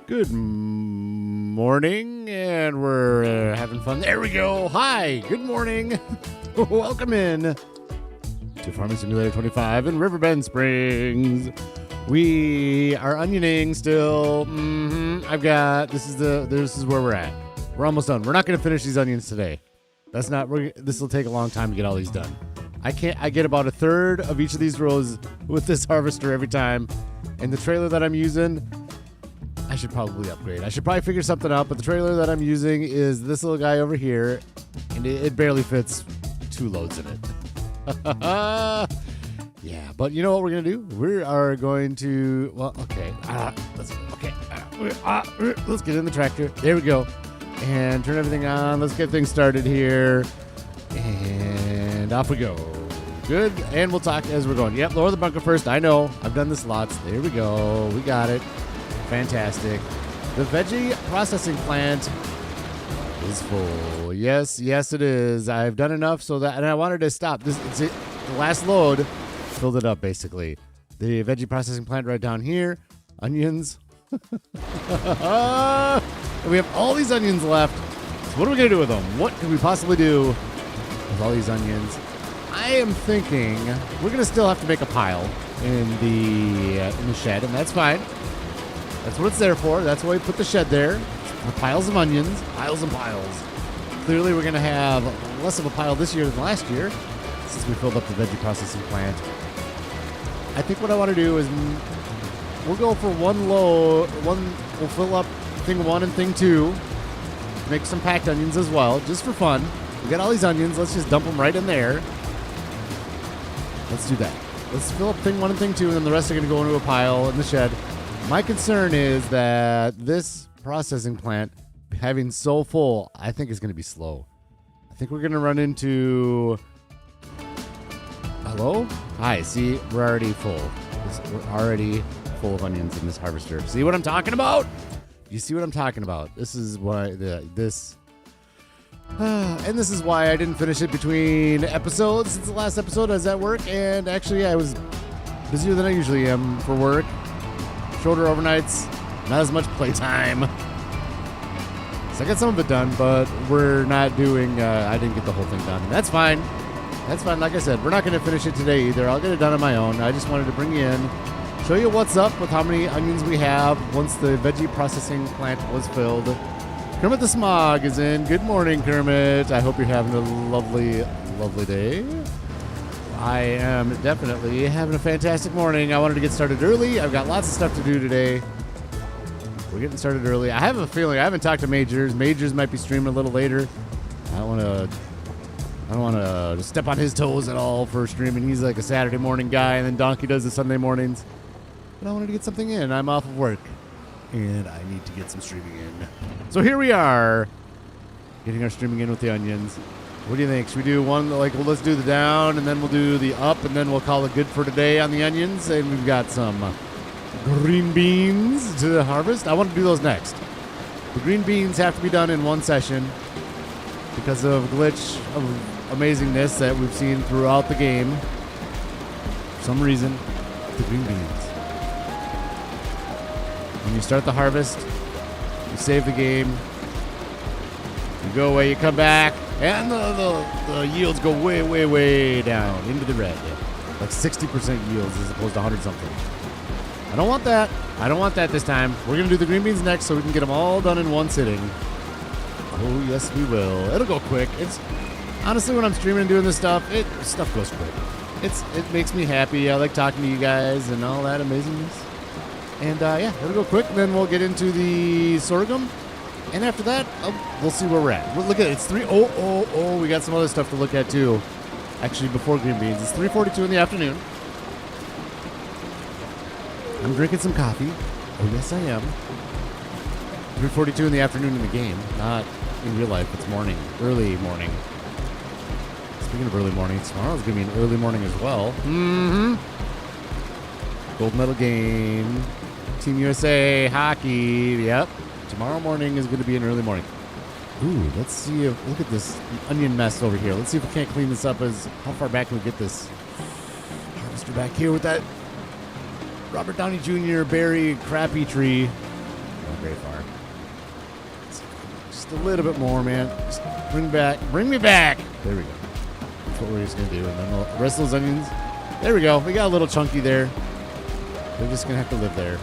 Good morning, and we're having fun. There we go. Hi, good morning. Welcome in to Farming Simulator 25 in Riverbend Springs. We are onioning still. This is where we're at. We're almost done. We're not going to finish these onions today. This will take a long time to get all these done. I get about a third of each of these rows with this harvester every time. And the trailer that I'm using, I should probably upgrade. I should probably figure something out, but the trailer that I'm using is this little guy over here, and it barely fits 2 loads in it. Yeah, but you know what we're going to do? We are going to, let's get in the tractor. There we go. And turn everything on. Let's get things started here. And off we go. Good. And we'll talk as we're going. Yep, lower the bunker first. I know. I've done this lots. There we go. We got it. Fantastic. The veggie processing plant is full. Yes, it is. I've done enough so that, and I wanted to stop. The last load filled it up, basically. The veggie processing plant right down here. Onions. We have all these onions left. So what are we going to do with them? What can we possibly do with all these onions? I am thinking we're going to still have to make a pile in the shed, and that's fine. That's what it's there for. That's why we put the shed there. For piles of onions, piles and piles. Clearly, we're going to have less of a pile this year than last year, since we filled up the veggie processing plant. I think what I want to do is we'll go for we'll fill up thing 1 and thing 2. Make some packed onions as well, just for fun. We got all these onions. Let's just dump them right in there. Let's do that. Let's fill up thing 1 and thing 2, and then the rest are going to go into a pile in the shed. My concern is that this processing plant, having so full, I think is going to be slow. I think we're going to run into... Hello? Hi, see, we're already full. We're already full of onions in this harvester. See what I'm talking about? You see what I'm talking about? This is why and this is why I didn't finish it between episodes. Since the last episode, I was at work, and actually I was busier than I usually am for work. Shorter overnights, not as much playtime. So I got some of it done, but we're not doing, I didn't get the whole thing done. That's fine. That's fine. Like I said, we're not going to finish it today either. I'll get it done on my own. I just wanted to bring you in, show you what's up with how many onions we have once the veggie processing plant was filled. Kermit the Smog is in. Good morning, Kermit. I hope you're having a lovely, lovely day. I am definitely having a fantastic morning. I wanted to get started early. I've got lots of stuff to do today. We're getting started early. I have a feeling I haven't talked to Majors. Majors might be streaming a little later. I don't want to step on his toes at all for streaming. He's like a Saturday morning guy, and then Donkey does the Sunday mornings. But I wanted to get something in. I'm off of work, and I need to get some streaming in. So here we are, getting our streaming in with the onions. What do you think? Should we do one, let's do the down, and then we'll do the up, and then we'll call it good for today on the onions, and we've got some green beans to harvest. I want to do those next. The green beans have to be done in one session because of glitch of amazingness that we've seen throughout the game. For some reason, the green beans. When you start the harvest, you save the game, you go away, you come back, and the yields go way, way, way down into the red. Like 60% yields as opposed to 100-something. I don't want that. I don't want that this time. We're going to do the green beans next so we can get them all done in one sitting. Oh, yes, we will. It'll go quick. It's honestly, when I'm streaming and doing this stuff, stuff goes quick. It makes me happy. I like talking to you guys and all that amazingness. And, yeah, it'll go quick. Then we'll get into the sorghum. And after that, we'll see where we're at. Look at it. It's 3. Oh, we got some other stuff to look at, too. Actually, before green beans. It's 3:42 in the afternoon. I'm drinking some coffee. Oh, yes, I am. 3:42 in the afternoon in the game. Not in real life. It's morning. Early morning. Speaking of early morning, tomorrow's going to be an early morning as well. Gold medal game. Team USA hockey. Yep. Tomorrow morning is going to be an early morning. Ooh, let's see if... Look at this onion mess over here. Let's see if we can't clean this up. How far back can we get this harvester back here with that Robert Downey Jr. berry crappy tree. going very far. Just a little bit more, man. Just bring me back. There we go. That's what we're just going to do. And then the rest of those onions, there we go. We got a little chunky there. They're just going to have to live there.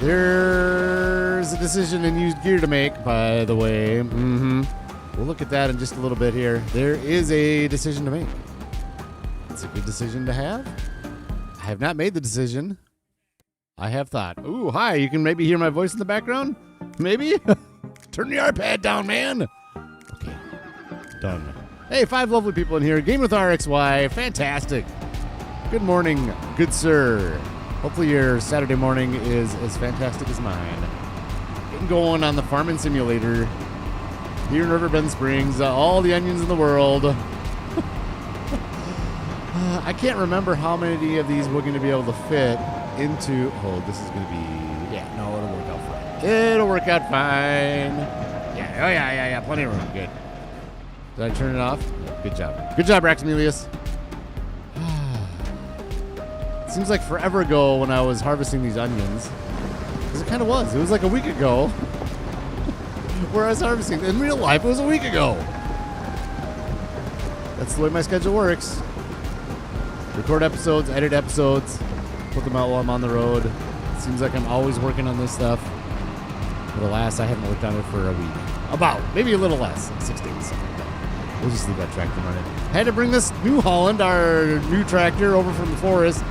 There's a decision in used gear to make, by the way. We'll look at that in just a little bit here. There is a decision to make. It's a good decision to have. I have not made the decision. I have thought. Ooh, hi. You can maybe hear my voice in the background? Maybe? Turn the iPad down, man. Okay. Done. Hey, 5 lovely people in here. Game with RXY. Fantastic. Good morning, good sir. Hopefully your Saturday morning is as fantastic as mine. Getting going on the farming simulator here in Riverbend Springs. All the onions in the world. I can't remember how many of these we're going to be able to fit into. Oh, this is going to be. Yeah, no, it'll work out fine. It'll work out fine. Yeah, oh yeah. Plenty of room. Good. Did I turn it off? Yeah, good job. Good job, Raxamelius. Seems like forever ago when I was harvesting these onions. Because it kind of was. It was like a week ago where I was harvesting. In real life, it was a week ago. That's the way my schedule works. Record episodes, edit episodes, put them out while I'm on the road. It seems like I'm always working on this stuff. But alas, I haven't worked on it for a week. Maybe a little less, like 6 days, something like that. We'll just leave that tractor running. Had to bring this New Holland, our new tractor, over from the forest.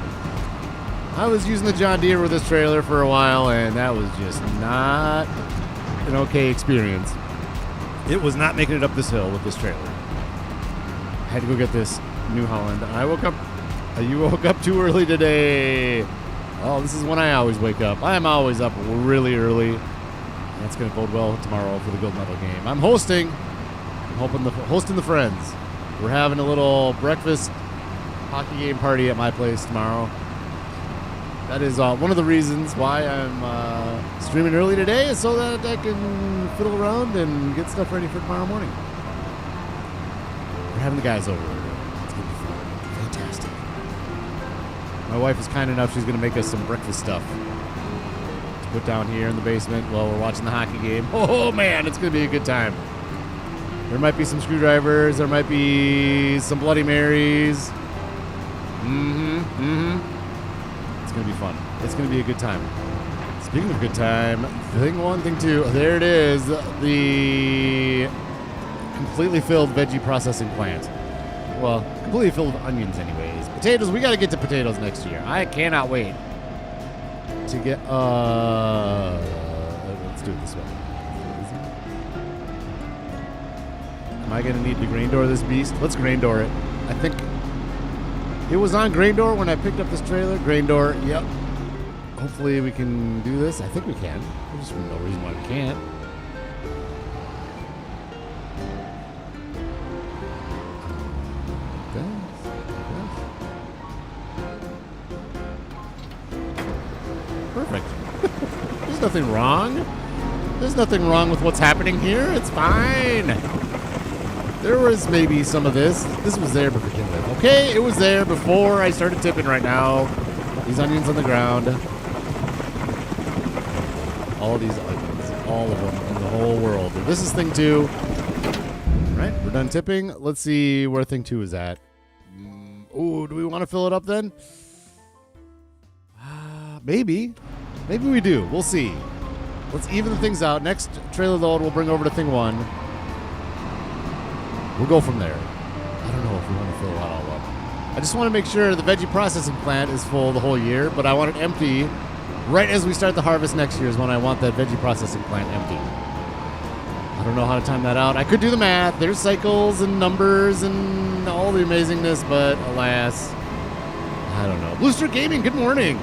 I was using the John Deere with this trailer for a while, and that was just not an okay experience. It was not making it up this hill with this trailer. I had to go get this New Holland. You woke up too early today. Oh, this is when I always wake up. I'm always up really early. That's going to bode well tomorrow for the gold medal game. I'm hosting. Hosting the friends. We're having a little breakfast hockey game party at my place tomorrow. That is one of the reasons why I'm streaming early today, is so that I can fiddle around and get stuff ready for tomorrow morning. We're having the guys over. It's going to be fun. Fantastic. My wife is kind enough, she's going to make us some breakfast stuff to put down here in the basement while we're watching the hockey game. Oh, man, it's going to be a good time. There might be some screwdrivers. There might be some Bloody Marys. It's going to be fun. It's going to be a good time. Speaking of good time, thing one, thing two, there it is, the completely filled veggie processing plant. Well, completely filled with onions anyways. Potatoes, we got to get to potatoes next year. I cannot wait to get, let's do it this way. Am I going to need to grain door this beast? Let's grain door it. I think it was on grain door when I picked up this trailer. Grain door, yep. Hopefully we can do this. I think we can. There's just no reason why we can't. Perfect. There's nothing wrong. There's nothing wrong with what's happening here. It's fine. There was maybe some of this. This was there to begin with. Okay, it was there before I started tipping right now. These onions on the ground. All these onions. All of them in the whole world. This is thing 2. Right, we're done tipping. Let's see where thing 2 is at. Oh, do we want to fill it up then? Maybe. Maybe we do. We'll see. Let's even things out. Next trailer load we'll bring over to thing 1. We'll go from there. I don't know if we want to fill it all up. I just want to make sure the veggie processing plant is full the whole year, but I want it empty right as we start the harvest next year is when I want that veggie processing plant empty. I don't know how to time that out. I could do the math. There's cycles and numbers and all the amazingness, but alas, I don't know. Blue Streak Gaming, good morning.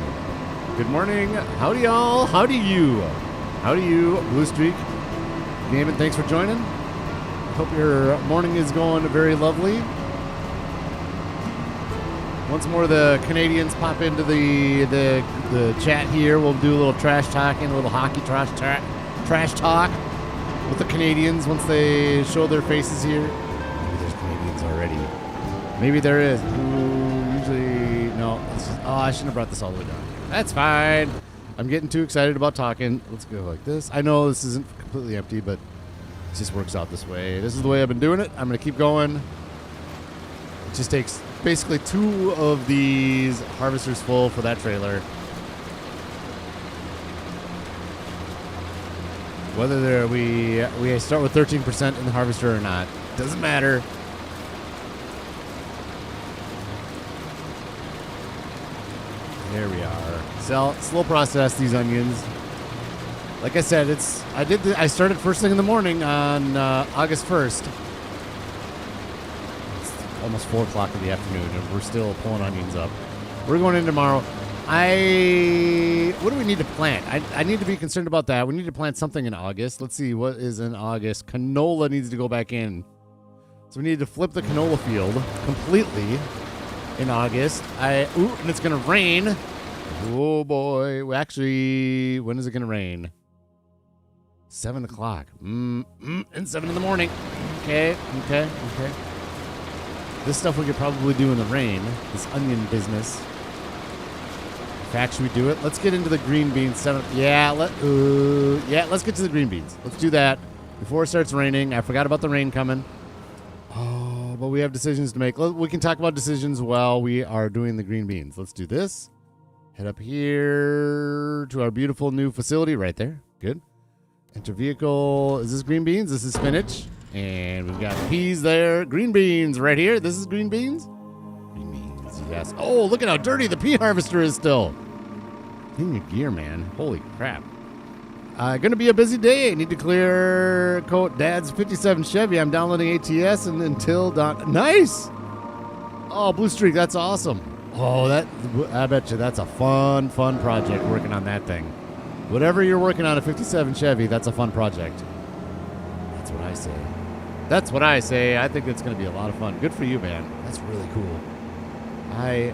Good morning. Howdy, y'all. Howdy, you. Howdy, you, Blue Streak Gaming. Thanks for joining. Hope your morning is going very lovely. Once more, the Canadians pop into the chat here. We'll do a little trash talking, a little hockey trash talk with the Canadians once they show their faces here. Maybe there's Canadians already. Maybe there is. Ooh, usually, no. I shouldn't have brought this all the way down here. That's fine. I'm getting too excited about talking. Let's go like this. I know this isn't completely empty, but it just works out this way. This is the way I've been doing it. I'm going to keep going. It just takes basically 2 of these harvesters full for that trailer. Whether we start with 13% in the harvester or not, doesn't matter. There we are. Slow process these onions. Like I said, I started first thing in the morning on August 1st. It's almost 4 o'clock in the afternoon, and we're still pulling onions up. We're going in tomorrow. What do we need to plant? I need to be concerned about that. We need to plant something in August. Let's see, what is in August? Canola needs to go back in. So we need to flip the canola field completely in August. And it's going to rain. Oh, boy. Actually, when is it going to rain? 7 o'clock. And 7 in the morning. Okay. This stuff we could probably do in the rain. This onion business. In fact, should we do it? Let's get into the green beans. Let's get to the green beans. Let's do that before it starts raining. I forgot about the rain coming. Oh, but we have decisions to make. We can talk about decisions while we are doing the green beans. Let's do this. Head up here to our beautiful new facility right there. Good. Enter vehicle. Is this green beans? This is spinach. And we've got peas there. Green beans right here. This is green beans. Green beans, yes. Oh, look at how dirty the pea harvester is still. In your gear, man. Holy crap. Gonna be a busy day. I need to clear coat Dad's 57 Chevy. I'm downloading ATS and until dawn. Nice. Oh, Blue Streak. That's awesome. Oh, I bet you that's a fun project working on that thing. Whatever you're working on a 57 Chevy, that's a fun project. That's what I say. I think it's going to be a lot of fun. Good for you, man. That's really cool. I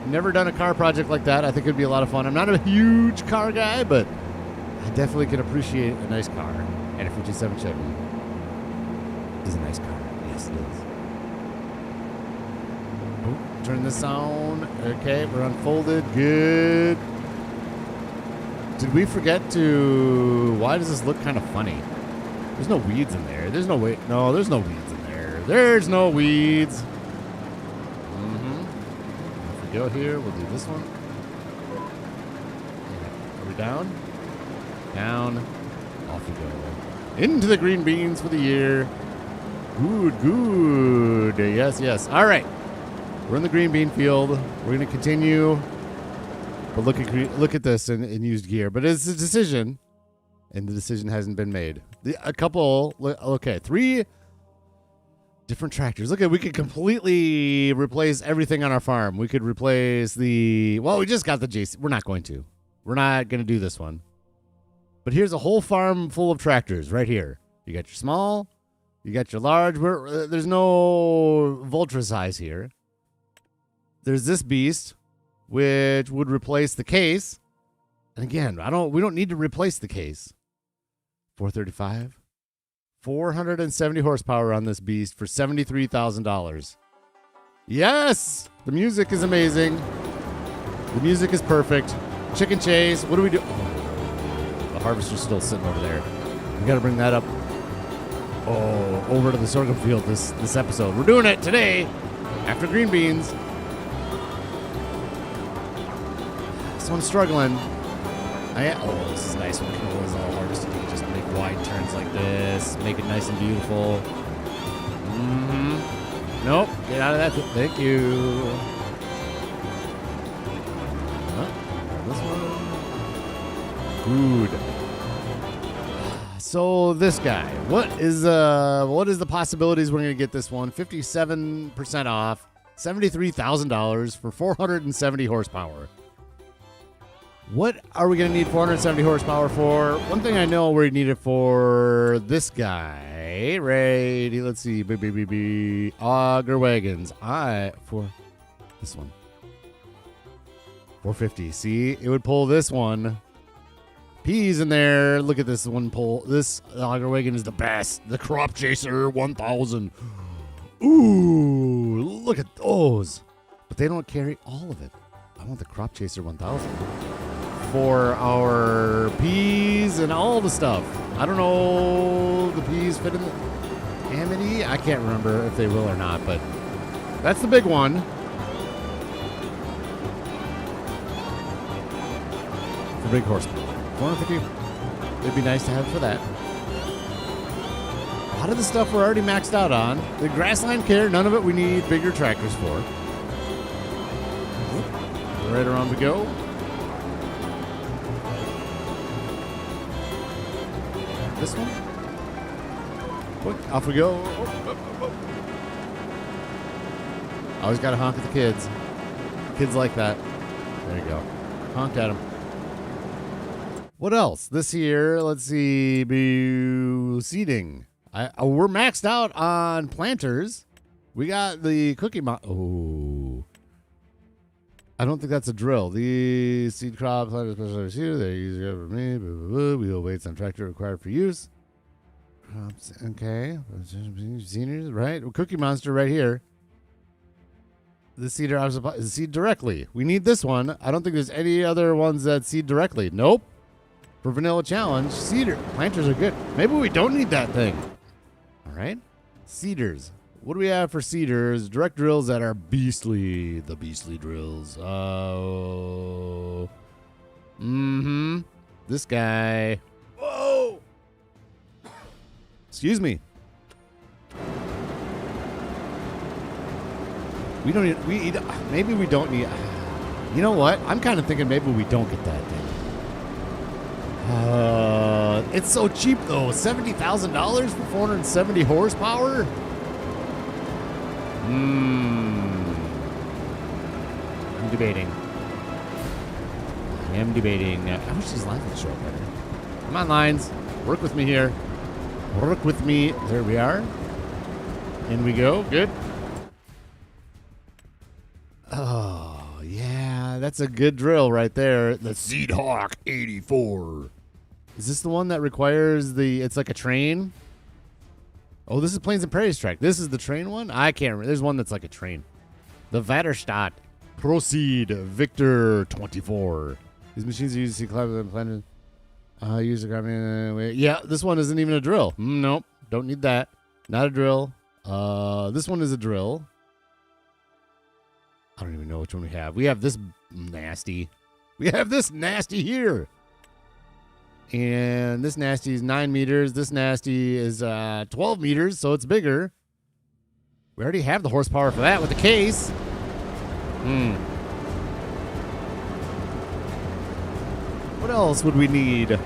never done a car project like that. I think it'd be a lot of fun. I'm not a huge car guy, but I definitely can appreciate a nice car. And a 57 Chevy is a nice car. Yes, it is. Oh, turn this on. Okay, we're unfolded. Good. Did we forget to... Why does this look kind of funny? There's no weeds in there. There's no weeds in there. There's no weeds. If we go here, we'll do this one. Are we down? Down. Off we go. Into the green beans for the year. Good. Yes. All right. We're in the green bean field. We're going to continue. But look at this in used gear. But it's a decision. And the decision hasn't been made. 3 different tractors. Look at, we could completely replace everything on our farm. We could replace we just got the JC. We're not going to do this one. But here's a whole farm full of tractors right here. You got your small, you got your large. There's no Voltra size here. There's this beast, which would replace the case. And again, we don't need to replace the case. 435, 470 horsepower on this beast for $73,000. Yes, the music is amazing. The music is perfect. Chicken chase. What do we do? Oh, the harvester's still sitting over there. We got to bring that up. Oh, over to the sorghum field this episode. We're doing it today after green beans. This one's struggling. This is nice when canola's all harvested. You can just make wide turns like this. Make it nice and beautiful. Nope. Get out of that. Thank you. This one. Good. So this guy. What is the possibilities we're going to get this one? 57% off. $73,000 for 470 horsepower. What are we going to need 470 horsepower for? One thing I know we need it for this guy. Right. Let's see. Auger wagons. For this one. 450. See? It would pull this one. Peas in there. Look at this one pull. This auger wagon is the best. The Crop Chaser 1000. Ooh. Look at those. But they don't carry all of it. I want the Crop Chaser 1000. for our peas and all the stuff. I don't know the peas fit in the Amity. I can't remember if they will or not, but that's the big one. For big horsepower. 450. It'd be nice to have for that. A lot of the stuff we're already maxed out on. The grassland care, none of it we need bigger tractors for. Right around we go. This one. Off we go. Always got to honk at the kids. Kids like that. There you go. Honked at them. What else? This year, let's see. Seeding. We're maxed out on planters. We got the cookie Oh. I don't think that's a drill. The seed crop, planter special seeder, they're easier for me. Wheel weights on tractor required for use. Crops, okay. Seniors, right? Cookie Monster right here. The seeder is seed directly. We need this one. I don't think there's any other ones that seed directly. Nope. For Vanilla Challenge, seeder planters are good. Maybe we don't need that thing. All right. Seeders. What do we have for seeders? Direct drills that are beastly. The beastly drills. Oh. This guy. Whoa. Excuse me. We don't need. Maybe we don't need. You know what? I'm kind of thinking maybe we don't get that thing. It's so cheap though. $70,000 for 470 horsepower. I'm debating. I wish these lines would show up better. Come on, lines. Work with me here. Work with me. There we are. In we go. Good. Oh, yeah. That's a good drill right there. The Seed Hawk 84. Is this the one that requires it's like a train? Oh, this is Plains and Prairies track. This is the train one? I can't remember. There's one that's like a train. The Vaterstadt Proceed Victor 24. These machines are used to see climb and planet. Use the grabbing. Yeah, this one isn't even a drill. Nope. Don't need that. Not a drill. This one is a drill. I don't even know which one we have. We have this nasty. We have this nasty here. And this nasty is 9 meters. This nasty is 12 meters, so it's bigger. We already have the horsepower for that with the case. What else would we need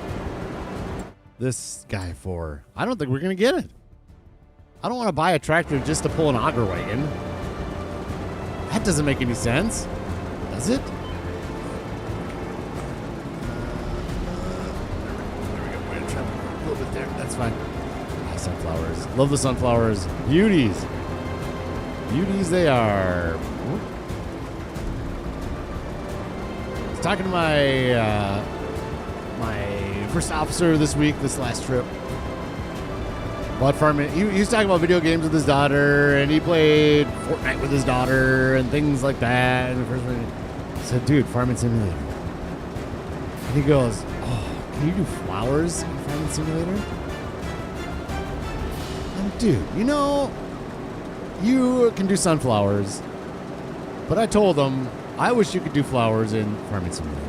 this guy for? I don't think we're going to get it. I don't want to buy a tractor just to pull an auger wagon. That doesn't make any sense. Does it? A little bit there. That's fine. Sunflowers. Love the sunflowers. Beauties. Beauties they are. I was talking to my my first officer this week, this last trip. About farming. He was talking about video games with his daughter, and he played Fortnite with his daughter and things like that. And the first one, I said, dude, Farming Simulator. And he goes, oh, can you do flowers in Farming Simulator? And dude, you know, you can do sunflowers, but I told him, I wish you could do flowers in Farming Simulator.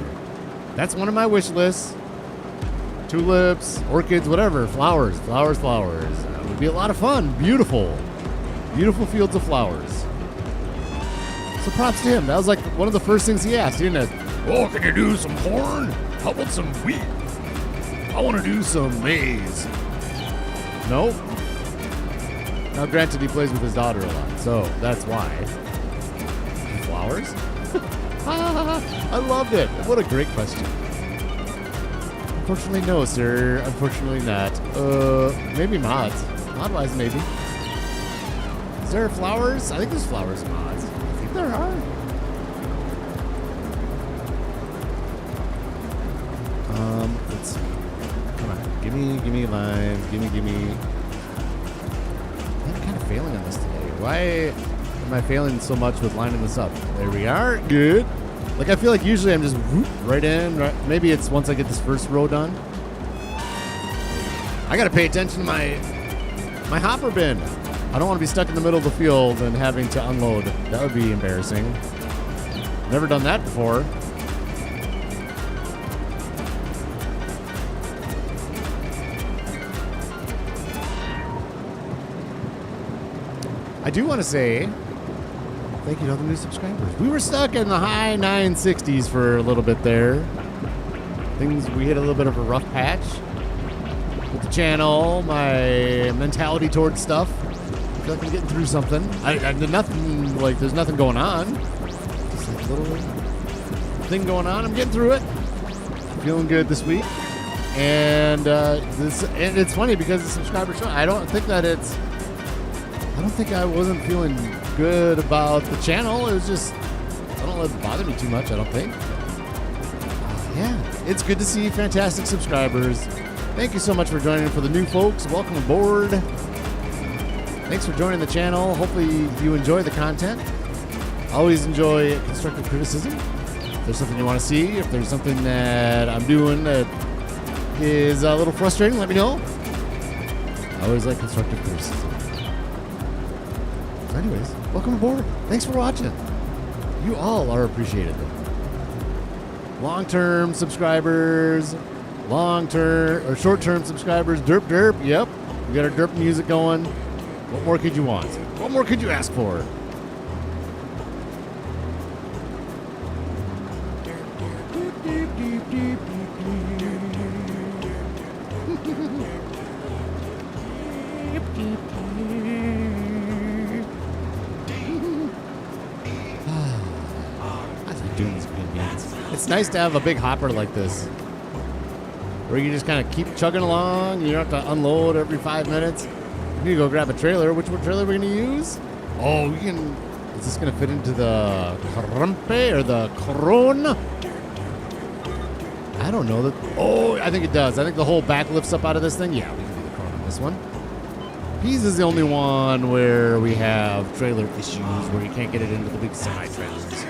That's one of my wish lists. Tulips, orchids, whatever. Flowers. It would be a lot of fun. Beautiful. Beautiful fields of flowers. So props to him. That was like one of the first things he asked, didn't it? Oh, can you do some corn? How about some wheat? I want to do some maize. Nope. Now, granted, he plays with his daughter a lot, so that's why. Flowers? I loved it. What a great question. Unfortunately, no, sir. Unfortunately not. Maybe mods. Mod-wise, maybe. Is there flowers? I think there's flowers in mods. I think there are. Let's see. Come on. Give me lines. Give me. I'm kind of failing on this today. Why am I failing so much with lining this up? There we are. Good. Like, I feel like usually I'm just whoop, right in. Right, maybe it's once I get this first row done. I got to pay attention to my hopper bin. I don't want to be stuck in the middle of the field and having to unload. That would be embarrassing. Never done that before. I do want to say thank you to all the new subscribers. We were stuck in the high 960s for a little bit there. We hit a little bit of a rough patch with the channel, my mentality towards stuff. I feel like I'm getting through something. I did nothing, like, there's nothing going on. Just like a little thing going on. I'm getting through it. Feeling good this week. And it's funny because the subscriber show, I don't think I wasn't feeling good about the channel. It was just, I don't let it bother me too much, I don't think. Yeah, it's good to see fantastic subscribers. Thank you so much for joining. For the new folks, welcome aboard. Thanks for joining the channel. Hopefully you enjoy the content. Always enjoy constructive criticism. If there's something you want to see, if there's something that I'm doing that is a little frustrating, let me know. I always like constructive criticism. Anyways, welcome aboard. Thanks for watching. You all are appreciated. Long-term subscribers, long-term or short-term subscribers, derp. Yep, we got our derp music going. What more could you want? What more could you ask for? It's nice to have a big hopper like this, where you just kind of keep chugging along. You don't have to unload every 5 minutes. You need to go grab a trailer. Which trailer are we going to use? Oh, we can. Is this going to fit into the Rampe or the Corona? I don't know. Oh, I think it does. I think the whole back lifts up out of this thing. Yeah, we can do the Corona on this one. Pisa is the only one where we have trailer issues, where you can't get it into the big semi-trailers.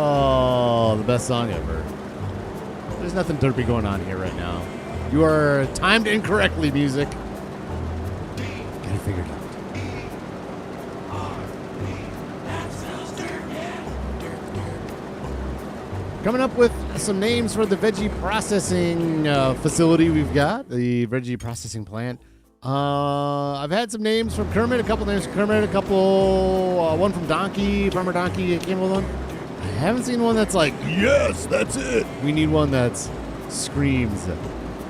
Oh, the best song ever. There's nothing derpy going on here right now. You are timed incorrectly, music. Gotta figure it out. Coming up with some names for the veggie processing facility we've got, the veggie processing plant. I've had some names from Kermit, a couple names from Kermit, one from Donkey, Farmer Donkey came with one. I haven't seen one that's like, yes, that's it. We need one that screams,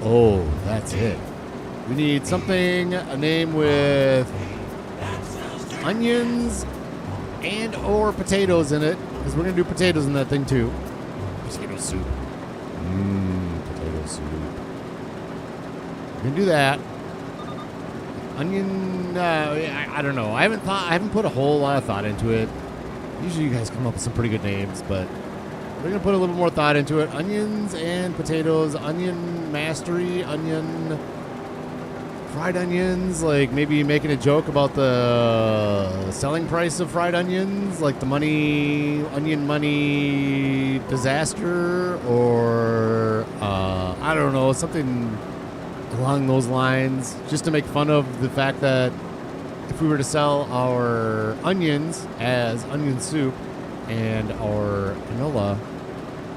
oh, that's it. We need something, a name with onions and or potatoes in it, because we're going to do potatoes in that thing too. Potato soup. Potato soup. We're going to do that. Onion, I don't know. I haven't put a whole lot of thought into it. Usually you guys come up with some pretty good names, but we're going to put a little more thought into it. Onions and potatoes, onion mastery, fried onions, like maybe making a joke about the selling price of fried onions, like the onion money disaster, or I don't know, something along those lines, just to make fun of the fact that if we were to sell our onions as onion soup and our canola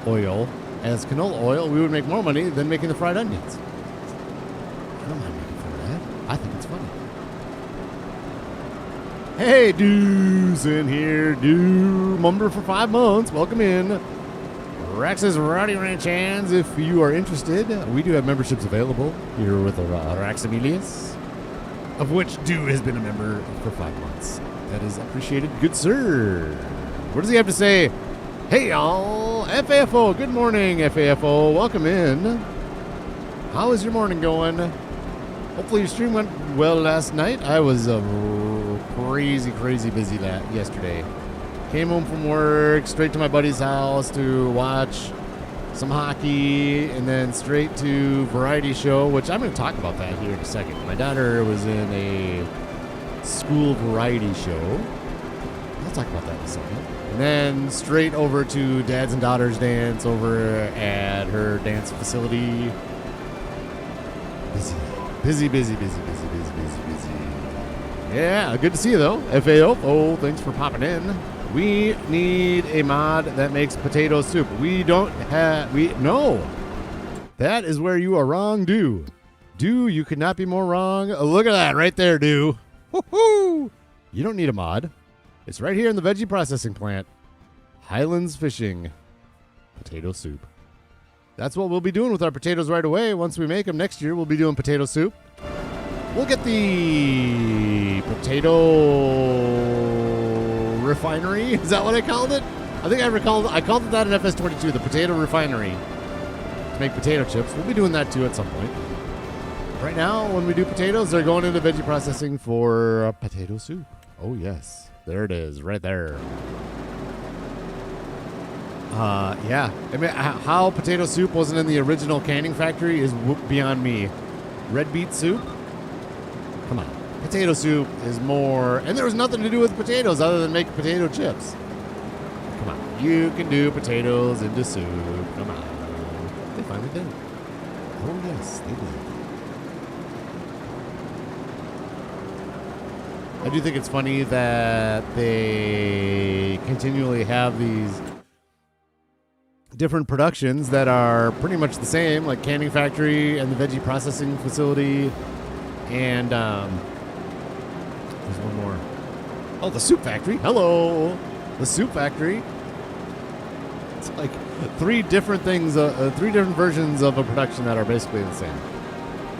oil as canola oil, we would make more money than making the fried onions. I don't mind making fun of that. I think it's funny. Hey, dudes in here, member for 5 months. Welcome in. Rax's Rowdy Ranch hands. If you are interested, we do have memberships available here with Raxamelius, of which Dew has been a member for 5 months. That is appreciated. Good sir. What does he have to say? Hey, y'all. FAFO. Good morning, FAFO. Welcome in. How is your morning going? Hopefully your stream went well last night. I was crazy busy yesterday. Came home from work, straight to my buddy's house to watch some hockey, and then straight to variety show, which I'm going to talk about that here in a second. My daughter was in a school variety show. I'll talk about that in a second. And then straight over to Dads and Daughters Dance over at her dance facility. Busy. Yeah, good to see you, though. FAO. Oh, thanks for popping in. We need a mod that makes potato soup. No. That is where you are wrong, Do. Do, you could not be more wrong. Look at that right there, Do. Woohoo! You don't need a mod. It's right here in the veggie processing plant. Highlands Fishing. Potato soup. That's what we'll be doing with our potatoes right away. Once we make them next year, we'll be doing potato soup. We'll get the potato refinery. Is that what I called it? I think I called it that in FS25, the potato refinery, to make potato chips. We'll be doing that too at some point. Right now, when we do potatoes, they're going into veggie processing for potato soup. Oh, yes. There it is, right there. Yeah. I mean, how potato soup wasn't in the original canning factory is beyond me. Red beet soup? Come on. Potato soup is more... And there was nothing to do with potatoes other than make potato chips. Come on. You can do potatoes into soup. Come on. They finally did. Oh, yes, they did. I do think it's funny that they continually have these different productions that are pretty much the same, like canning factory and the veggie processing facility, and there's one more. Oh, the soup factory. Hello, the soup factory. It's like three different things, three different versions of a production that are basically the same.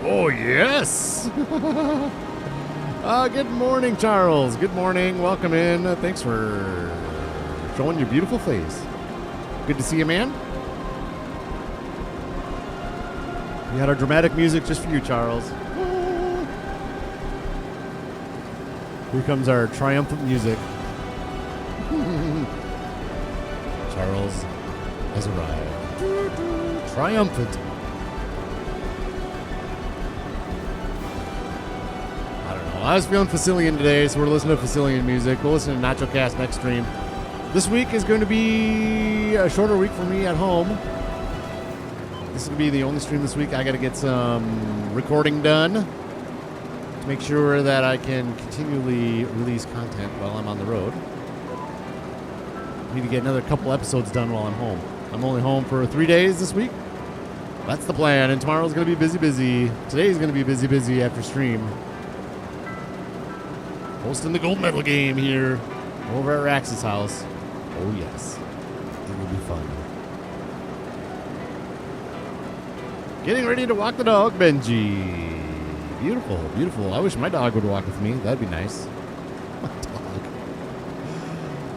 Oh yes. Good morning, Charles. Good morning. Welcome in. Thanks for showing your beautiful face. Good to see you, man. We had our dramatic music just for you, Charles. Here comes our triumphant music. Charles has arrived. Triumphant. I was feeling Facilian today, so we're listening to Facilian music. We'll listen to Nacho Cast next stream. This week is going to be a shorter week for me at home. This will be the only stream this week. I got to get some recording done to make sure that I can continually release content while I'm on the road. I need to get another couple episodes done while I'm home. I'm only home for 3 days this week. That's the plan, and tomorrow's going to be busy. Today's going to be busy after stream. Hosting the gold medal game here over at Rax's house. Oh, yes. It will be fun. Getting ready to walk the dog, Benji. Beautiful, beautiful. I wish my dog would walk with me. That'd be nice. My dog.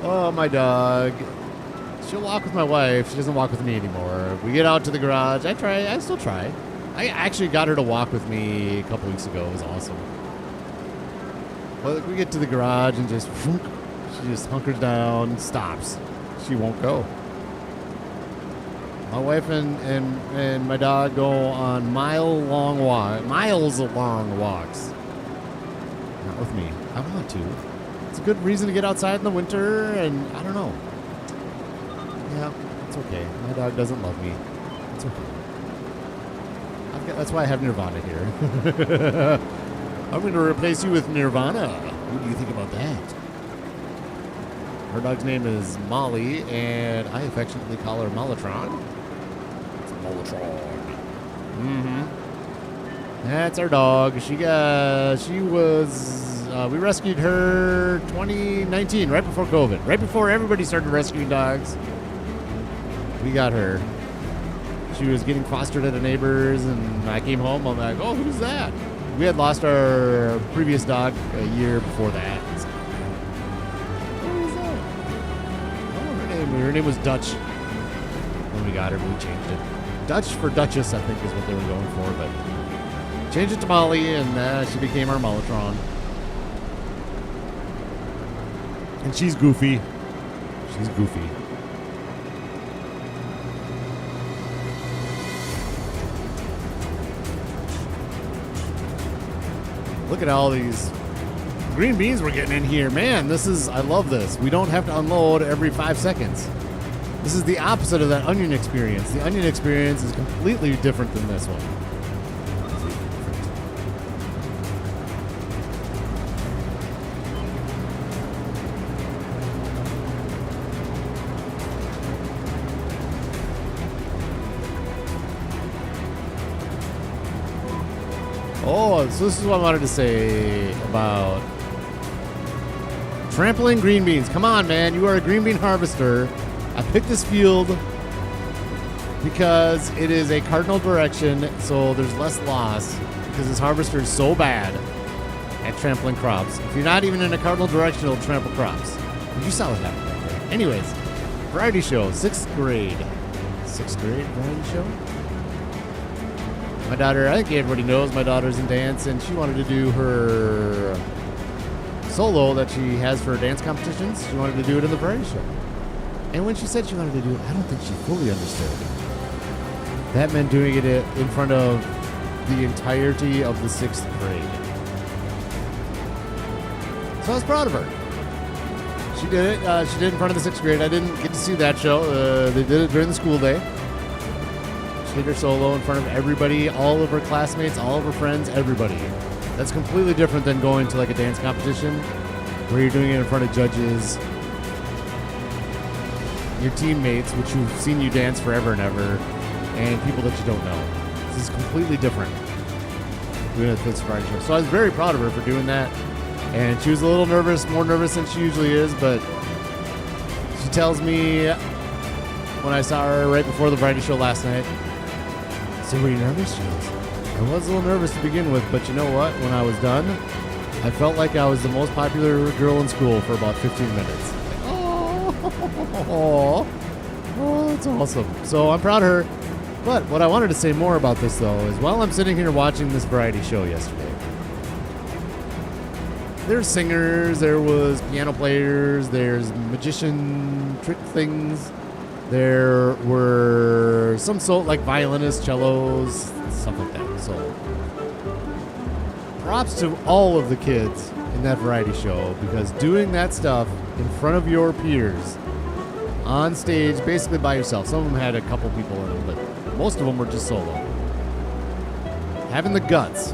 Oh, my dog. She'll walk with my wife. She doesn't walk with me anymore. We get out to the garage. I still try. I actually got her to walk with me a couple weeks ago. It was awesome. Well, we get to the garage and just, she just hunkers down, stops. She won't go. My wife and my dog go on miles-long walks. Not with me. I want to. It's a good reason to get outside in the winter, and I don't know. Yeah, it's okay. My dog doesn't love me. It's okay. That's why I have Nirvana here. I'm going to replace you with Nirvana. What do you think about that? Her dog's name is Molly, and I affectionately call her Molotron. It's Molotron. Mm-hmm. That's our dog. We rescued her 2019, right before COVID. Right before everybody started rescuing dogs. We got her. She was getting fostered at a neighbor's, and I came home. I'm like, oh, who's that? We had lost our previous dog a year before that. What was that? Oh, her name was Dutch. When we got her, we changed it. Dutch for Duchess, I think, is what they were going for, but changed it to Molly, and she became our Molotron. And she's goofy. She's goofy. Look at all these green beans we're getting in here. Man, I love this. We don't have to unload every 5 seconds. This is the opposite of that onion experience. The onion experience is completely different than this one. Oh, so this is what I wanted to say about trampling green beans. Come on, man. You are a green bean harvester. I picked this field because it is a cardinal direction, so there's less loss because this harvester is so bad at trampling crops. If you're not even in a cardinal direction, it'll trample crops. You saw what happened right there. Anyways, variety show, 6th grade. 6th grade variety show? My daughter, I think everybody knows my daughter's in dance, and she wanted to do her solo that she has for dance competitions. She wanted to do it in the variety show. And when she said she wanted to do it, I don't think she fully understood. That meant doing it in front of the entirety of the 6th grade. So I was proud of her. She did it. She did it in front of the 6th grade. I didn't get to see that show. They did it during the school day. She did her solo in front of everybody, all of her classmates, all of her friends, everybody. That's completely different than going to like a dance competition where you're doing it in front of judges, your teammates, which who've seen you dance forever and ever, and people that you don't know. This is completely different doing it at this Friday show. So I was very proud of her for doing that. And she was a little nervous, more nervous than she usually is, but she tells me when I saw her right before the variety show last night, so were you nervous? She goes, I was a little nervous to begin with, but you know what? When I was done, I felt like I was the most popular girl in school for about 15 minutes. Oh, that's awesome. So I'm proud of her. But what I wanted to say more about this, though, is while I'm sitting here watching this variety show yesterday, there's singers, there was piano players, there's magician trick things. There were some like violinists, cellos, stuff like that. So props to all of the kids in that variety show, because doing that stuff in front of your peers on stage, basically by yourself. Some of them had a couple people in them, but most of them were just solo. Having the guts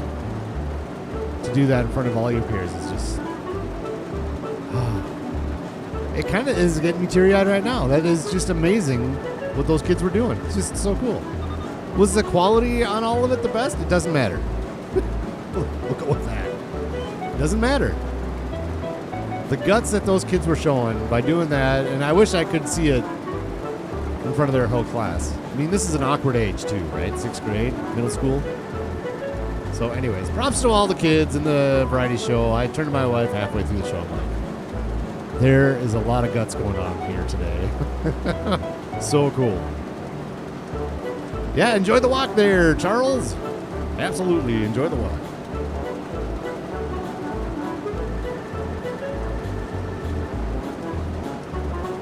to do that in front of all your peers is just... It kind of is getting me teary-eyed right now. That is just amazing what those kids were doing. It's just so cool. Was the quality on all of it the best? It doesn't matter. Look at that. It doesn't matter. The guts that those kids were showing by doing that, and I wish I could see it in front of their whole class. I mean, this is an awkward age too, right? 6th grade, middle school. So anyways, props to all the kids in the variety show. I turned to my wife halfway through the show. I'm like, there is a lot of guts going on here today. So cool. Yeah, enjoy the walk there, Charles. Absolutely, enjoy the walk.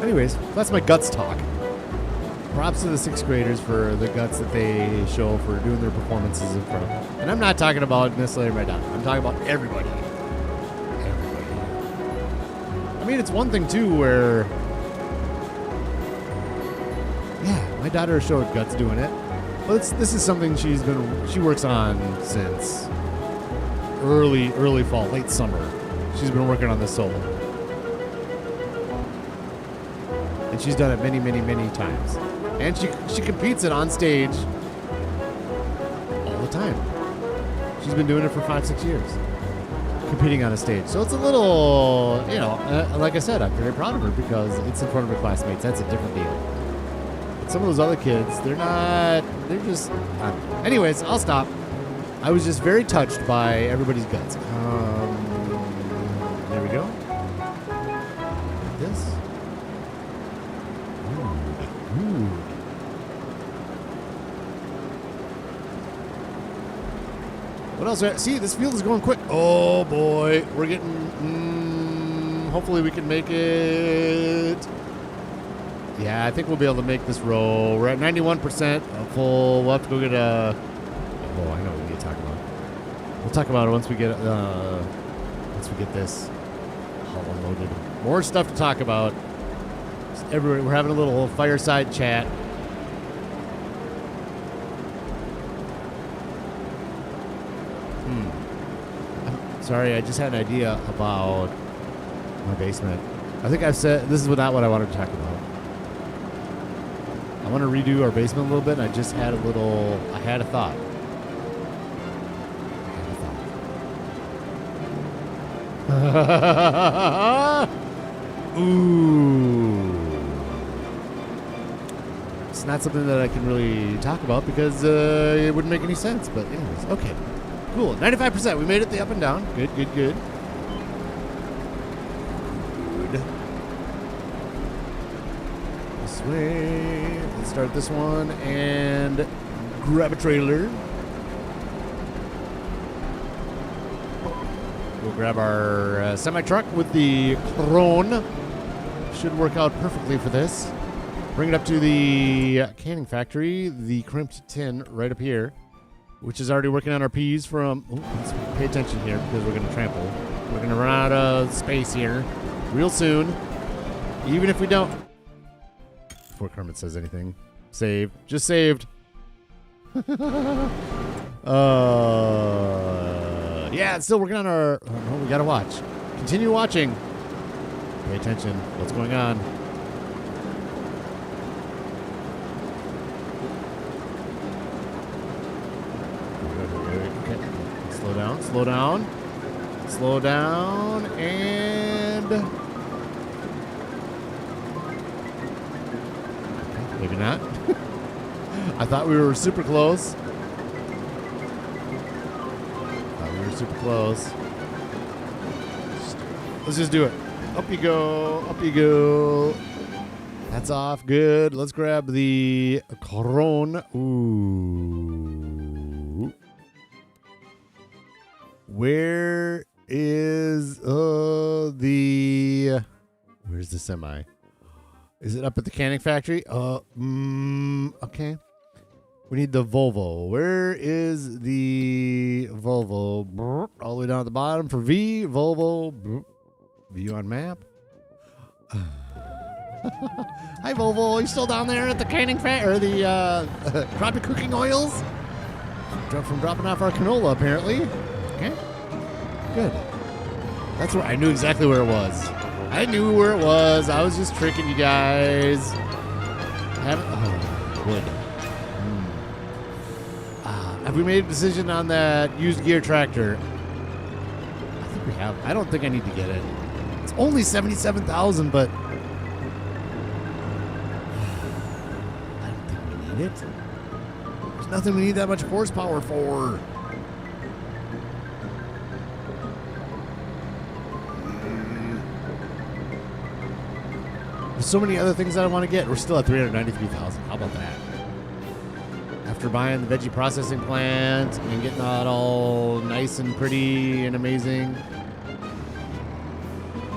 Anyways, that's my guts talk. Props to the 6th graders for the guts that they show for doing their performances in front of them. And I'm not talking about necessarily my daughter. I'm talking about everybody. I mean, it's one thing, too, where... Yeah, my daughter showed guts doing it. But this is something she works on since early fall, late summer. She's been working on this solo. And she's done it many, many, many times. And she competes it on stage all the time. She's been doing it for 5-6 years. Competing on a stage. So it's a little, like I said, I'm very proud of her because it's in front of her classmates. That's a different deal. But some of those other kids, they're just, anyways, I'll stop. I was just very touched by everybody's guts. There we go. Like this. Ooh. What else? See, this field is going quick. Oh, boy. We're getting... hopefully we can make it. Yeah, I think we'll be able to make this row. We're at 91% full. We'll have to go get a... Oh, I know what we need to talk about. We'll talk about it once we get this all unloaded. More stuff to talk about. Everywhere, we're having a little fireside chat. Sorry, I just had an idea about my basement. I think I've said this is not what I wanted to talk about. I want to redo our basement a little bit, and I just had I had a thought. Ooh. It's not something that I can really talk about because it wouldn't make any sense. But anyways, okay. Cool. 95%. We made it the up and down. Good. This way. Let's start this one and grab a trailer. We'll grab our semi-truck with the Krone. Should work out perfectly for this. Bring it up to the canning factory, the crimped tin right up here, which is already working on our peas from... Oh, let's pay attention here because we're going to trample. We're going to run out of space here real soon, even if we don't... Before Kermit says anything. Save. Just saved. Yeah, it's still working on our... Oh, we got to watch. Continue watching. Pay attention. What's going on? Okay. Slow down, and... Okay, maybe not. I thought we were super close. Super close. Let's just do it. Up you go. That's off. Good. Let's grab the Krone. Ooh. Where is where's the semi? Is it up at the canning factory? Okay. We need the Volvo. Where is the Volvo? All the way down at the bottom for V. Volvo. View on map. Hi, Volvo. Are you still down there at the canning factory? Or the crappie cooking oils? From dropping off our canola, apparently. Okay. Good. That's where I knew exactly where it was. I knew where it was. I was just tricking you guys. Good. Have we made a decision on that used gear tractor? I think we have. I don't think I need to get it. It's only $77,000, but I don't think we need it. There's nothing we need that much horsepower for. There's so many other things that I want to get. We're still at $393,000. How about that? After buying the veggie processing plant and getting that all nice and pretty and amazing,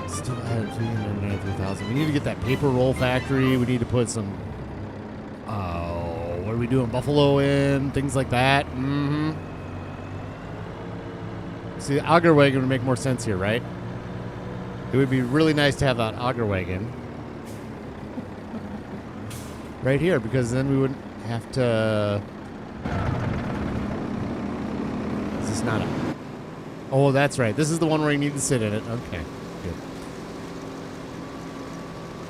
still at $393,000. We need to get that paper roll factory. We need to put some, what are we doing? Buffalo in, things like that. Mm-hmm. See, the auger wagon would make more sense here, right? It would be really nice to have that auger wagon right here, because then we wouldn't have to... Is this not a... Oh, that's right. This is the one where you need to sit in it. Okay, good.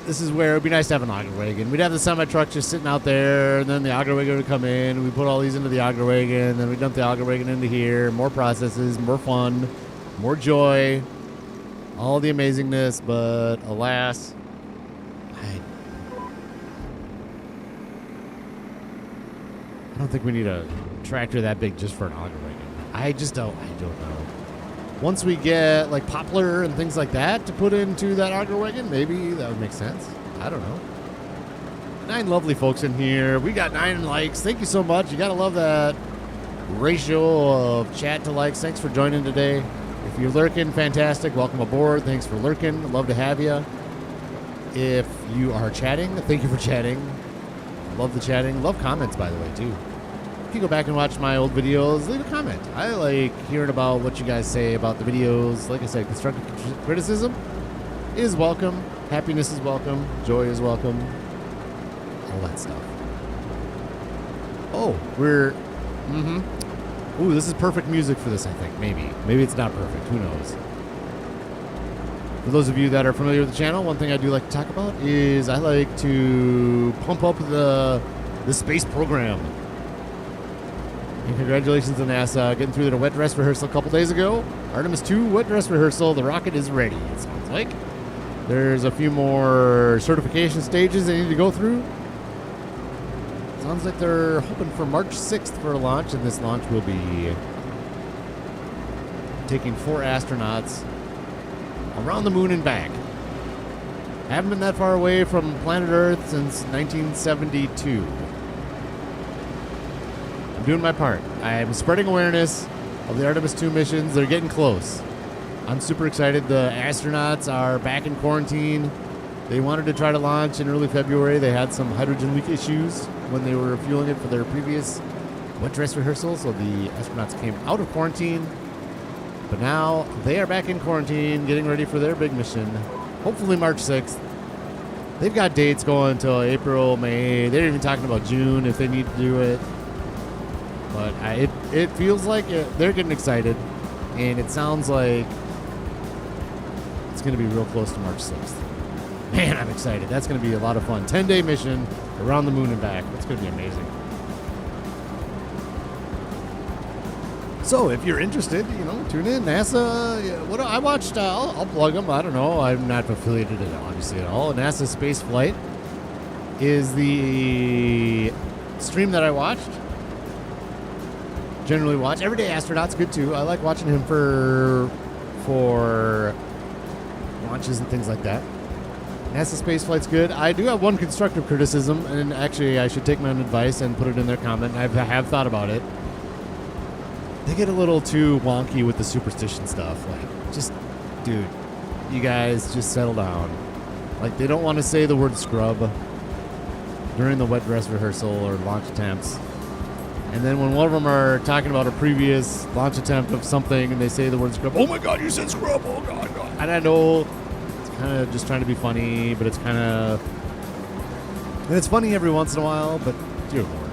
This is where it would be nice to have an auger wagon. We'd have the semi-truck just sitting out there, and then the auger wagon would come in, and we put all these into the auger wagon, and then we dump the auger wagon into here. More processes, more fun, more joy, all the amazingness, but alas... I don't think we need a tractor that big just for an auger wagon. I don't know. Once we get like poplar and things like that to put into that auger wagon, maybe that would make sense. I don't know. 9 lovely folks in here. We got 9 likes. Thank you so much. You got to love that ratio of chat to likes. Thanks for joining today. If you're lurking, fantastic. Welcome aboard. Thanks for lurking. Love to have you. If you are chatting, thank you for chatting. Love the chatting. Love comments, by the way, too. you go back and watch my old videos, leave a comment. I like hearing about what you guys say about the videos. Like I said, constructive criticism is welcome. Happiness is welcome. Joy is welcome. All that stuff. Oh, we're... Ooh, this is perfect music for this, I think. Maybe. Maybe it's not perfect. Who knows? For those of you that are familiar with the channel, one thing I do like to talk about is I like to pump up the space program. And congratulations to NASA getting through their wet dress rehearsal a couple days ago. Artemis 2 wet dress rehearsal. The rocket is ready, it sounds like. There's a few more certification stages they need to go through. Sounds like they're hoping for March 6th for a launch, and this launch will be taking 4 astronauts around the moon and back. Haven't been that far away from planet Earth since 1972. I'm doing my part. I'm spreading awareness of the Artemis 2 missions. They're getting close. I'm super excited. The astronauts are back in quarantine. They wanted to try to launch in early February. They had some hydrogen leak issues when they were fueling it for their previous wet dress rehearsal, so the astronauts came out of quarantine. But now they are back in quarantine, getting ready for their big mission, hopefully March 6th. They've got dates going until April, May. They're even talking about June if they need to do it. But it feels like they're getting excited, and it sounds like it's going to be real close to March 6th. Man, I'm excited. That's going to be a lot of fun. 10-day mission around the moon and back. That's going to be amazing. So, if you're interested, tune in. NASA, what I watched, I'll plug them. I don't know. I'm not affiliated obviously at all. NASA Space Flight is the stream that I watched. Generally watch. Everyday Astronaut's good too. I like watching him for launches and things like that. NASA Space Flight's good. I do have one constructive criticism, and actually I should take my own advice and put it in their comment. I have thought about it. They get a little too wonky with the superstition stuff. Like, just, dude, you guys just settle down. Like, they don't want to say the word scrub during the wet dress rehearsal or launch attempts. And then when one of them are talking about a previous launch attempt of something and they say the word scrub, oh my God, you said scrub, oh God. And I know it's kind of just trying to be funny, but it's kind of, and it's funny every once in a while, but dear Lord,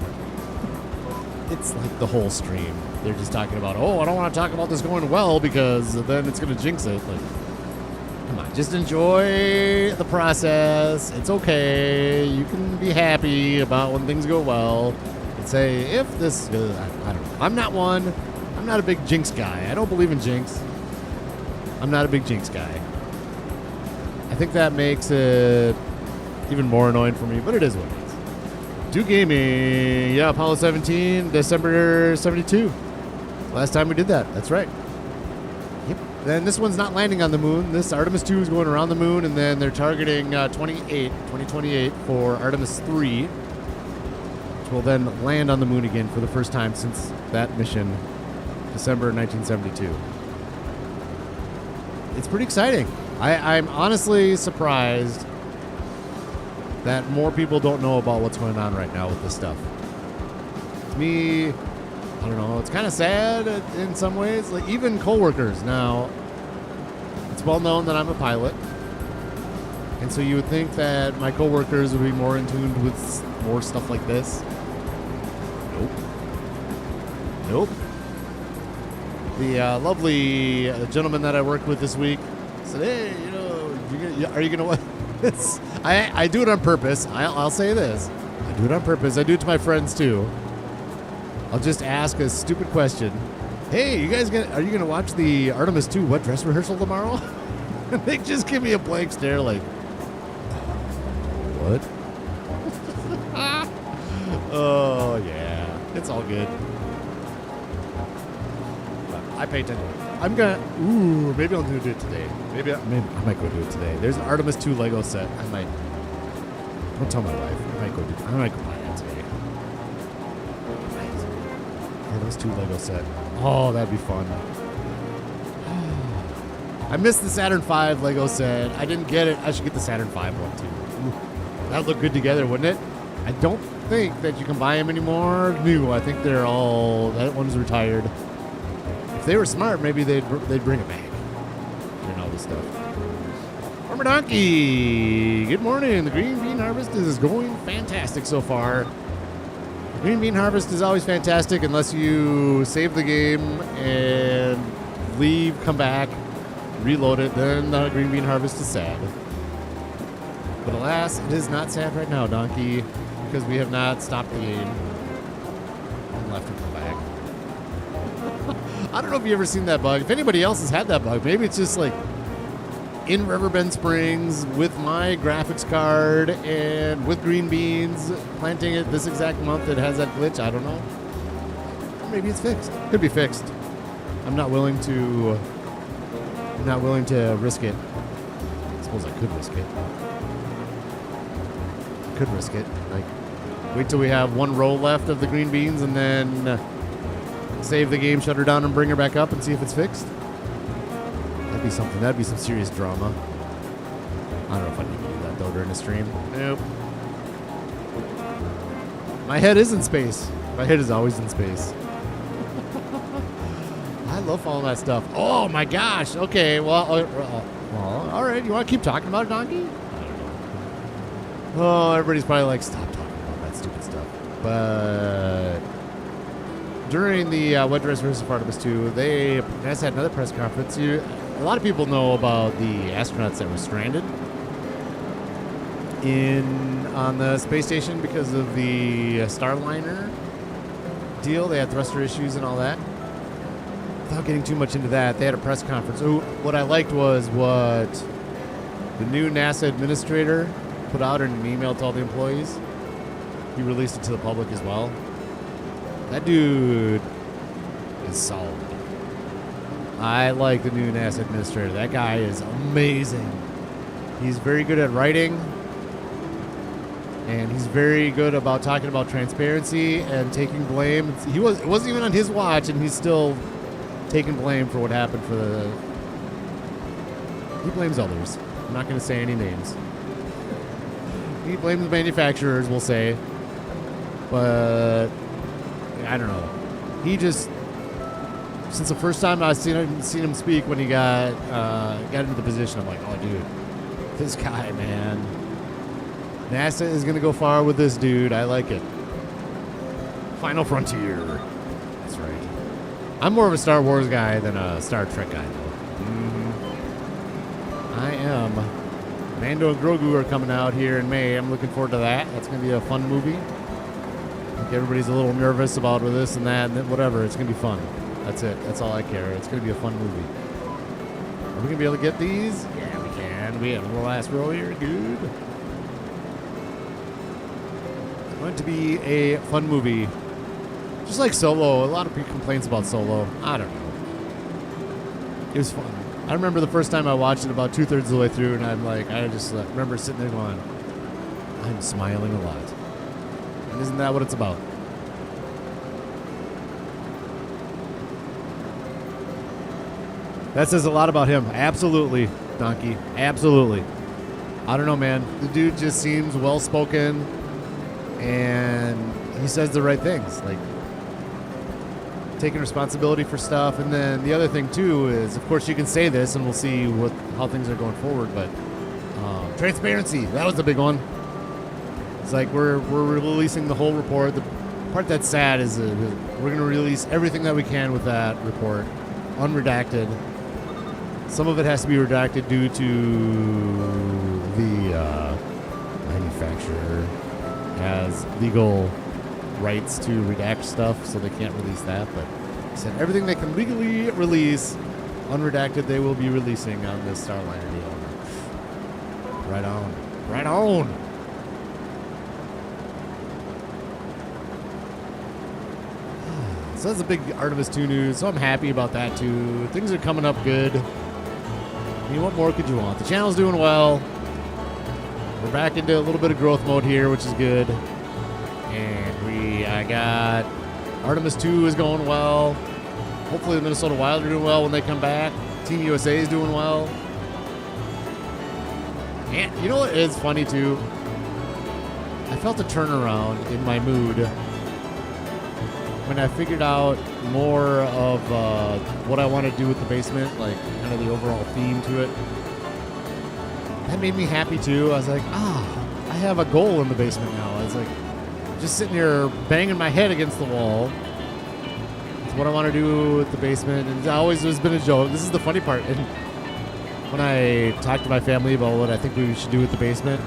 it's like the whole stream. They're just talking about, oh, I don't want to talk about this going well because then it's going to jinx it. Like, come on, just enjoy the process. It's okay. You can be happy about when things go well. And say, if this, I don't know. I'm not one. I'm not a big jinx guy. I don't believe in jinx. I'm not a big jinx guy. I think that makes it even more annoying for me, but it is what it is. Do gaming. Yeah, Apollo 17, December 72. Last time we did that. That's right. Yep. Then this one's not landing on the moon. This Artemis 2 is going around the moon, and then they're targeting 2028 for Artemis 3, which will then land on the moon again for the first time since that mission, December 1972. It's pretty exciting. I'm honestly surprised that more people don't know about what's going on right now with this stuff. To me, I don't know, it's kind of sad in some ways. Like, even coworkers now, it's well known that I'm a pilot. And so you would think that my coworkers would be more in tune with more stuff like this. Nope. The lovely gentleman that I worked with this week said, hey, are you going to what? I do it on purpose. I'll say this. I do it on purpose. I do it to my friends too. I'll just ask a stupid question. Hey, you guys are you going to watch the Artemis 2 wet dress rehearsal tomorrow? And they just give me a blank stare like, what? Oh, yeah. It's all good. I pay attention. Maybe I'll do it today. Maybe I might go do it today. There's an Artemis 2 Lego set. I might. Don't tell my wife. I might go buy it today. Artemis 2 Lego set. Oh, that'd be fun. I missed the Saturn V Lego set. I didn't get it. I should get the Saturn V one too. Ooh, that'd look good together, wouldn't it? I don't think that you can buy them anymore. New. I think that one's retired. If they were smart, maybe they'd bring it back. And all this stuff. Farmer Donkey, good morning. The green bean harvest is going fantastic so far. The green bean harvest is always fantastic unless you save the game and leave, come back, reload it. Then the green bean harvest is sad. But alas, it is not sad right now, Donkey, because we have not stopped the game and left and come back. I don't know if you've ever seen that bug. If anybody else has had that bug, maybe it's just like in Riverbend Springs with my graphics card and with green beans, planting it this exact month, it has that glitch. I don't know. Or maybe it's fixed. Could be fixed. I'm not willing to risk it. I suppose I could risk it. Could risk it. Like, wait till we have one row left of the green beans and then save the game, shut her down, and bring her back up and see if it's fixed. That'd be something. That'd be some serious drama. I don't know if I need to do that though during the stream. Nope. My head is in space. My head is always in space. I love following that stuff. Oh my gosh. Okay. Well, all right. You want to keep talking about it, Donkey? Oh, everybody's probably like, stop talking about that stupid stuff. But during the Wet Dress vs. Artemis 2, they had another press conference. A lot of people know about the astronauts that were stranded on the space station because of the Starliner deal. They had thruster issues and all that. Without getting too much into that, they had a press conference. Ooh, what I liked was what the new NASA administrator put out in an email to all the employees. He released it to the public as well. That dude is solid. I like the new NASA administrator. That guy is amazing. He's very good at writing, and he's very good about talking about transparency and taking blame. It wasn't even on his watch, and he's still taking blame for what happened he blames others. I'm not going to say any names. He blames the manufacturers, we'll say. But I don't know. He just, since the first time I've seen him speak when he got into the position, I'm like, oh, dude, this guy, man. NASA is going to go far with this dude. I like it. Final Frontier. That's right. I'm more of a Star Wars guy than a Star Trek guy, though. I am. Mando and Grogu are coming out here in May. I'm looking forward to that. That's going to be a fun movie. I think everybody's a little nervous about this and that, and whatever. It's going to be fun. That's it. That's all I care. It's going to be a fun movie. Are we going to be able to get these? Yeah, we can. We have the last row here. Good. It's going to be a fun movie. Just like Solo. A lot of people complaints about Solo. I don't know. It was fun. I remember the first time I watched it about 2/3 of the way through, and I just remember sitting there going, I'm smiling a lot. And isn't that what it's about? That says a lot about him. Absolutely, Donkey. Absolutely. I don't know, man. The dude just seems well-spoken, and he says the right things. Like, taking responsibility for stuff. And then the other thing, too, is, of course, you can say this, and we'll see how things are going forward, but transparency. That was the big one. It's like we're releasing the whole report. The part that's sad is we're going to release everything that we can with that report, unredacted. Some of it has to be redacted due to the manufacturer has legal rights to redact stuff, so they can't release that. But he said everything they can legally release, unredacted, they will be releasing on this Starliner deal. Right on. Right on. So that's a big Artemis 2 news, so I'm happy about that too. Things are coming up good. I mean, what more could you want? The channel's doing well. We're back into a little bit of growth mode here, which is good. And I got Artemis 2 is going well. Hopefully the Minnesota Wild are doing well when they come back. Team USA is doing well. And you know what is funny too? I felt a turnaround in my mood when I figured out more of what I want to do with the basement, like kind of the overall theme to it. That made me happy too. I was like, I have a goal in the basement now. I was like, just sitting here banging my head against the wall. It's what I want to do with the basement, and it always has been a joke. This is the funny part. And when I talked to my family about what I think we should do with the basement,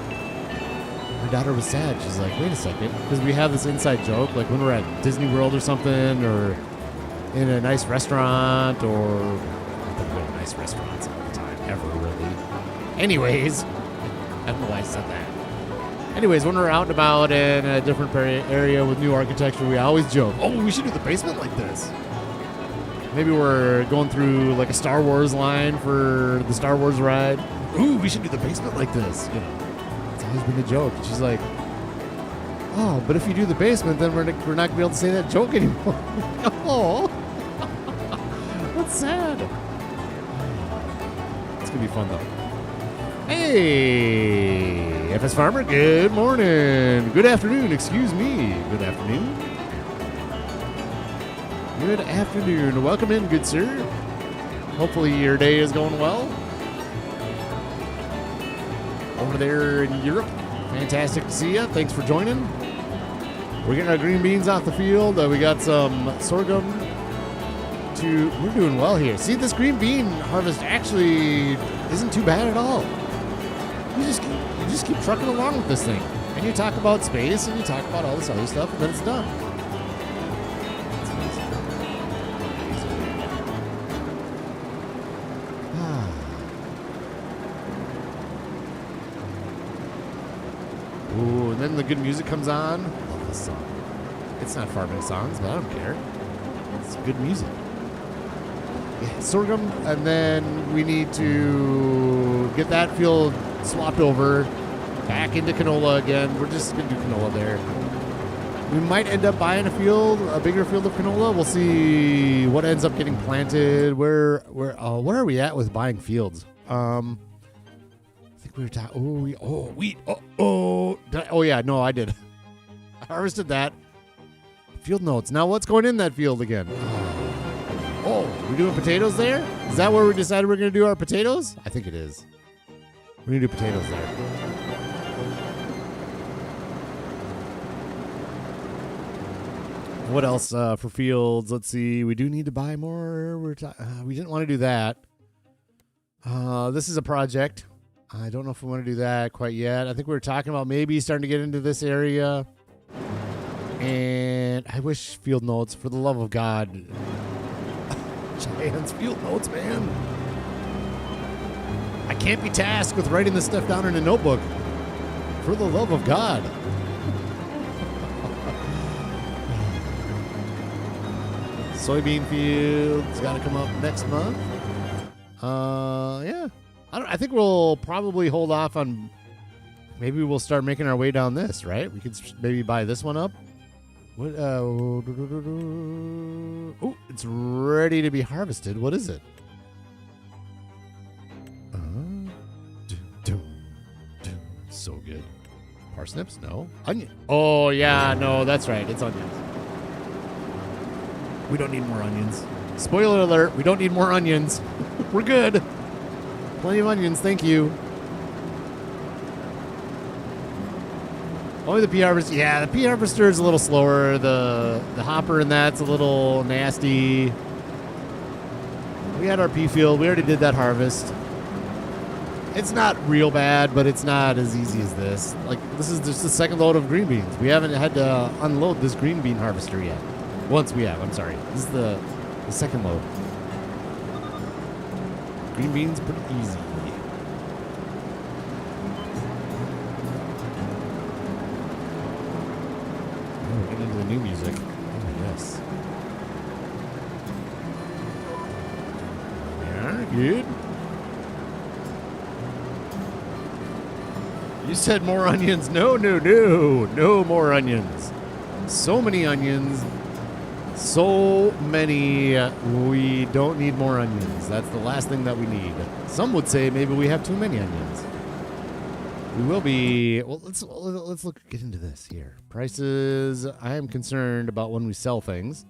my daughter was sad. She's like, wait a second. Because we have this inside joke, like when we're at Disney World or something, or in a nice restaurant, or I don't go to nice restaurants all the time, ever really. Anyways, I don't know why I said that. Anyways, when we're out and about in a different area with new architecture, we always joke, we should do the basement like this. Maybe we're going through like a Star Wars line for the Star Wars ride. Ooh, we should do the basement like this. You know, it's always been a joke. And she's like, oh, but if you do the basement, then we're not going to be able to say that joke anymore. Oh, that's sad. It's going to be fun, though. Hey, FS Farmer, good morning. Good afternoon, excuse me. Good afternoon. Good afternoon. Welcome in, good sir. Hopefully your day is going well. Over there in Europe, fantastic to see you. Thanks for joining. We're getting our green beans off the field. We got some sorghum. We're doing well here. See, this green bean harvest actually isn't too bad at all. You just keep trucking along with this thing. And you talk about space, and you talk about all this other stuff, and then it's done. Ooh, and then the good music comes on. I love this song. It's not farming songs, but I don't care. It's good music. Yeah, sorghum, and then we need to get that field swapped over back into canola again. We're just going to do canola there. We might end up buying a bigger field of canola. We'll see what ends up getting planted. Where are we at with buying fields? I think we were talking. Wheat. Yeah, no, I did. I harvested that. Field notes. Now what's going in that field again? We're doing potatoes there? Is that where we decided we're going to do our potatoes? I think it is. We're going to do potatoes there. What else for fields? Let's see. We do need to buy more. We didn't want to do that. This is a project. I don't know if we want to do that quite yet. I think we were talking about maybe starting to get into this area. And I wish field notes, for the love of God. Giants, field notes, man. I can't be tasked with writing this stuff down in a notebook. For the love of God. Soybean fields got to come up next month. Yeah. I think we'll probably hold off on. Maybe we'll start making our way down this, right? We could maybe buy this one up. What? Oh, it's ready to be harvested. What is it? So good. Parsnips? No. Onion. Oh, yeah. No, that's right. It's onions. We don't need more onions. Spoiler alert. We don't need more onions. We're good. Plenty of onions. Thank you. Only the pea harvester. Yeah, the pea harvester is a little slower. The hopper in that's a little nasty. We had our pea field. We already did that harvest. It's not real bad, but it's not as easy as this. Like, this is just the second load of green beans. We haven't had to unload this green bean harvester yet. Once we have, I'm sorry. This is the second load. Green beans, pretty easy. Oh, we're getting into the new music. Oh, yes. Yeah, good. You said more onions. No more onions. So many onions. So many. We don't need more onions. That's the last thing that we need. Some would say maybe we have too many onions. We will be. Well, let's get into this here. Prices. I am concerned about when we sell things.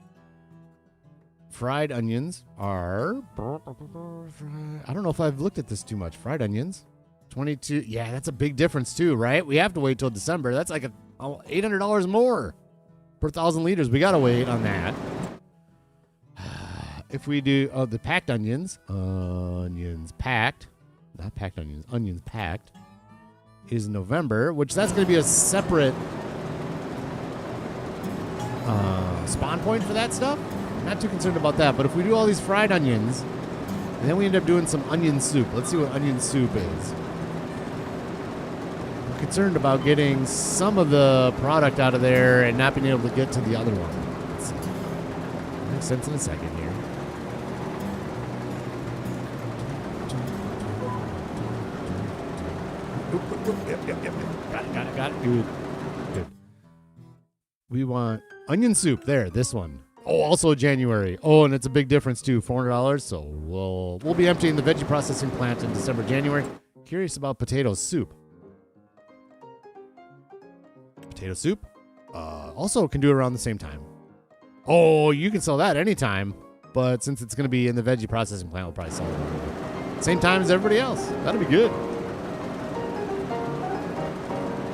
Fried onions are. I don't know if I've looked at this too much. Fried onions, 22. Yeah, that's a big difference too, right? We have to wait till December. That's like $800 more per 1,000 liters. We gotta wait on that. If we do the packed onions packed, not packed onions packed, is November, which that's going to be a separate spawn point for that stuff. Not too concerned about that, but if we do all these fried onions, and then we end up doing some onion soup. Let's see what onion soup is. I'm concerned about getting some of the product out of there and not being able to get to the other one. Let's see. Makes sense in a second here. Yep. Got it. Good. We want onion soup. There, this one. Oh, also January. Oh, and it's a big difference too, $400. So we'll be emptying the veggie processing plant in December, January. Curious about potato soup. Potato soup. Also can do it around the same time. Oh, you can sell that anytime, but since it's going to be in the veggie processing plant, we'll probably sell it same time as everybody else. That'll be good.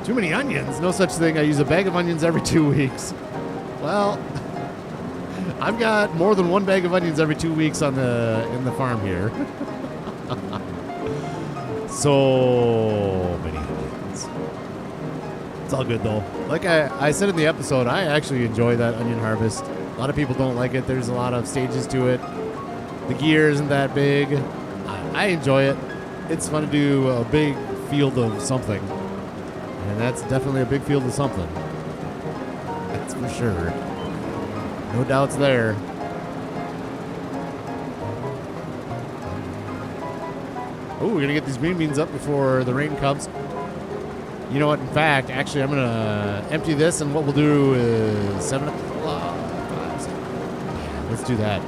Too many onions. No such thing. I use a bag of onions every 2 weeks. Well, I've got more than one bag of onions every 2 weeks in the farm here. So many onions. It's all good though. Like I said in the episode, I actually enjoy that onion harvest. A lot of people don't like it. There's a lot of stages to it. The gear isn't that big. I enjoy it. It's fun to do a big field of something. And that's definitely a big field of something. That's for sure. No doubts there. Oh, we're going to get these green beans up before the rain comes. You know what? In fact, actually, I'm going to empty this, and what we'll do is 7 o'clock. Yeah, let's do that.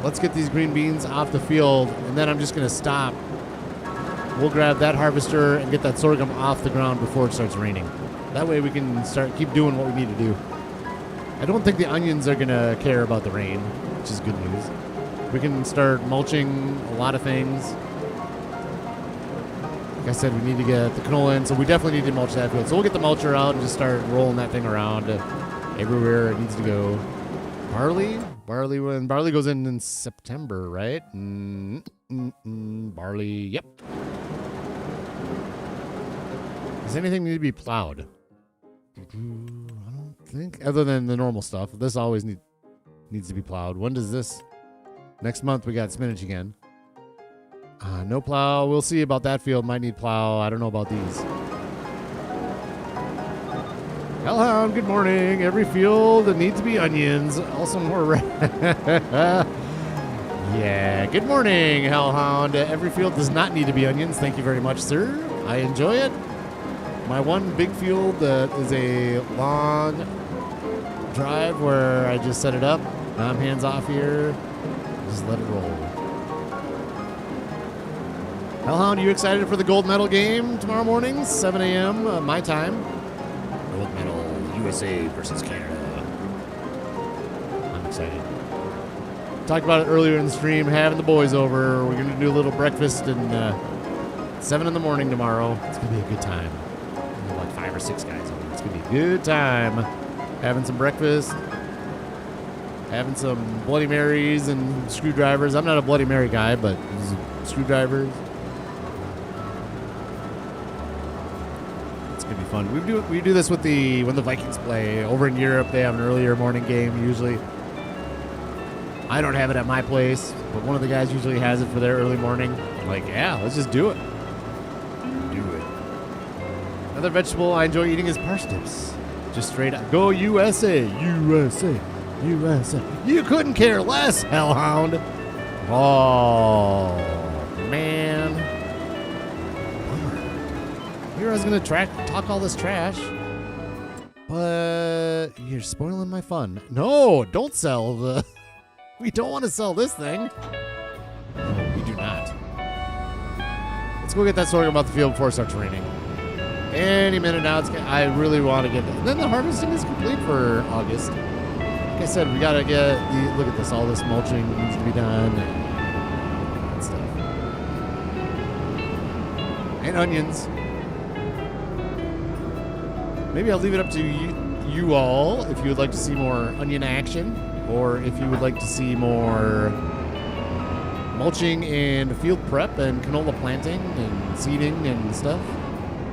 Let's get these green beans off the field, and then I'm just going to stop. We'll grab that harvester and get that sorghum off the ground before it starts raining. That way we can keep doing what we need to do. I don't think the onions are going to care about the rain, which is good news. We can start mulching a lot of things. Like I said, we need to get the canola in, so we definitely need to mulch that field. So we'll get the mulcher out and just start rolling that thing around everywhere it needs to go. When barley goes in September, right? Barley, yep. Does anything need to be plowed? I don't think, other than the normal stuff. This always needs to be plowed. When does this? Next month we got spinach again. No plow. We'll see about that field. Might need plow. I don't know about these. Hellhound, good morning. Every field needs to be onions. Also more Yeah, good morning, Hellhound. Every field does not need to be onions. Thank you very much, sir. I enjoy it. My one big field that is a long drive where I just set it up. Now I'm hands off here. Just let it roll. Hellhound, are you excited for the gold medal game tomorrow morning, 7 a.m. My time? Gold medal, USA versus Canada. I'm excited. Talked about it earlier in the stream, having the boys over. We're going to do a little breakfast and 7 in the morning tomorrow. It's going to be a good time. Like 5 or 6 guys over. It's going to be a good time. Having some breakfast. Having some Bloody Marys and screwdrivers. I'm not a Bloody Mary guy, but screwdrivers. It's going to be fun. We do this with when the Vikings play. Over in Europe, they have an earlier morning game usually. I don't have it at my place, but one of the guys usually has it for their early morning. I'm like, yeah, let's just do it. Do it. Another vegetable I enjoy eating is parsnips. Just straight up. Go USA, USA, USA. You couldn't care less, Hellhound. Oh, man. Bummer. Here I was going to talk all this trash, but you're spoiling my fun. No, don't sell the... We don't want to sell this thing. No, we do not. Let's go get that sorghum out the field before it starts raining. Any minute now. I really want to get that. And then the harvesting is complete for August. Like I said, we got to get look at this. All this mulching needs to be done and stuff. And onions. Maybe I'll leave it up to you all if you would like to see more onion action, or if you would like to see more mulching and field prep and canola planting and seeding and stuff.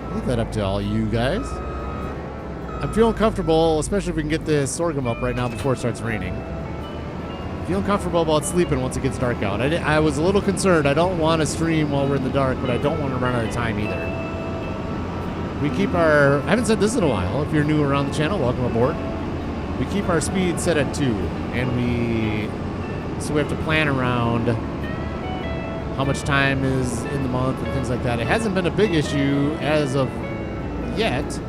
I'll leave that up to all you guys. I'm feeling comfortable, especially if we can get this sorghum up right now before it starts raining. Feeling comfortable about sleeping once it gets dark out. I was a little concerned. I don't want to stream while we're in the dark, but I don't want to run out of time either. We keep I haven't said this in a while. If you're new around the channel, welcome aboard. We keep our speed set at 2, and so we have to plan around how much time is in the month and things like that. It hasn't been a big issue as of yet.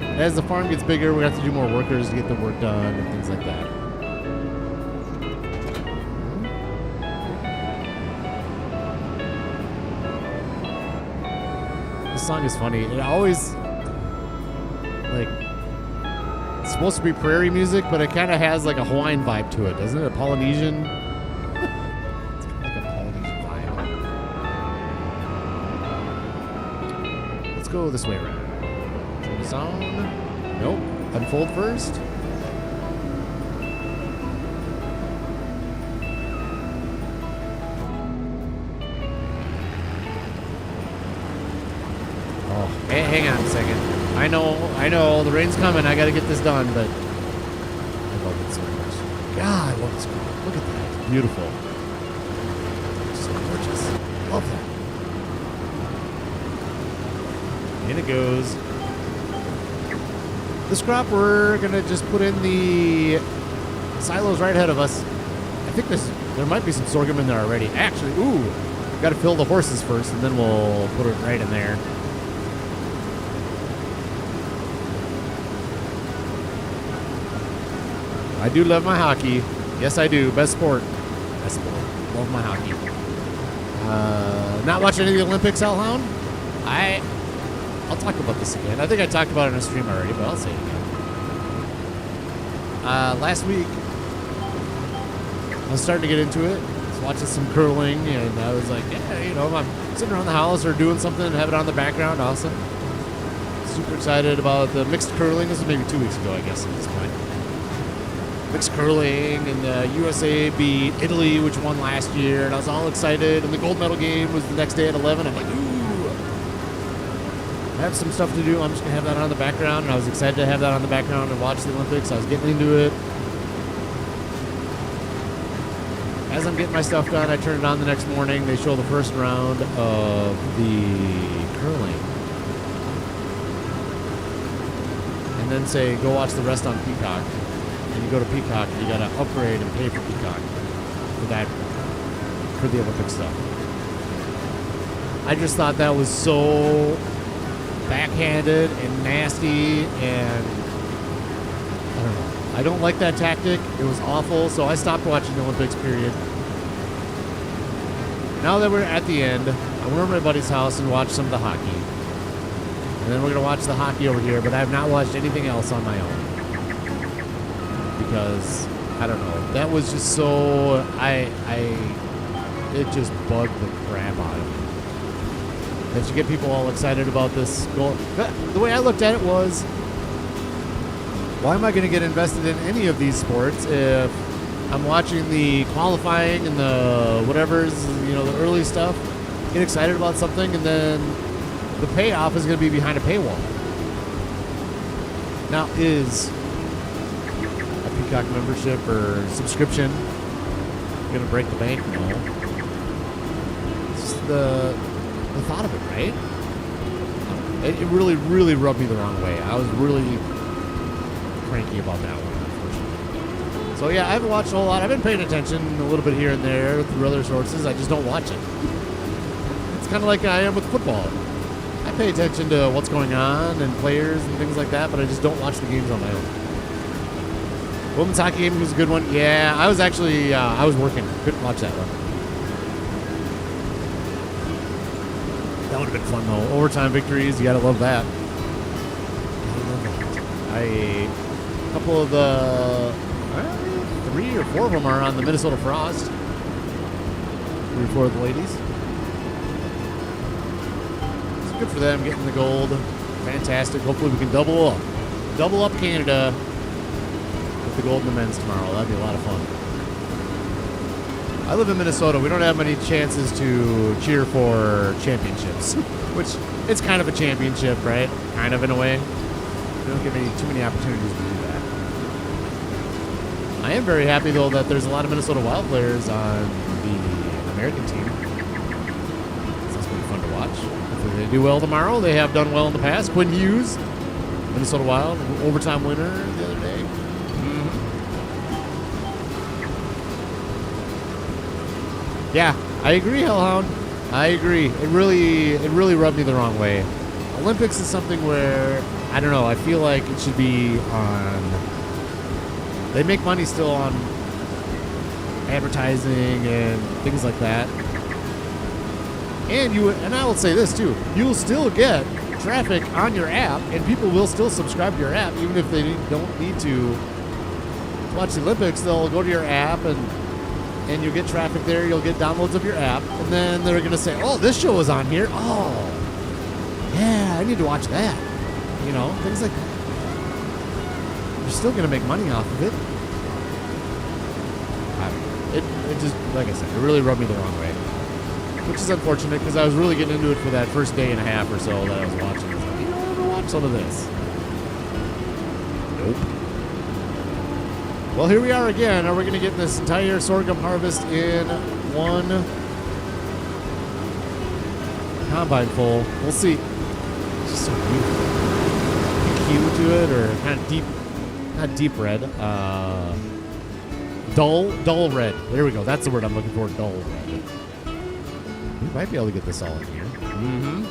As the farm gets bigger, we have to do more workers to get the work done and things like that. This song is funny. It always, it's supposed to be prairie music, but it kind of has like a Hawaiian vibe to it, doesn't it? A Polynesian. It's kind of like a Polynesian vibe. Let's go this way around. Turn this on. Nope. Unfold first. Hang on a second. I know, the rain's coming. I got to get this done, but I love it so much. God, I love this crop. Look at that. It's beautiful. It's so gorgeous. Love that. In it goes. This crop, we're going to just put in the silos right ahead of us. I think there might be some sorghum in there already. Actually, got to fill the horses first, and then we'll put it right in there. I do love my hockey. Yes, I do. Best sport. Best sport. Love my hockey. Not watching any of the Olympics, Hellhound? I'll talk about this again. I think I talked about it in a stream already, but I'll say it again. Last week, I was starting to get into it. I was watching some curling, and I was like, I'm sitting around the house or doing something and have it on the background. Awesome. Super excited about the mixed curling. This was maybe 2 weeks ago, I guess, at this point. Mixed curling, and the USA beat Italy, which won last year, and I was all excited, and the gold medal game was the next day at 11. I'm like, I have some stuff to do. I'm just going to have that on the background, and I was excited to have that on the background and watch the Olympics. I was getting into it. As I'm getting my stuff done, I turn it on the next morning. They show the first round of the curling. And then say, go watch the rest on Peacock. And you go to Peacock, and you got to upgrade and pay for Peacock for the Olympic stuff. I just thought that was so backhanded and nasty, and I don't know. I don't like that tactic. It was awful, so I stopped watching the Olympics, period. Now that we're at the end, I went over to my buddy's house and watched some of the hockey. And then we're going to watch the hockey over here, but I have not watched anything else on my own. Because, I don't know, that was just so, it just bugged the crap out of me. That you get people all excited about this goal. The way I looked at it was, why am I going to get invested in any of these sports if I'm watching the qualifying and the whatever's, the early stuff, get excited about something, and then the payoff is going to be behind a paywall. Now, is Peacock membership or subscription gonna break the bank? No. It's just the thought of it, right? It really, really rubbed me the wrong way. I was really cranky about that one, unfortunately. So yeah, I haven't watched a whole lot. I've been paying attention a little bit here and there through other sources. I just don't watch it. It's kind of like I am with football. I pay attention to what's going on and players and things like that, but I just don't watch the games on my own. Women's hockey game was a good one. Yeah, I was actually, I was working. Couldn't watch that one. That would have been fun, though. Overtime victories, you got to love that. A couple of the 3 or 4 of them are on the Minnesota Frost. 3 or 4 of the ladies. It's good for them getting the gold. Fantastic. Hopefully we can double up. Double up Canada with the gold in the men's tomorrow. That'd be a lot of fun. I live in Minnesota. We don't have many chances to cheer for championships, which it's kind of a championship, right? Kind of in a way. We don't get too many opportunities to do that. I am very happy, though, that there's a lot of Minnesota Wild players on the American team. So that's going to be fun to watch. Hopefully they do well tomorrow. They have done well in the past. Quinn Hughes, Minnesota Wild, overtime winner the other day. Yeah, I agree, Hellhound. I agree. It really rubbed me the wrong way. Olympics is something where, I don't know, I feel like it should be on... They make money still on advertising and things like that. And I will say this too, you'll still get traffic on your app, and people will still subscribe to your app, even if they don't need to watch the Olympics. They'll go to your app and you'll get traffic there. You'll get downloads of your app, and then they're going to say, oh, this show is on here. Oh, yeah, I need to watch that. You know, things like that. You're still going to make money off of it. It just, like I said, it really rubbed me the wrong way. Which is unfortunate, because I was really getting into it for that first day and a half or so that I was watching. I was like, you know, I'm going to watch some of this. Nope. Well, here we are again. Are we going to get this entire sorghum harvest in one combine full? We'll see. It's just so beautiful. Hue to it, or kind of deep, not deep red, dull red. There we go. That's the word I'm looking for, dull red. We might be able to get this all in here. Mm-hmm.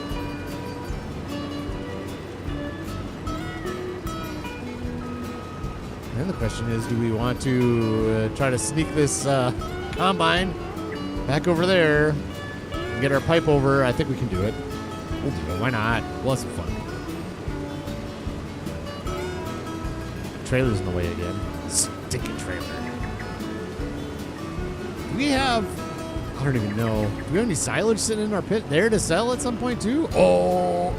And the question is, do we want to try to sneak this combine back over there and get our pipe over? I think we can do it. We'll do it. Why not? We'll have some fun. Trailer's in the way again. Stinking trailer. Do we have... I don't even know. Do we have any silage sitting in our pit there to sell at some point too? Oh,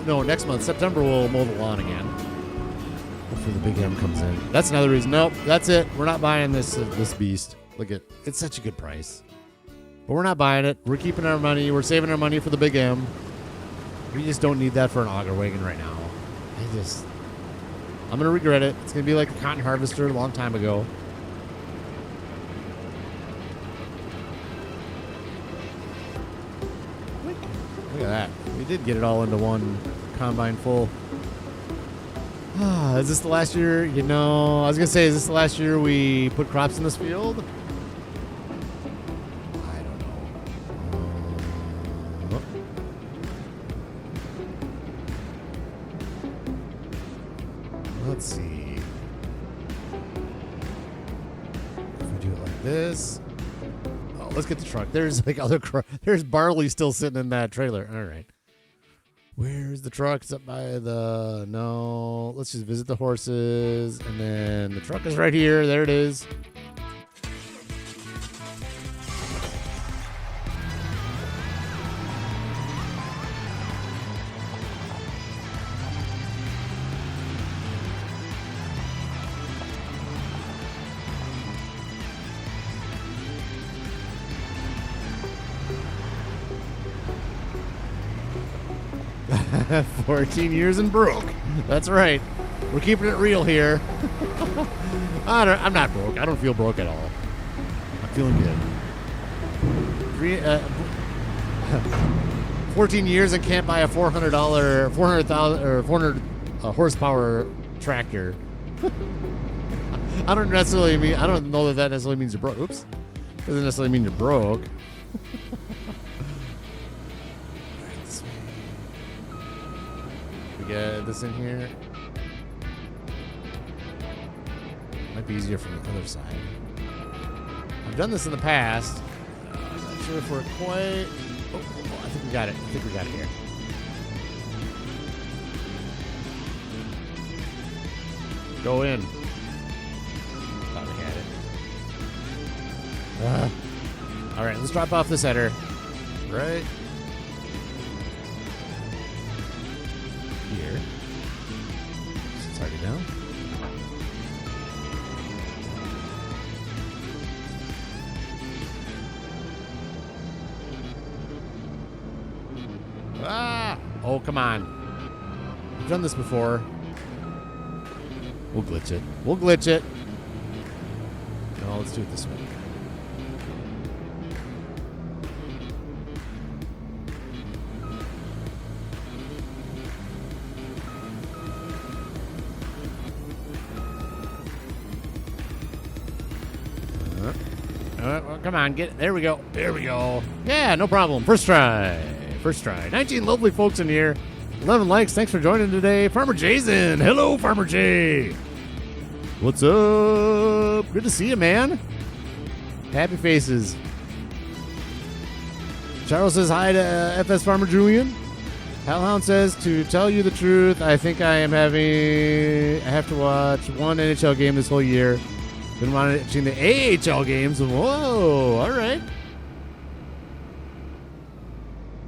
no, next month, September, we'll mow the lawn again. Hopefully the big M comes in. That's another reason. Nope, that's it. We're not buying this beast. Look at, it's such a good price. But we're not buying it. We're keeping our money. We're saving our money for the big M. We just don't need that for an auger wagon right now. I'm going to regret it. It's going to be like a cotton harvester a long time ago. Look at that. We did get it all into one combine full. Is this the last year? You know, I was going to say, is this the last year we put crops in this field? I don't know. Let's see. If we do it like this. Oh, let's get the truck. There's like there's barley still sitting in that trailer. All right. Where's the truck? It's up by the... No. Let's just visit the horses. And then the truck is right here. There it is. 14 years and broke. That's right. We're keeping it real here. I'm not broke. I don't feel broke at all. I'm feeling good. 14 years and can't buy a $400 horsepower tractor. I don't know that necessarily means you're broke. Oops. Doesn't necessarily mean you're broke. We get this in here. Might be easier from the other side. I've done this in the past. I'm not sure if we're quite... Oh, I think we got it. I think we got it here. Go in. Thought I had it. All right, let's drop off this header. Right here. It's already down. Ah! Oh, come on. We've done this before. We'll glitch it. We'll glitch it. No, let's do it this way. Well, come on, get it. There we go. There we go. Yeah, no problem. First try. First try. 19 lovely folks in here. 11 likes. Thanks for joining today. Farmer Jason. Hello, Farmer J. What's up? Good to see you, man. Happy faces. Charles says hi to FS Farmer Julian. Hellhound says, to tell you the truth, I think I have to watch one NHL game this whole year. Been watching the AHL games. Whoa, all right.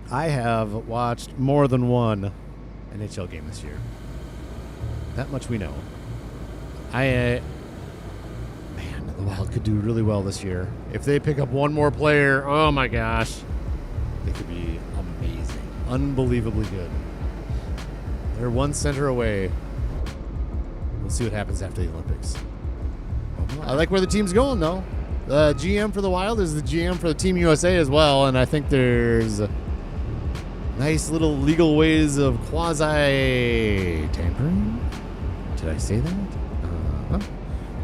I have watched more than one NHL game this year. That much we know. Man, the Wild could do really well this year. If they pick up one more player, oh my gosh, they could be amazing. Unbelievably good. They're one center away. We'll see what happens after the Olympics. I like where the team's going, though. The GM for the Wild is the GM for the Team USA as well, and I think there's nice little legal ways of quasi-tampering. Did I say that?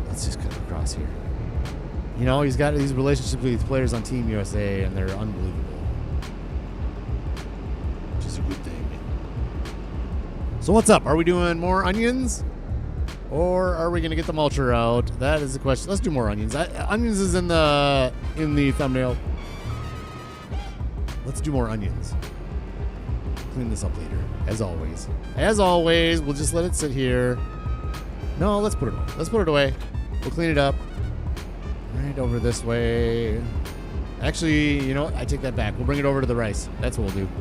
Let's just cut across here. You know, he's got these relationships with these players on Team USA, and they're unbelievable. Which is a good thing. So what's up? Are we doing more onions? Or are we going to get the mulcher out? That is the question. Let's do more onions. Onions is in the thumbnail. Let's do more onions. Clean this up later, as always. As always, we'll just let it sit here. No, let's put it away. Let's put it away. We'll clean it up. Right over this way. Actually, you know what? I take that back. We'll bring it over to the rice. That's what we'll do.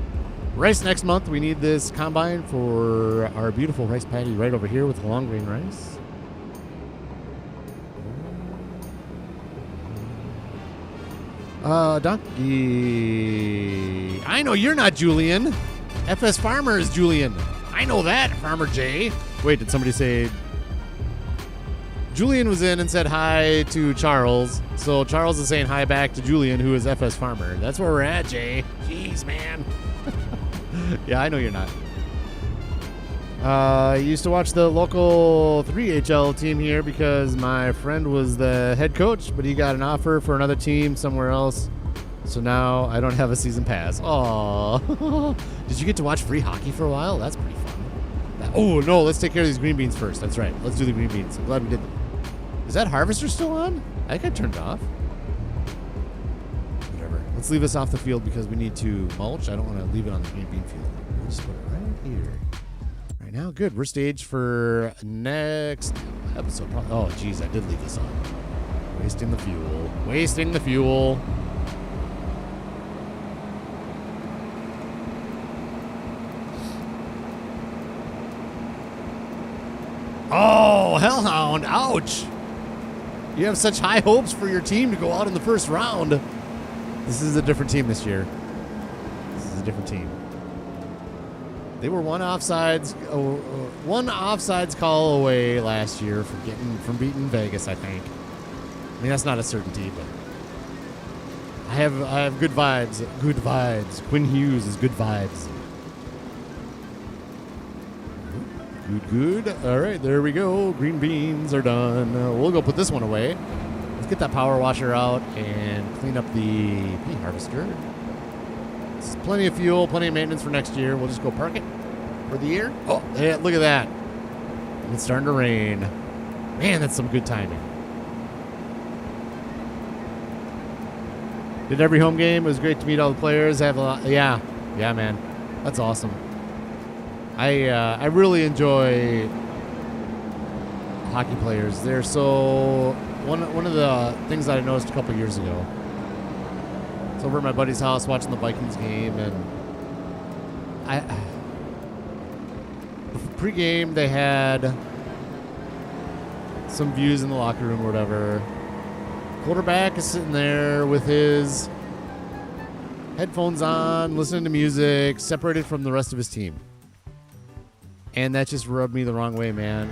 Rice next month. We need this combine for our beautiful rice patty right over here with the long grain rice. Donkey. I know you're not Julian. FS Farmer is Julian. I know that, Farmer J. Wait, did somebody say... Julian was in and said hi to Charles. So Charles is saying hi back to Julian, who is FS Farmer. That's where we're at, Jay. Jeez, man. Yeah, I know you're not. I used to watch the local 3HL team here because my friend was the head coach, but he got an offer for another team somewhere else. So now I don't have a season pass. Aww. Did you get to watch free hockey for a while? That's pretty fun. Oh, no, let's take care of these green beans first. That's right. Let's do the green beans. I'm glad we did them. Is that harvester still on? I think I turned it off. Whatever. Let's leave this off the field because we need to mulch. I don't want to leave it on the green bean field. We'll just put it right here. Right now, good. We're staged for next episode. Oh, geez, I did leave this on. Wasting the fuel. Wasting the fuel. Oh, Hellhound. Ouch. You have such high hopes for your team to go out in the first round. This is a different team this year. This is a different team. They were one offsides call away last year from beating Vegas, I think. I mean, that's not a certainty, but I have good vibes. Good vibes. Quinn Hughes is good vibes. Good. All right, there we go. Green beans are done. We'll go put this one away. Let's get that power washer out and clean up the hay harvester. This is plenty of fuel, plenty of maintenance for next year. We'll just go park it for the year. Oh, yeah, look at that. It's starting to rain. Man, that's some good timing. Did every home game. It was great to meet all the players. Yeah, man. That's awesome. I really enjoy hockey players. They're so one of the things that I noticed a couple years ago. It's over at my buddy's house watching the Vikings game, and pre-game they had some views in the locker room or whatever. Quarterback is sitting there with his headphones on, listening to music, separated from the rest of his team. And that just rubbed me the wrong way, man.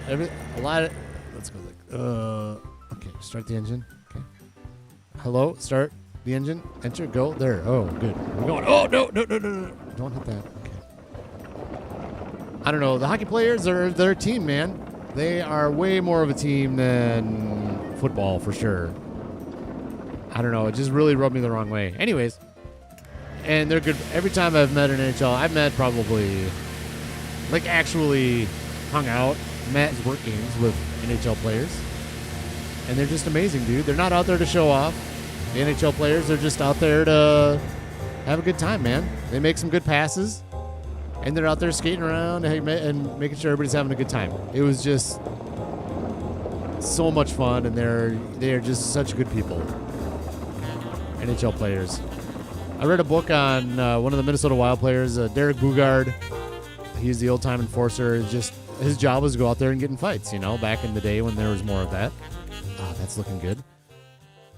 Let's go. Okay, start the engine. Okay. Hello, start the engine. Enter, go. There. Oh, good. We're going. Oh, no. Don't hit that. Okay. I don't know. The hockey players they're a team, man. They are way more of a team than football, for sure. I don't know. It just really rubbed me the wrong way. Anyways. And they're good. Every time I've met an NHL, I've met probably, actually hung out, met work games with NHL players. And they're just amazing, dude. They're not out there to show off. The NHL players are just out there to have a good time, man. They make some good passes. And they're out there skating around and making sure everybody's having a good time. It was just so much fun, and they're just such good people. NHL players. I read a book on one of the Minnesota Wild players, Derek Bugard. He's the old-time enforcer. His job was to go out there and get in fights, back in the day when there was more of that. That's looking good.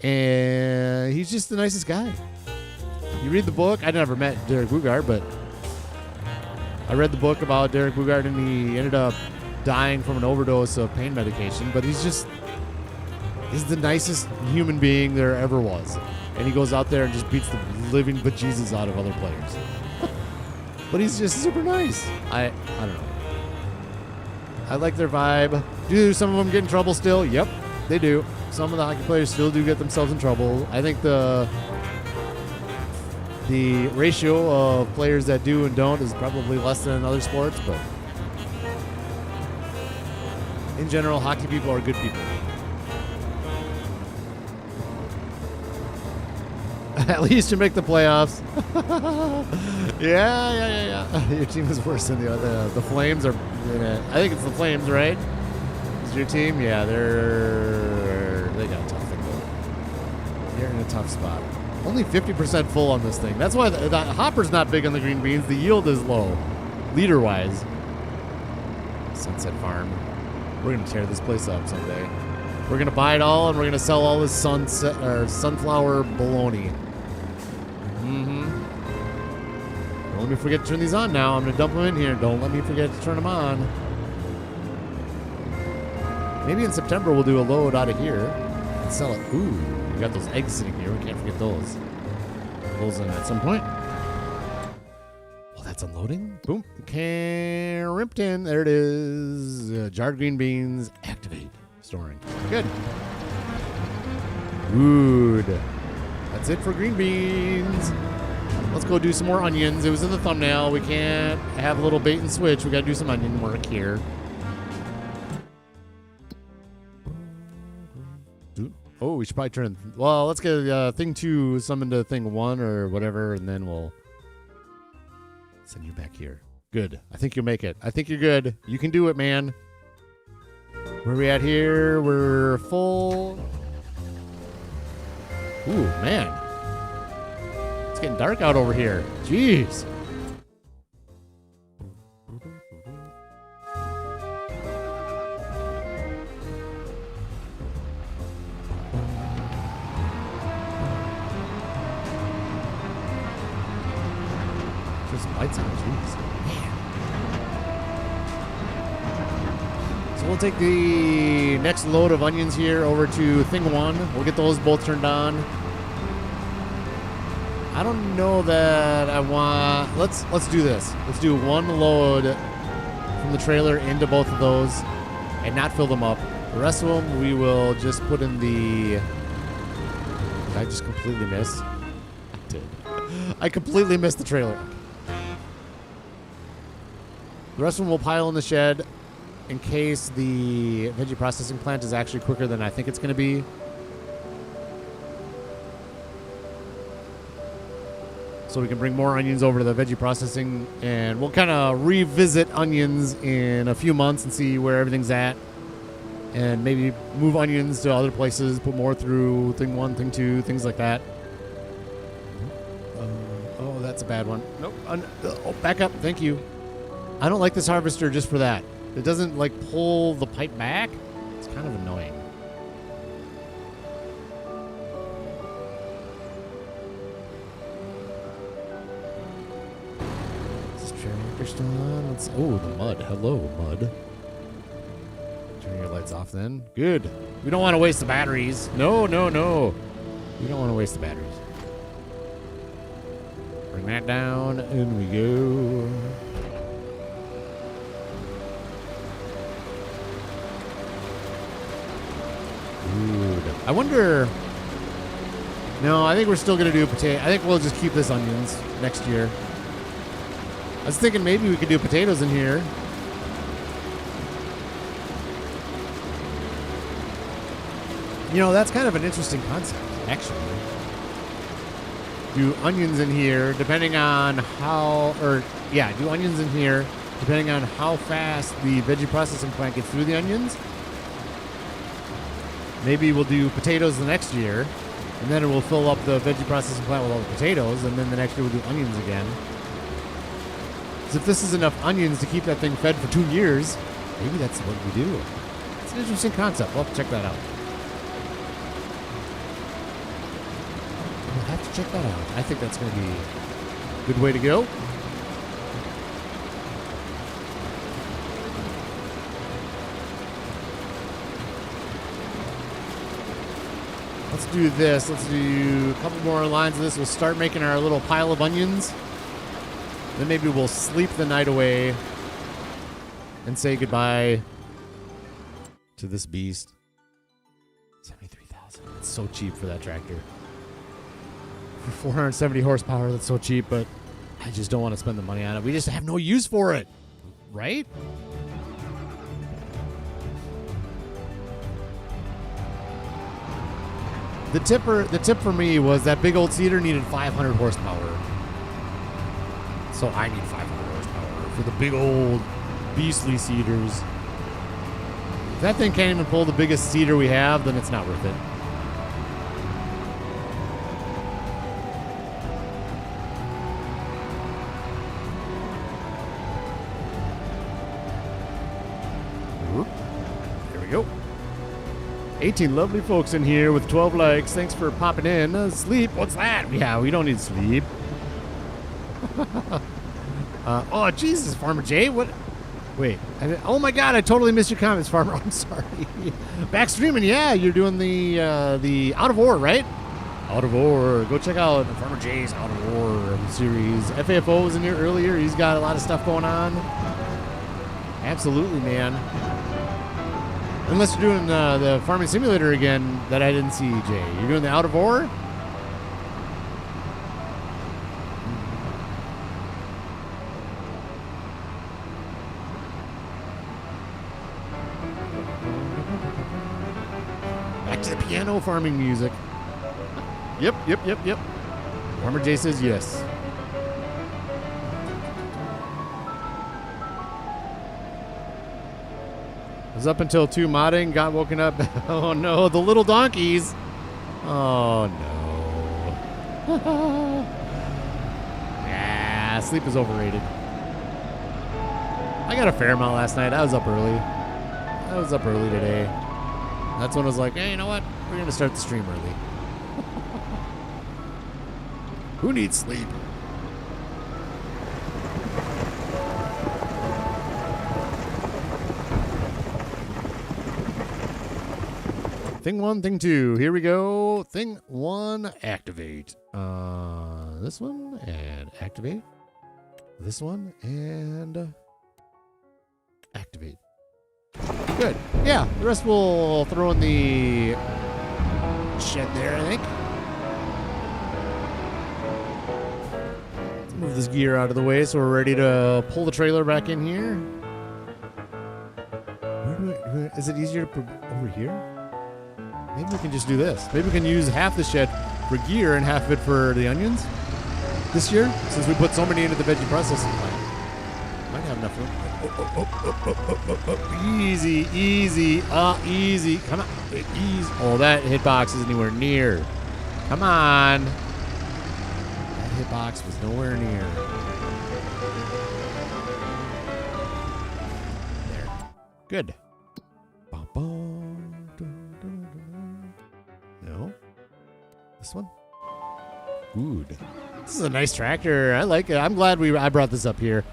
And he's just the nicest guy. You read the book. I never met Derek Bugard, but I read the book about Derek Bugard, and he ended up dying from an overdose of pain medication. But he's the nicest human being there ever was. And he goes out there and just beats the living bejesus out of other players. But he's just super nice. I don't know. I like their vibe. Do some of them get in trouble still? Yep, they do. Some of the hockey players still do get themselves in trouble. I think the ratio of players that do and don't is probably less than in other sports, but in general, hockey people are good people. At least you make the playoffs. Yeah. Your team is worse than the Flames are. I think it's the Flames, right? Is your team? Yeah, they got a tough thing going. They're in a tough spot. Only 50% full on this thing. That's why the hopper's not big on the green beans. The yield is low, liter-wise. Sunset Farm. We're gonna tear this place up someday. We're gonna buy it all, and we're gonna sell all this sunflower bologna. Don't let me forget to turn these on now. I'm gonna dump them in here. Don't let me forget to turn them on. Maybe in September we'll do a load out of here and sell it. Ooh, we got those eggs sitting here. We can't forget those. Those in at some point. Well, that's unloading. Boom. Rimpton. There it is. Jarred green beans. Activate. Storing. Good. Good. That's it for green beans. Let's go do some more onions. It was in the thumbnail. We can't have a little bait and switch. We got to do some onion work here. Oh, we should probably turn. Well, let's get thing 2 summoned to thing 1 or whatever, and then we'll send you back here. Good. I think you'll make it. I think you're good. You can do it, man. Where are we at here? We're full. Ooh, man. It's getting dark out over here. Jeez. There's some lights on. Jeez. Man. So we'll take the next load of onions here over to thing 1. We'll get those both turned on. I don't know that I want. Let's do this. Let's do one load from the trailer into both of those and not fill them up. The rest of them we will just put in the. Did I just completely miss? I did. I completely missed the trailer. The rest of them we'll pile in the shed in case the veggie processing plant is actually quicker than I think it's going to be. So we can bring more onions over to the veggie processing, and we'll kind of revisit onions in a few months and see where everything's at. and maybe move onions to other places, put more through thing 1, thing 2, things like that. Oh, that's a bad one. Nope. Oh, back up. Thank you. I don't like this harvester just for that. It doesn't like pull the pipe back. It's kind of annoying. Is this tractor still on? Oh, the mud. Hello, mud. Turn your lights off then. Good. We don't want to waste the batteries. No, no, no. We don't want to waste the batteries. Bring that down, and we go. Dude. I wonder... No, I think we're still going to do potato. I think we'll just keep this onions next year. I was thinking maybe we could do potatoes in here. You know, that's kind of an interesting concept, actually. Do onions in here, depending on how, do onions in here, depending on how fast the veggie processing plant gets through the onions. Maybe we'll do potatoes the next year, and then it will fill up the veggie processing plant with all the potatoes, and then the next year we'll do onions again. Because if this is enough onions to keep that thing fed for 2 years, maybe that's what we do. It's an interesting concept. We'll have to check that out. We'll have to check that out. I think that's going to be a good way to go. Let's do this. Let's do a couple more lines of this. We'll start making our little pile of onions. Then maybe we'll sleep the night away and say goodbye to this beast. 73,000. It's so cheap for that tractor. For 470 horsepower, that's so cheap, but I just don't want to spend the money on it. We just have no use for it, right? The tip for me was that big old seeder needed 500 horsepower. So I need 500 horsepower for the big old beastly seeders. If that thing can't even pull the biggest seeder we have, then it's not worth it. There we go. 18 lovely folks in here with 12 likes. Thanks for popping in. Sleep? What's that? Yeah, we don't need sleep. Oh, Jesus, Farmer Jay. What? Wait. Oh, my God. I totally missed your comments, Farmer. I'm sorry. Back streaming. Yeah, you're doing the Out of Ore, right? Out of Ore. Go check out Farmer Jay's Out of Ore series. FAFO was in here earlier. He's got a lot of stuff going on. Absolutely, man. Unless you're doing the Farming Simulator again that I didn't see, Jay. You're doing the Out of Ore? Back to the piano farming music. Yep. Farmer Jay says yes. Was up until 2 modding, got woken up. Oh no, the little donkeys. Oh no. Yeah, sleep is overrated. I got a fair amount last night. I was up early today. That's when I was like, hey, you know what? We're going to start the stream early. Who needs sleep? Thing 1, thing 2. Here we go. Thing 1, activate. This one and activate. This one and activate. Good. Yeah, the rest we'll throw in the shed there, I think. Let's move this gear out of the way so we're ready to pull the trailer back in here. Is it easier to put over here? Maybe we can just do this. Maybe we can use half the shed for gear and half of it for the onions this year, since we put so many into the veggie processing plant. Might have enough room. Easy, easy, easy. Come on. Easy. Oh, that hitbox isn't anywhere near. Come on. That hitbox was nowhere near. There. Good. No. This one? Good. This is a nice tractor. I like it. I'm glad I brought this up here.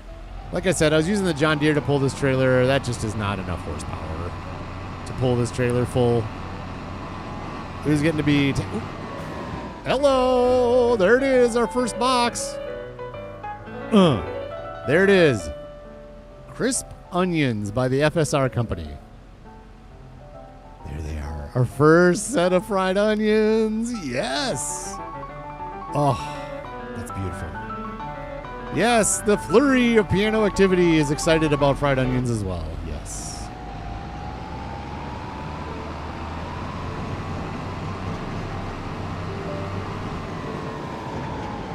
Like I said, I was using the John Deere to pull this trailer. That just is not enough horsepower to pull this trailer full. It was getting to be... Hello! There it is, our first box. There it is. Crisp onions by the FSR company. There they are. Our first set of fried onions. Yes! Oh, that's beautiful. Yes, the flurry of piano activity is excited about fried onions as well. Yes.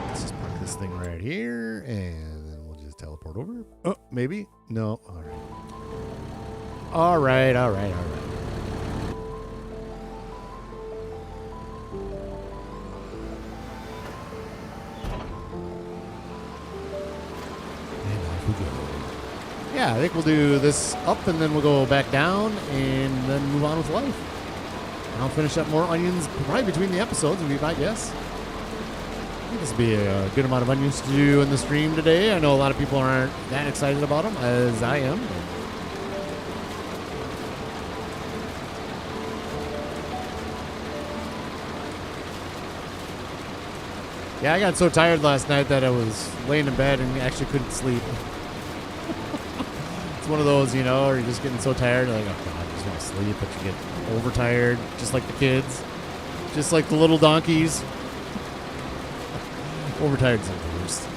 Let's just park this thing right here, and then we'll just teleport over. Oh, maybe? No. All right. All right, all right, all right. Yeah, I think we'll do this up and then we'll go back down and then move on with life. And I'll finish up more onions probably between the episodes, would be my guess. I think this will be a good amount of onions to do in the stream today. I know a lot of people aren't that excited about them as I am. Yeah, I got so tired last night that I was laying in bed and actually couldn't sleep. It's one of those, you know, where you're just getting so tired, like, oh God, I just want to sleep, but you get overtired, just like the kids, just like the little donkeys. Overtired's the worst.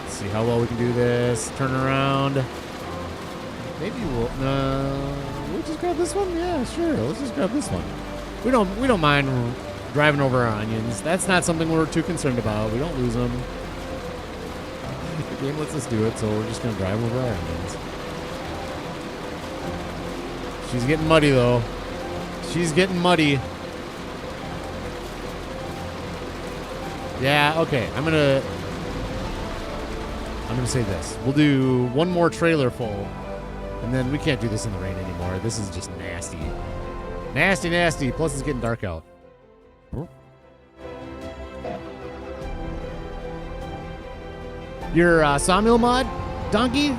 Let's see how well we can do this. Turn around. Maybe we'll just grab this one. Yeah, sure. Let's just grab this one. We don't mind driving over our onions. That's not something we're too concerned about. We don't lose them. The game lets us do it, so we're just gonna drive over our onions. She's getting muddy though. She's getting muddy. Yeah. Okay. I'm gonna say this. We'll do one more trailer full. And then we can't do this in the rain anymore. This is just nasty. Nasty, nasty. Plus, it's getting dark out. Your sawmill mod, Donkey?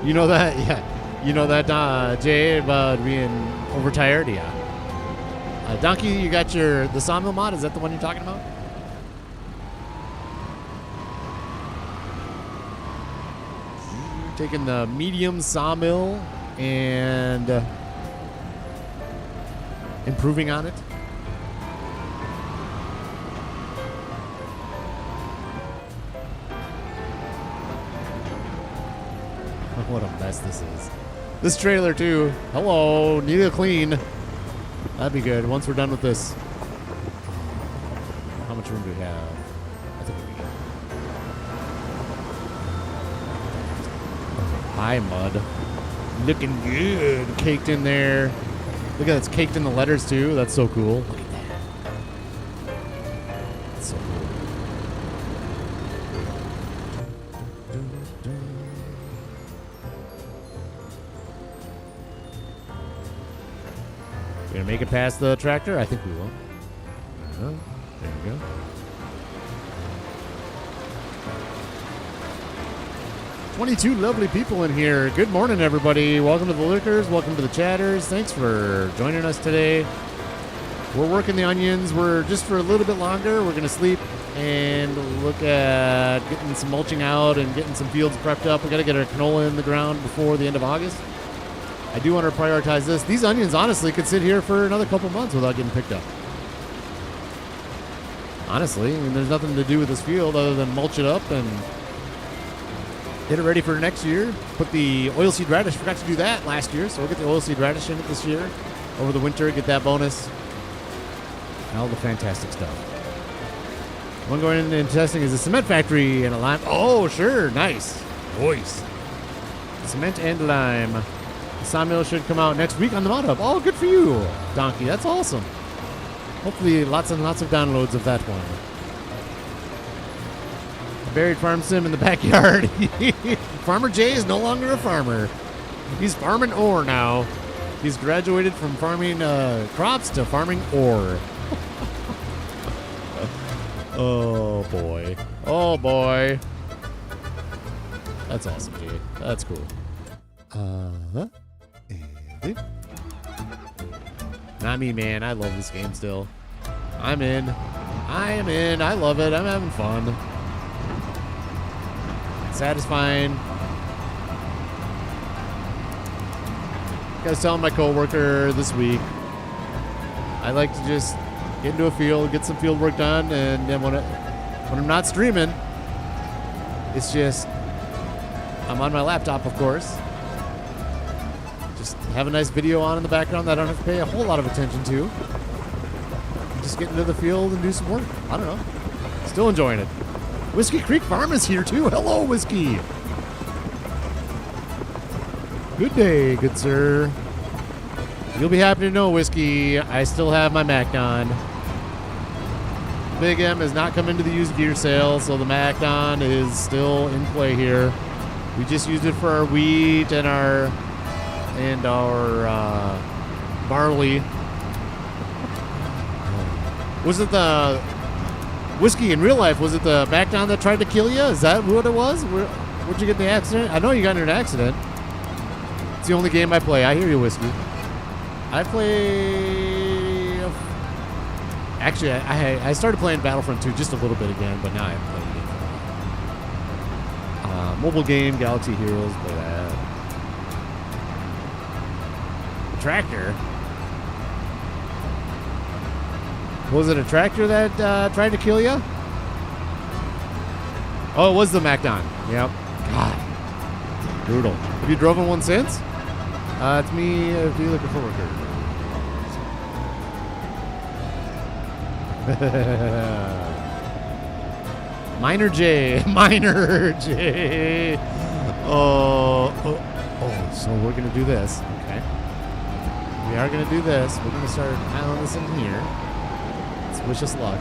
You know that? Yeah. You know that, Jay, about being overtired? Yeah. Donkey, you got the sawmill mod? Is that the one you're talking about? Taking the medium sawmill and improving on it. What a mess this is. This trailer too. Hello, need a clean. That'd be good once we're done with this. How much room do we have? I think we do. Hi, mud. Looking good. Caked in there. Look at that. It's caked in the letters, too. That's so cool. Look at that. That's so cool. We're going to make it past the tractor? I think we will. There we go. "22 lovely people in here. Good morning, everybody. Welcome to the Lickers. Welcome to the Chatters. Thanks for joining us today. We're working the onions. We're just for a little bit longer. We're going to sleep and look at getting some mulching out and getting some fields prepped up. We got to get our canola in the ground before the end of August. I do want to prioritize this. These onions, honestly, could sit here for another couple months without getting picked up. Honestly, I mean, there's nothing to do with this field other than mulch it up and get it ready for next year. Put the oilseed radish. Forgot to do that last year, so we'll get the oilseed radish in it this year. Over the winter, get that bonus. All the fantastic stuff. One going into testing is a cement factory and a lime. Oh, sure. Nice. Nice. Cement and lime. The sawmill should come out next week on the mod hub. Oh, good for you, Donkey. That's awesome. Hopefully lots and lots of downloads of that one. A buried farm sim in the backyard. Farmer Jay is no longer a farmer. He's farming ore now. He's graduated from farming crops to farming ore. Oh, boy. Oh, boy. That's awesome, Jay. That's cool. Not me, man. I love this game still. I'm in. I am in. I love it. I'm having fun. Satisfying. I was telling my coworker this week, I like to just get into a field, get some field work done, and then when I'm not streaming, it's just I'm on my laptop, of course. Just have a nice video on in the background that I don't have to pay a whole lot of attention to. Just get into the field and do some work. I don't know. Still enjoying it. Whiskey Creek Farm is here too. Hello, Whiskey. Good day, good sir. You'll be happy to know, Whiskey, I still have my Macdon. Big M has not come into the used gear sale, so the Macdon is still in play here. We just used it for our wheat and our barley. Was it the Whiskey in real life? Was it the Macdon that tried to kill you? Is that what it was? Where'd you get in the accident? I know you got in an accident. It's the only game I play. I hear you, Whiskey. I play... Actually, I started playing Battlefront 2 just a little bit again, but now I haven't played it. Mobile game, Galaxy Heroes, play that. Tractor? Was it a tractor that tried to kill you? Oh, it was the Macdon. Yep. God. Brutal. Have you driven one since? It's me, if you looking for worker. Minor J. Minor J. Oh, so we're going to do this. Okay. We are going to do this. We're going to start piling this in here. Let's wish us luck.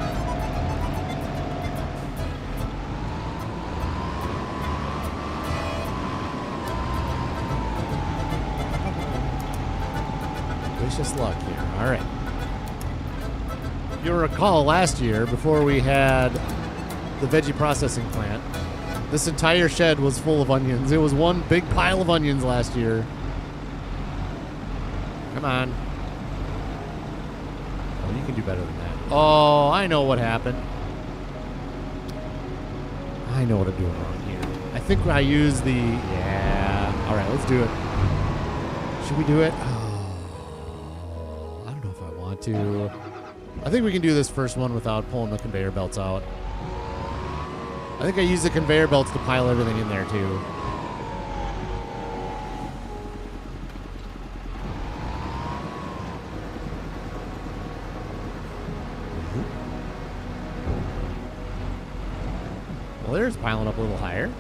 Wish us luck here. All right. You'll recall last year, before we had the veggie processing plant, this entire shed was full of onions. It was one big pile of onions last year. Come on. Oh, you can do better than that. Oh, I know what happened. I know what I'm doing wrong here. I think I used the... Yeah. All right, let's do it. Should we do it? Oh, I don't know if I want to. I think we can do this first one without pulling the conveyor belts out. I think I used the conveyor belts to pile everything in there, too. Well, there's piling up a little higher.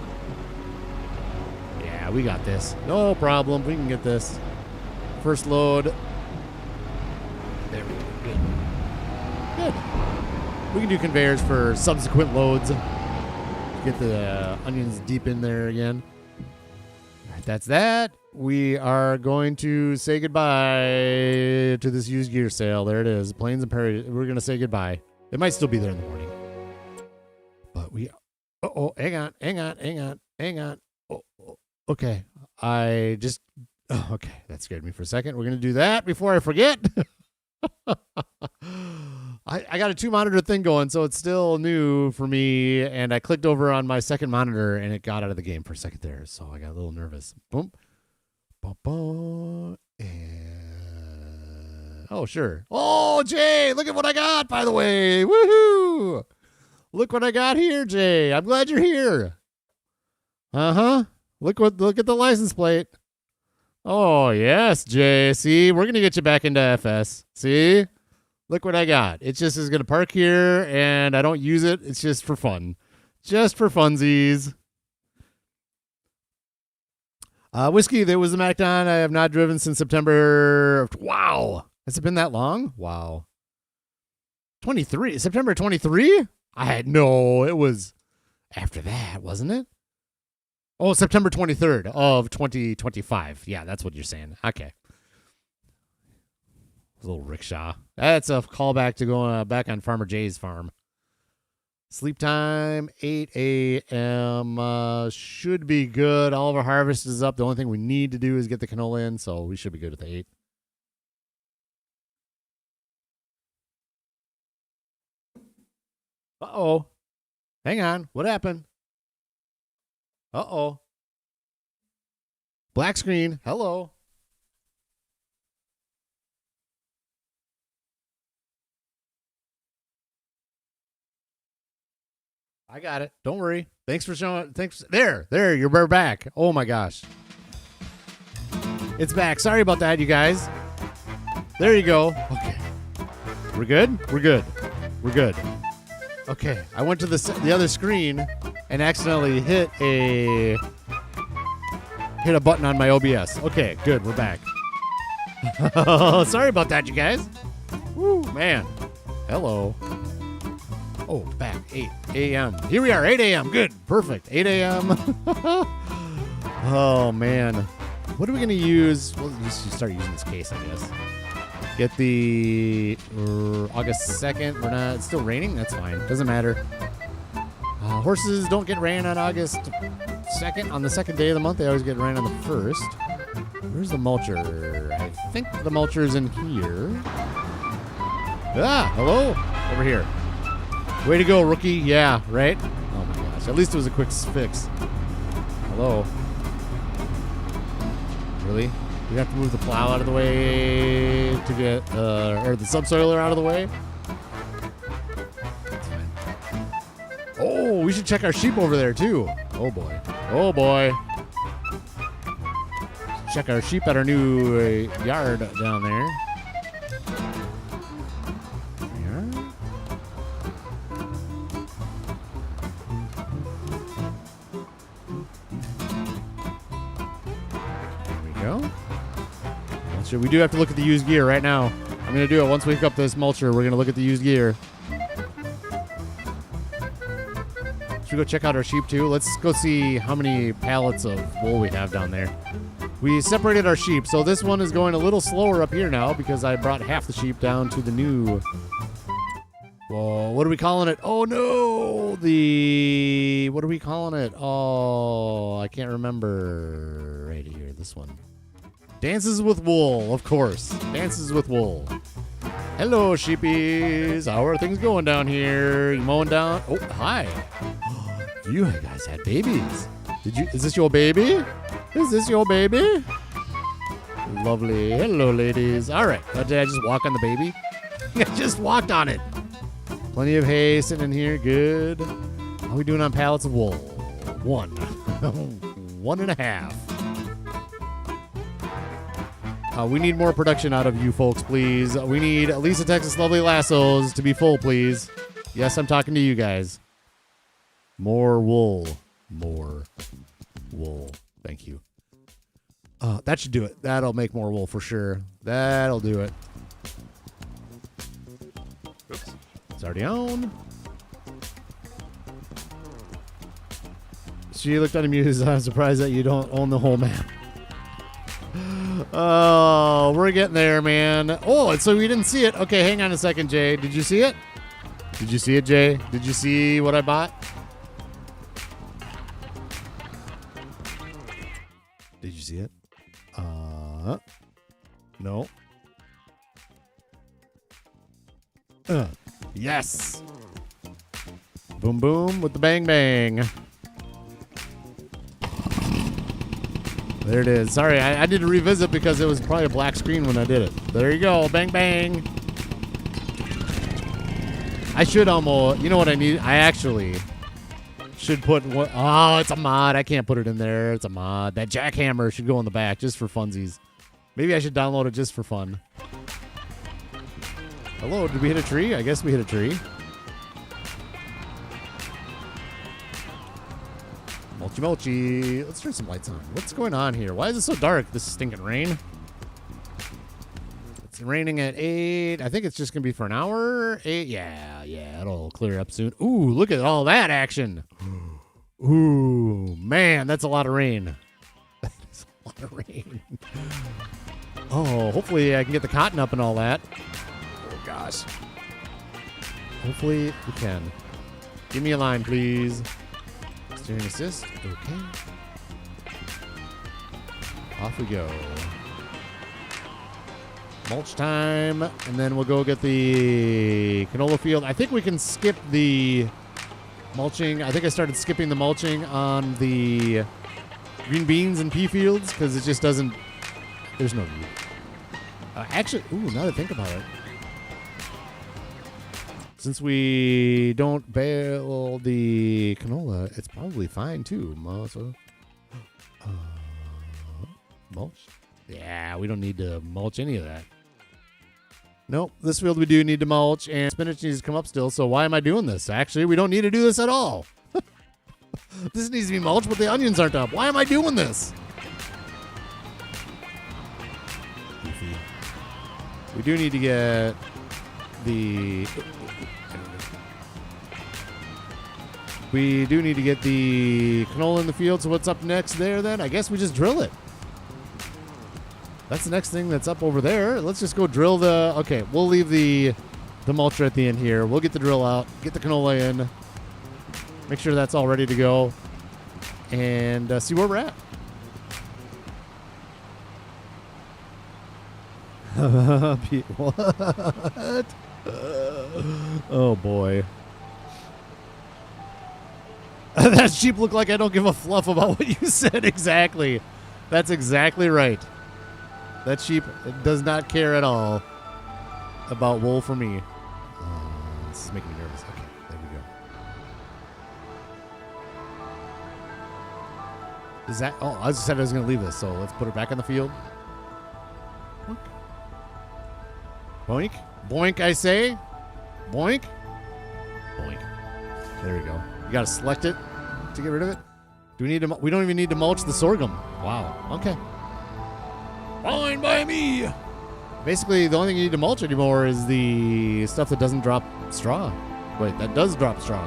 Yeah, we got this. No problem. We can get this. First load. There we go. Good. Good. We can do conveyors for subsequent loads. Get the onions deep in there again. All right, that's that. We are going to say goodbye to this used gear sale. There it is. Plains and Prairie. We're going to say goodbye. It might still be there in the morning. But we... Oh, hang on. Oh, okay. Okay, that scared me for a second. We're going to do that before I forget. I got a 2-monitor thing going, so it's still new for me, and I clicked over on my second monitor, and it got out of the game for a second there, so I got a little nervous. Boom. And... Oh, sure. Oh, Jay, look at what I got, by the way. Woohoo! Look what I got here, Jay. I'm glad you're here. Uh-huh. Look at the license plate. Oh, yes, Jay. See, we're going to get you back into FS. See? Look what I got. It just is going to park here, and I don't use it. It's just for fun. Just for funsies. Whiskey, there was a Macdon I have not driven since September. Wow. Has it been that long? Wow. 23. September 23? No, it was after that, wasn't it? Oh, September 23rd of 2025. Yeah, that's what you're saying. Okay. A little rickshaw. That's a callback to going back on Farmer Jay's farm. Sleep time, 8 a.m. Should be good. All of our harvest is up. The only thing we need to do is get the canola in, so we should be good at the 8. Uh-oh. Hang on. What happened? Uh-oh. Black screen. Hello. I got it. Don't worry. Thanks for showing. Thanks. There. You're back. Oh my gosh. It's back. Sorry about that, you guys. There you go. Okay. We're good? We're good. Okay. I went to the other screen and accidentally hit a button on my OBS. Okay, good. We're back. Sorry about that, you guys. Woo, man. Hello. Oh, back. 8 a.m. Here we are, 8 a.m. Good. Perfect. 8 a.m. Oh, man. What are we going to use? We'll just start using this case, I guess. Get the August 2nd. We're not. It's still raining? That's fine. Doesn't matter. Horses don't get rain on August 2nd. On the second day of the month, they always get rain on the 1st. Where's the mulcher? I think the mulcher's in here. Hello? Over here. Way to go, rookie. Yeah, right? Oh, my gosh. At least it was a quick fix. Hello? Really? We have to move the plow out of the way to get, or the subsoiler out of the way? That's fine. Oh, we should check our sheep over there, too. Oh, boy. Oh, boy. Check our sheep at our new yard down there. We do have to look at the used gear right now. I'm going to do it once we hook up this mulcher. We're going to look at the used gear. Should we go check out our sheep too? Let's go see how many pallets of wool we have down there. We separated our sheep, so this one is going a little slower up here now because I brought half the sheep down to the new... Whoa, what are we calling it? Oh no! What are we calling it? Oh, I can't remember. Right here, this one. Dances with Wool, of course. Dances with Wool. Hello, sheepies. How are things going down here? You mowing down? Oh, hi. You guys had babies. Is this your baby? Is this your baby? Lovely. Hello, ladies. All right. Did I just walk on the baby? I just walked on it. Plenty of hay sitting in here. Good. How are we doing on pallets of wool? 1. 1.5. We need more production out of you folks, please. We need Lisa Texas Lovely Lassos to be full, please. Yes, I'm talking to you guys. More wool. More wool. Thank you. That should do it. That'll make more wool for sure. That'll do it. Oops. It's already on. She looked unamused. I'm surprised that you don't own the whole map. Oh, we're getting there, man. Oh, so we didn't see it. Okay, hang on a second, Jay. Did you see it? Did you see it, Jay? Did you see what I bought? Did you see it? No. Yes. Boom, boom with the bang, bang. There it is. Sorry, I did a revisit because it was probably a black screen when I did it. There you go. Bang, bang. I should almost... You know what I need? I actually should put... Oh, it's a mod. I can't put it in there. It's a mod. That jackhammer should go in the back just for funsies. Maybe I should download it just for fun. Hello, did we hit a tree? I guess we hit a tree. Mulchy mulchy. Let's turn some lights on. What's going on here? Why is it so dark? This stinking rain. It's raining at 8. I think it's just going to be for an hour. 8. Yeah, it'll clear up soon. Ooh, look at all that action. Ooh, man, that's a lot of rain. That is a lot of rain. Oh, hopefully I can get the cotton up and all that. Oh, gosh. Hopefully we can. Give me a line, please. Steering assist. Okay. Off we go. Mulch time. And then we'll go get the canola field. I think we can skip the mulching. I think I started skipping the mulching on the green beans and pea fields because it just doesn't. There's no need. Actually, now that I think about it, since we don't bale the canola, it's probably fine too. Mulch? Yeah, we don't need to mulch any of that. Nope, this field we do need to mulch, and spinach needs to come up still, so why am I doing this? Actually, we don't need to do this at all. This needs to be mulched, but the onions aren't up. Why am I doing this? Goofy. We do need to get the... We do need to get the canola in the field, so what's up next there then? I guess we just drill it. That's the next thing that's up over there. Let's just go drill the... Okay, we'll leave the mulcher at the end here. We'll get the drill out, get the canola in, make sure that's all ready to go, and see where we're at. What? Oh, boy. That sheep looked like I don't give a fluff about what you said exactly. That's exactly right. That sheep does not care at all about wool for me. This is making me nervous. Okay, there we go. Is that... Oh, I just said I was going to leave this, so let's put it back on the field. Boink. Boink, I say. Boink. Boink. There we go. You got to select it to get rid of it. Do we need to... We don't even need to mulch the sorghum. Wow. Okay. Fine by me. Basically, the only thing you need to mulch anymore is the stuff that doesn't drop straw. Wait, that does drop straw.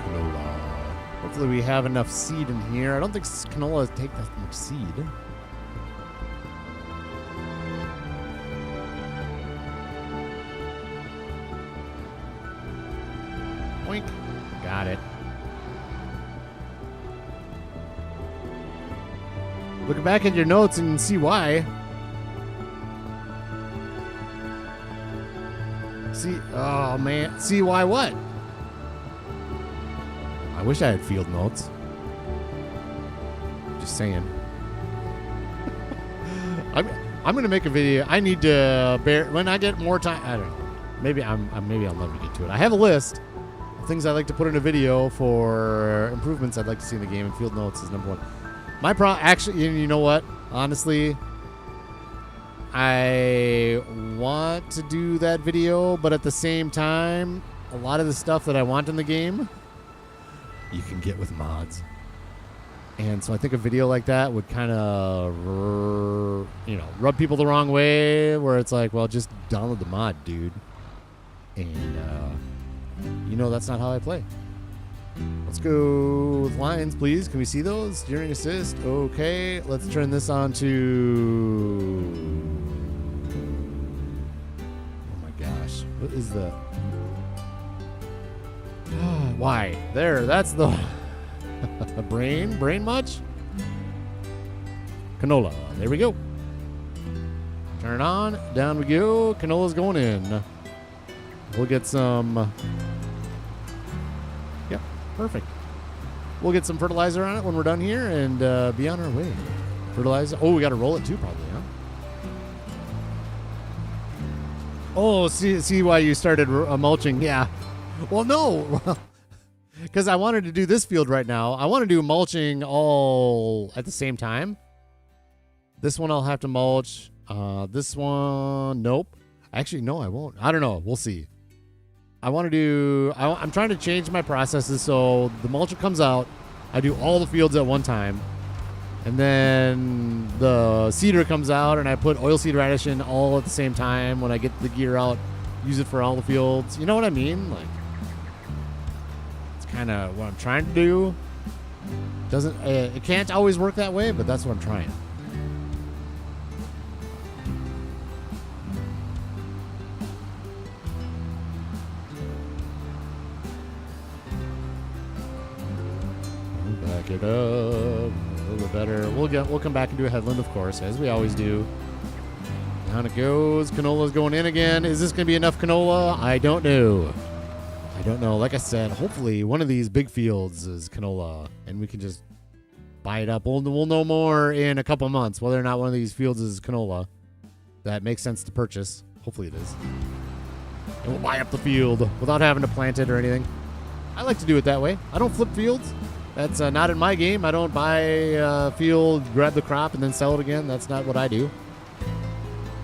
Canola. Hopefully we have enough seed in here. I don't think canola take that much seed. Boink. Got it. Look back at your notes and see why. See, oh man, see why what? I wish I had field notes. Just saying. I'm gonna make a video. I need to bear when I get more time. I don't know. Maybe I'll never get to it. I have a list of things I like to put in a video for improvements I'd like to see in the game, and field notes is number one. Actually, you know what? Honestly, I want to do that video, but at the same time, a lot of the stuff that I want in the game, you can get with mods. And so I think a video like that would kind of, rub people the wrong way, where it's like, well, just download the mod, dude. And, that's not how I play. Let's go with lines, please. Can we see those? Steering assist. Okay. Let's turn this on to... Oh, my gosh. What is the... Why? There. That's the... Brain? Brain much? Canola. There we go. Turn it on. Down we go. Canola's going in. We'll get some... Yep. Perfect. We'll get some fertilizer on it when we're done here and be on our way. Fertilizer. Oh, we got to roll it too, probably, huh? Oh, see why you started mulching. Yeah. Well, no. Because I wanted to do this field right now. I want to do mulching all at the same time. This one I'll have to mulch This one, nope. Actually, no, I won't. I don't know. We'll see. I want to do, I'm trying to change my processes so the mulch comes out. I do all the fields at one time. And then the cedar comes out and I put oilseed radish in all at the same time when I get the gear out. Use it for all the fields. You know what I mean? Like, it's kind of what I'm trying to do. It can't always work that way, but that's what I'm trying. Back it up a little better. We'll come back and do a headland, of course, as we always do. Down it goes. Canola's going in again. Is this going to be enough canola? I don't know. I don't know. Like I said, hopefully one of these big fields is canola, and we can just buy it up. We'll know more in a couple months whether or not one of these fields is canola. That makes sense to purchase. Hopefully it is. And we'll buy up the field without having to plant it or anything. I like to do it that way. I don't flip fields. That's not in my game. I don't buy a field, grab the crop, and then sell it again. That's not what I do.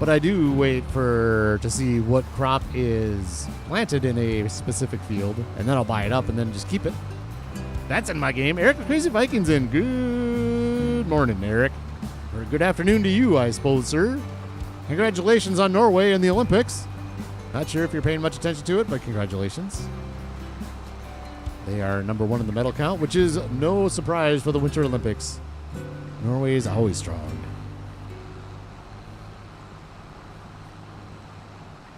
But I do wait to see what crop is planted in a specific field, and then I'll buy it up and then just keep it. That's in my game. Eric the Crazy Viking's in. Good morning, Eric. Or good afternoon to you, I suppose, sir. Congratulations on Norway and the Olympics. Not sure if you're paying much attention to it, but congratulations. They are number one in the medal count, which is no surprise for the Winter Olympics. Norway is always strong.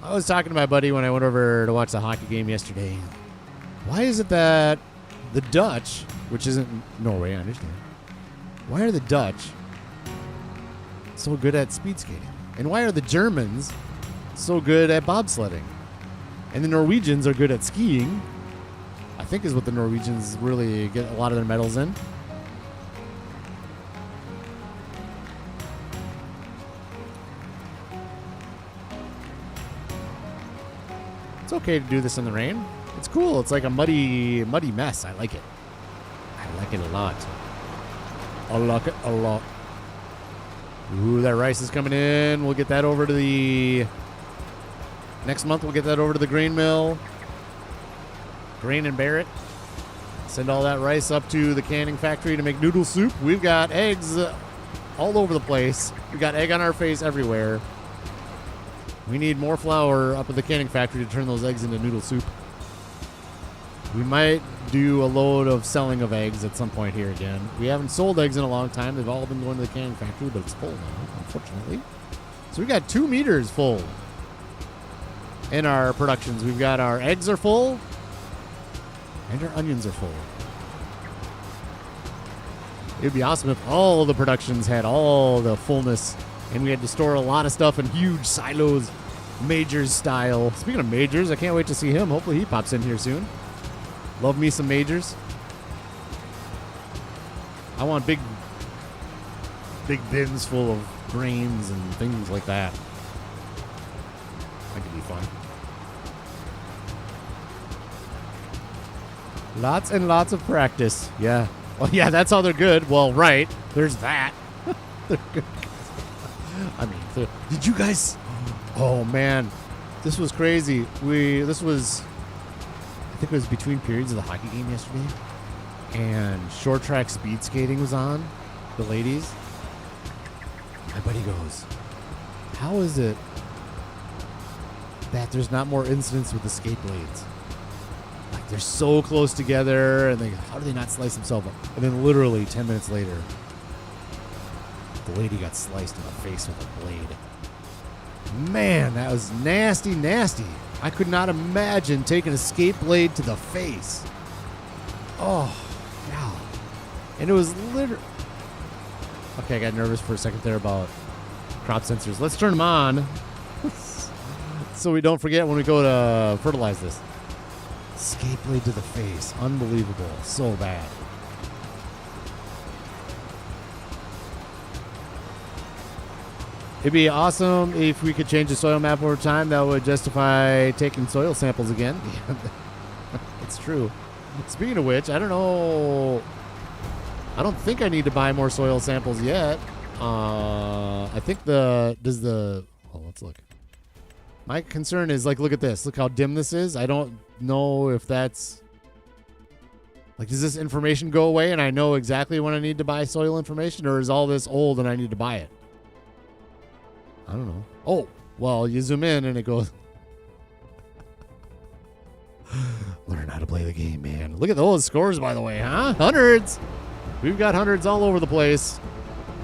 I was talking to my buddy when I went over to watch the hockey game yesterday. Why is it that the Dutch, which isn't Norway, I understand, why are the Dutch so good at speed skating? And why are the Germans so good at bobsledding? And the Norwegians are good at skiing. I think is what the Norwegians really get a lot of their medals in. It's okay to do this in the rain. It's cool. It's like a muddy mess. I like it. I like it a lot. I like it a lot. Ooh, that rice is coming in. We'll get that over to the... Next month, we'll get that over to the grain mill. Grain and Barrett. Send all that rice up to the canning factory to make noodle soup. We've got eggs all over the place. We've got egg on our face everywhere. We need more flour up at the canning factory to turn those eggs into noodle soup. We might do a load of selling of eggs at some point here again. We haven't sold eggs in a long time. They've all been going to the canning factory, but it's full now, unfortunately. So we got 2 meters full in our productions. We've got our eggs are full. And our onions are full. It would be awesome if all the productions had all the fullness and we had to store a lot of stuff in huge silos, Majors style. Speaking of Majors, I can't wait to see him. Hopefully he pops in here soon. Love me some Majors. I want big bins full of grains and things like that. That could be fun. Lots and lots of practice. Yeah. Well, yeah, that's how they're good. Well, right. There's that. They're good. I mean, did you guys... Oh, man. This was crazy. I think it was between periods of the hockey game yesterday. And short track speed skating was on. The ladies. My buddy goes, how is it that there's not more incidents with the skate blades? Like, they're so close together, and how do they not slice themselves up? And then literally 10 minutes later, the lady got sliced in the face with a blade. Man, that was nasty, nasty. I could not imagine taking a skate blade to the face. Oh, yeah. And it was literally... Okay, I got nervous for a second there about crop sensors. Let's turn them on so we don't forget when we go to fertilize this. Skate blade to the face. Unbelievable. So bad. It'd be awesome if we could change the soil map over time. That would justify taking soil samples again. It's true. Speaking of which, I don't know. I don't think I need to buy more soil samples yet. I think oh, let's look. My concern is, like, look at this. Look how dim this is. I don't know if that's, like, does this information go away and I know exactly when I need to buy soil information, or is all this old and I need to buy it? I don't know. Oh, well, you zoom in and it goes. Learn how to play the game, man. Look at those scores, by the way, huh? Hundreds. We've got hundreds all over the place.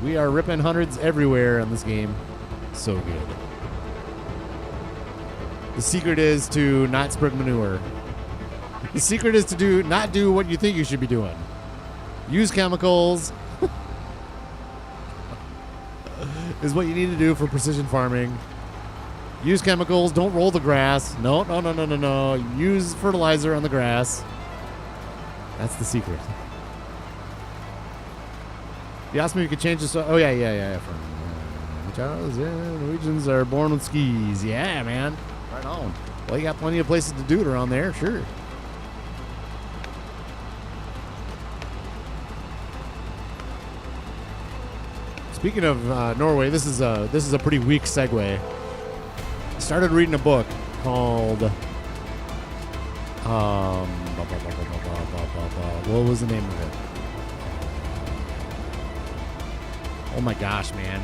We are ripping hundreds everywhere in this game. So good. The secret is to not spread manure. The secret is to not do what you think you should be doing. Use chemicals. Is what you need to do for precision farming. Use chemicals. Don't roll the grass. No. Use fertilizer on the grass. That's the secret. You asked me if you could change this. Oh, yeah. Norwegians are born with skis. Yeah, man. Right on. Well, you got plenty of places to do it around there. Sure. Speaking of Norway, this is a pretty weak segue. I started reading a book called what was the name of it? Oh my gosh, man.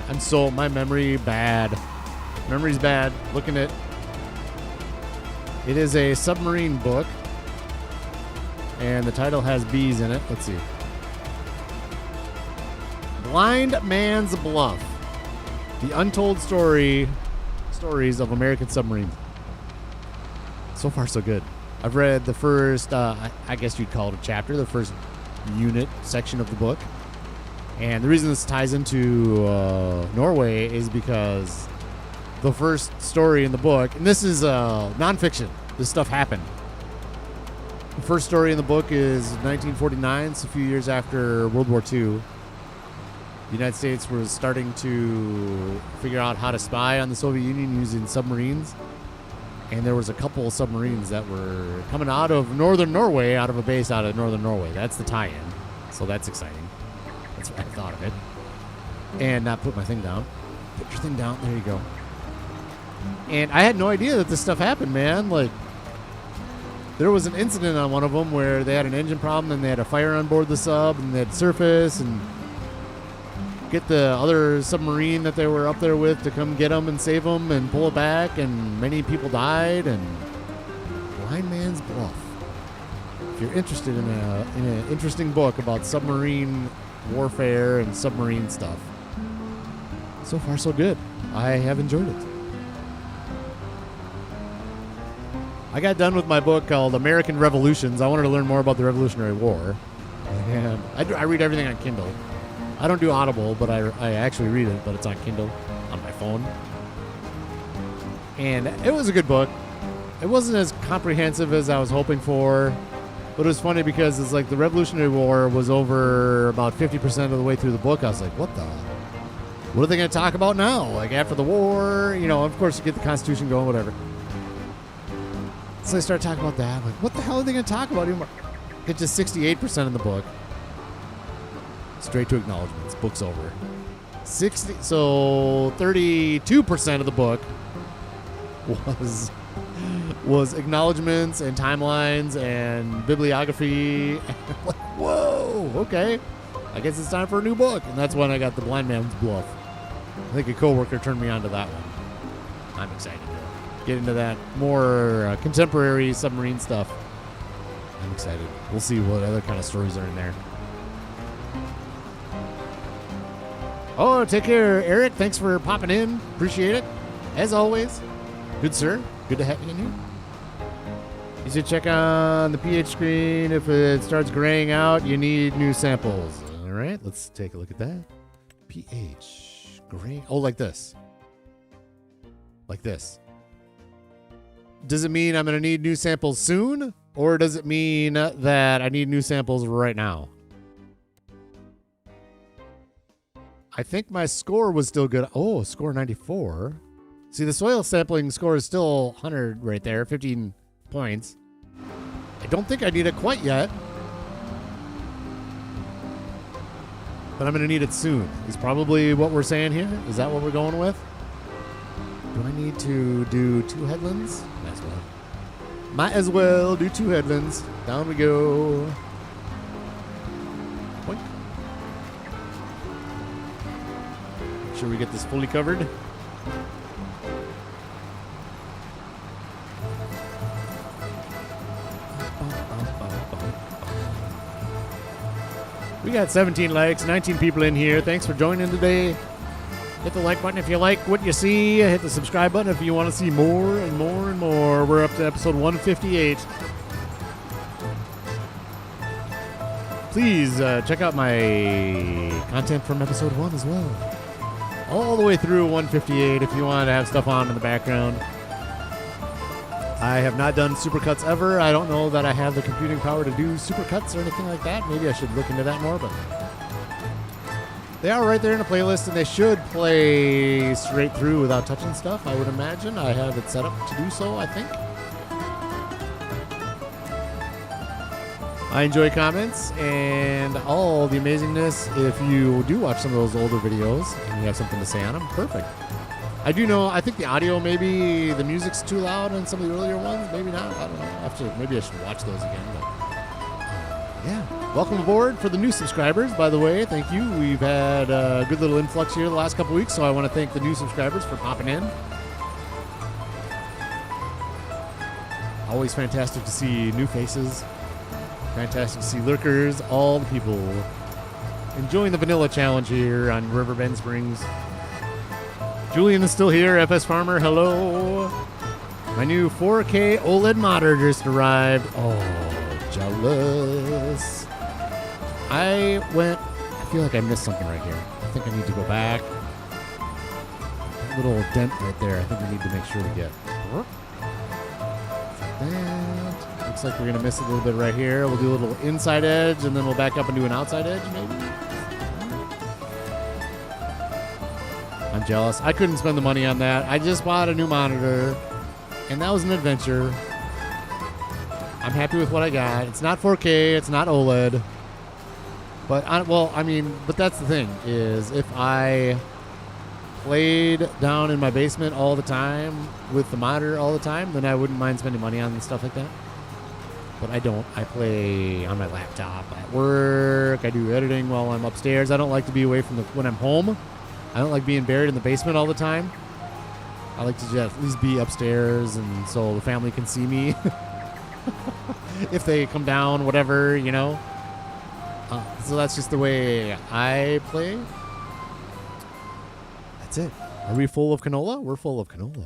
My memory bad. Memory's bad. Looking at it is a submarine book, and the title has bees in it. Let's see. Blind Man's Bluff. The Untold Stories of American Submarines. So far, so good. I've read the first, I guess you'd call it a chapter, the first unit section of the book. And the reason this ties into Norway is because the first story in the book, and this is nonfiction. This stuff happened. The first story in the book is 1949, so a few years after World War II. The United States was starting to figure out how to spy on the Soviet Union using submarines. And there was a couple of submarines that were coming out of northern Norway, out of a base out of northern Norway. That's the tie-in. So that's exciting. That's what I thought of it. And not put my thing down. Put your thing down. There you go. And I had no idea that this stuff happened, man. Like, there was an incident on one of them where they had an engine problem and they had a fire on board the sub and they had surface and get the other submarine that they were up there with to come get them and save them and pull it back, and many people died. And Blind Man's Bluff. If you're interested in an interesting book about submarine warfare and submarine stuff, so far so good. I have enjoyed it. I got done with my book called American Revolutions. I wanted to learn more about the Revolutionary War, and I read everything on Kindle. I don't do Audible, but I actually read it, but it's on Kindle on my phone. And it was a good book. It wasn't as comprehensive as I was hoping for, but it was funny because it's like the Revolutionary War was over about 50% of the way through the book. I was like, what are they going to talk about now? Like, after the war, of course you get the Constitution going, whatever. So I started talking about that. I'm like, what the hell are they going to talk about anymore? Get to 68% of the book. Straight to acknowledgments. Book's over. 32% of the book was acknowledgments and timelines and bibliography. Like, whoa, okay. I guess it's time for a new book. And that's when I got the Blind Man's Bluff. I think a coworker turned me on to that one. I'm excited to get into that more contemporary submarine stuff. I'm excited. We'll see what other kind of stories are in there. Oh, take care, Eric. Thanks for popping in. Appreciate it. As always. Good, sir. Good to have you in here. You should check on the pH screen. If it starts graying out, you need new samples. All right, let's take a look at that. pH. Gray. Oh, like this. Like this. Does it mean I'm going to need new samples soon? Or does it mean that I need new samples right now? I think my score was still good. Oh, score 94. See, the soil sampling score is still 100 right there, 15 points. I don't think I need it quite yet. but I'm going to need it soon. Is probably what we're saying here. Is that what we're going with? Do I need to do 2 headlands? Might as well do 2 headlands. Down we go. Boink. Make sure we get this fully covered. We got 17 likes, 19 people in here. Thanks for joining today. Hit the like button if you like what you see. Hit the subscribe button if you want to see more and more and more. We're up to episode 158. Please check out my content from episode 1 as well. All the way through 158 if you want to have stuff on in the background. I have not done supercuts ever. I don't know that I have the computing power to do supercuts or anything like that. Maybe I should look into that more, but they are right there in a playlist, and they should play straight through without touching stuff, I would imagine. I have it set up to do so, I think. I enjoy comments and all the amazingness. If you do watch some of those older videos and you have something to say on them, perfect. I do know, I think the audio, maybe the music's too loud on some of the earlier ones. Maybe not. I don't know. Maybe I should watch those again. But yeah. Welcome aboard for the new subscribers, by the way. Thank you. We've had a good little influx here the last couple weeks, so I want to thank the new subscribers for popping in. Always fantastic to see new faces. Fantastic to see lurkers. All the people enjoying the vanilla challenge here on Riverbend Springs. Julian is still here. FS Farmer, hello. My new 4K OLED monitor just arrived. Oh, jealous. I feel like I missed something right here. I think I need to go back. That little dent right there, I think we need to make sure to get. Like that. Looks like we're going to miss a little bit right here. We'll do a little inside edge, and then we'll back up and do an outside edge, maybe. I'm jealous. I couldn't spend the money on that. I just bought a new monitor, and that was an adventure. I'm happy with what I got. It's not 4K. It's not OLED. But, but that's the thing, is if I played down in my basement all the time with the monitor all the time, then I wouldn't mind spending money on stuff like that. But I don't. I play on my laptop at work. I do editing while I'm upstairs. I don't like to be away from when I'm home. I don't like being buried in the basement all the time. I like to just at least be upstairs, and so the family can see me. If they come down, whatever, you know. So that's just the way I play. That's it. Are we full of canola? We're full of canola.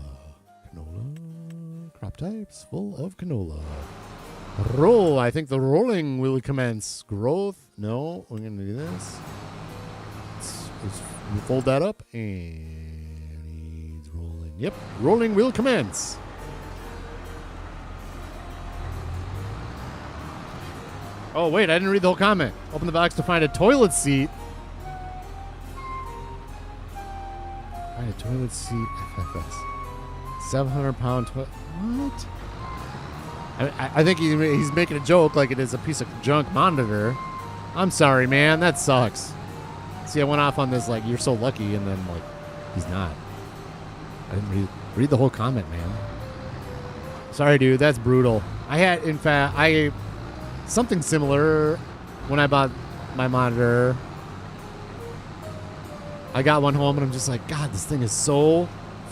Canola. Crop types full of canola. Roll. I think the rolling will commence. Growth. No. We're going to do this. Let's fold that up, and he's rolling. Yep, rolling will commence. Oh, wait, I didn't read the whole comment. Open the box to find a toilet seat. Find a toilet seat FFS. 700-pound toilet. What? I think he's making a joke like it is a piece of junk monitor. I'm sorry, man. That sucks. See, I went off on this like, you're so lucky, and then like, he's not. I didn't read the whole comment, man. Sorry, dude. That's brutal. I had, in fact, something similar when I bought my monitor. I got one home, and I'm just like, God, this thing is so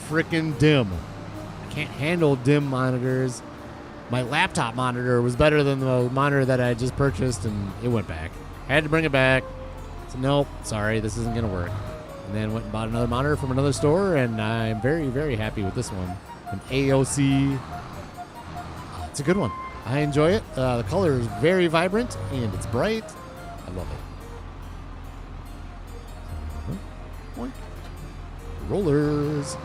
freaking dim. I can't handle dim monitors. My laptop monitor was better than the monitor that I just purchased, and it went back. I had to bring it back. So, nope, sorry, this isn't going to work. And then went and bought another monitor from another store, and I'm very, very happy with this one. An AOC. It's a good one. I enjoy it. The color is very vibrant, and it's bright. I love it. Rollers.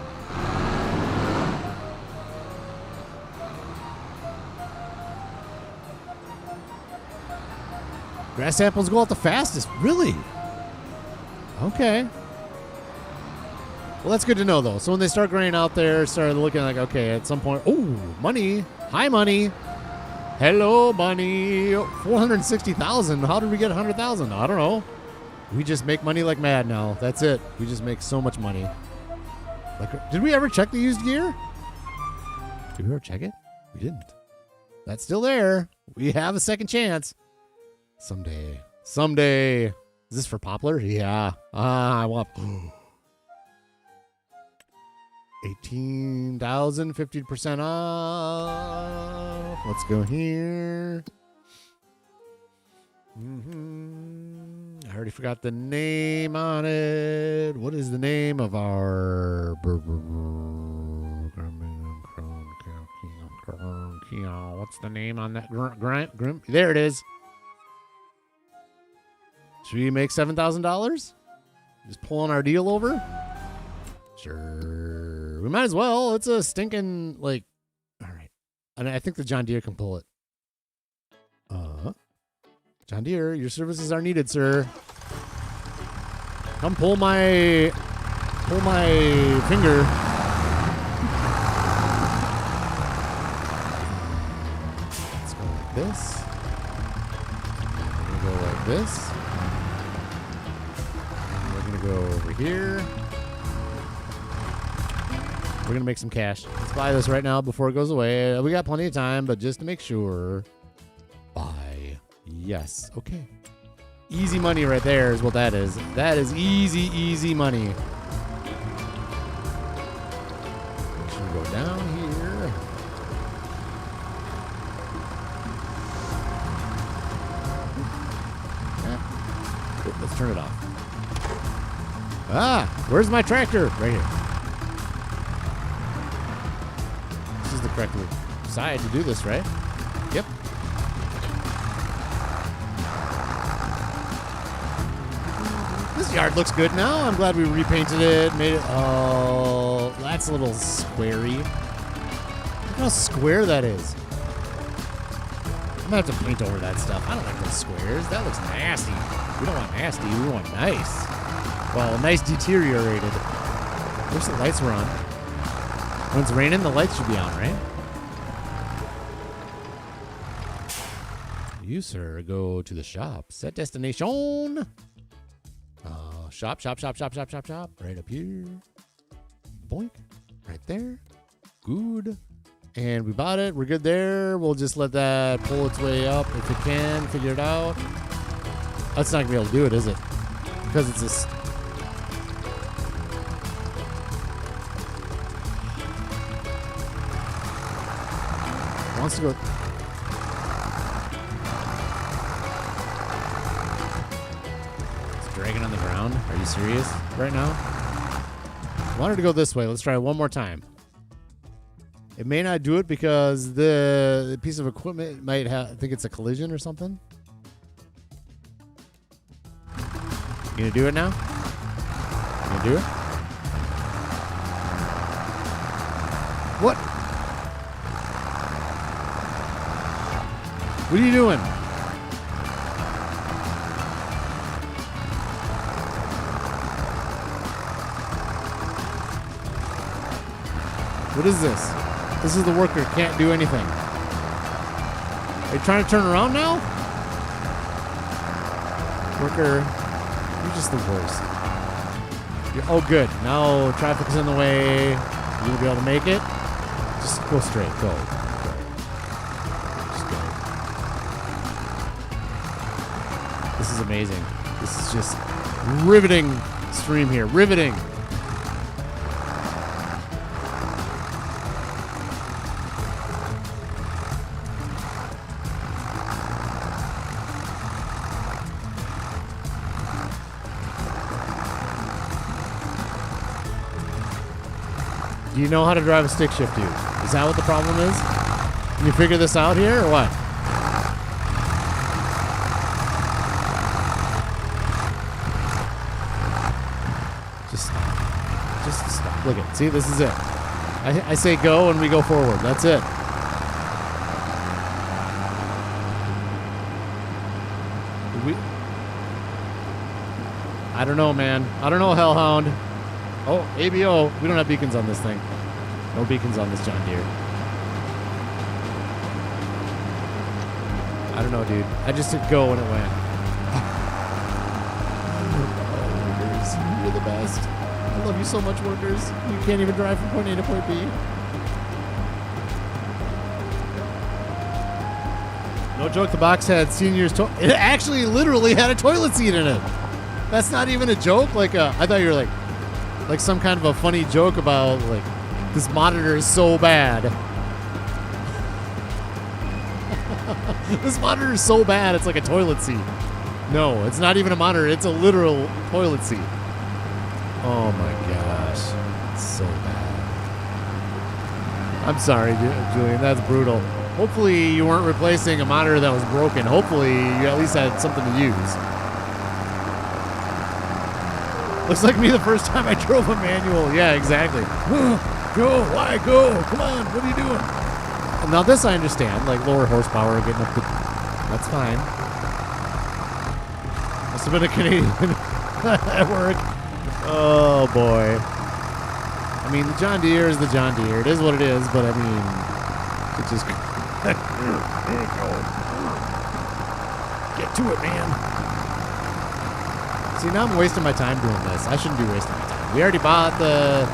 Grass apples go out the fastest. Really? Okay. Well, that's good to know, though. So when they start growing out there, start looking like, okay, at some point, oh, money. Hi, money. Hello, money. 460,000. How did we get 100,000? I don't know. We just make money like mad now. That's it. We just make so much money. Like, did we ever check the used gear? Did we ever check it? We didn't. That's still there. We have a second chance. Someday. Someday. Is this for Poplar? Yeah. I want 18,000, 50% off. Let's go here. I already forgot the name on it. What is the name of our... What's the name on that? There it is. Should we make $7,000? Just pulling our deal over? Sure. We might as well. It's a stinking, like... All right. And I think the John Deere can pull it. John Deere, your services are needed, sir. Come pull my finger. Let's go like this. We're gonna go like this. And we're gonna go over here. We're gonna make some cash. Let's buy this right now before it goes away. We got plenty of time, but just to make sure. Buy. Yes. Okay. Easy money right there is what that is. That is easy money. Should we go down here? Yeah. Let's turn it off. Where's my tractor? Right here. This is the correct side to do this, right? Yep. This yard looks good now. I'm glad we repainted it. Made it. Oh, that's a little squarey. Look how square that is. I'm gonna have to paint over that stuff. I don't like those squares. That looks nasty. We don't want nasty. We want nice. Well, nice deteriorated. Wish the lights were on. When it's raining, the lights should be on, right? You, sir, go to the shop. Set destination. Shop. Right up here. Boink. Right there. Good. And we bought it. We're good there. We'll just let that pull its way up if it can. Figure it out. That's not going to be able to do it, is it? Because it's this. It wants to go. Dragging on the ground? Are you serious right now? I wanted to go this way. Let's try it one more time. It may not do it because the piece of equipment might think it's a collision or something. You gonna do it now? You gonna do it? What? What are you doing? What is this? This is the worker. Can't do anything. Are you trying to turn around now? Worker, you're just the worst. Oh, good. Now traffic is in the way. You're going to be able to make it? Just go straight. Go. Just go. This is amazing. This is just riveting stream here. Riveting. Do you know how to drive a stick shift, dude? Is that what the problem is? Can you figure this out here or what? Just stop. Look at. See, this is it. I say go and we go forward. That's it. I don't know, man. I don't know, Hellhound. Oh, ABO. We don't have beacons on this thing. No beacons on this John Deere. I don't know, dude. I just hit go when it went. best. I love you so much, workers. You can't even drive from point A to point B. No joke, the box had seniors. It actually literally had a toilet seat in it. That's not even a joke. Like, I thought you were like some kind of a funny joke about like this monitor is so bad. This monitor is so bad. It's like a toilet seat. No, it's not even a monitor. It's a literal toilet seat. Oh my gosh, it's so bad. I'm sorry, Julian. That's brutal. Hopefully you weren't replacing a monitor that was broken. Hopefully you at least had something to use. Looks like me the first time I drove a manual. Yeah, exactly. Go, why go? Come on, what are you doing? Now this I understand, like lower horsepower, getting up to... That's fine. Must have been a Canadian at work. Oh boy. I mean, the John Deere is the John Deere. It is what it is, but I mean, it just... Get to it, man. See, now I'm wasting my time doing this. I shouldn't be wasting my time. We already bought it.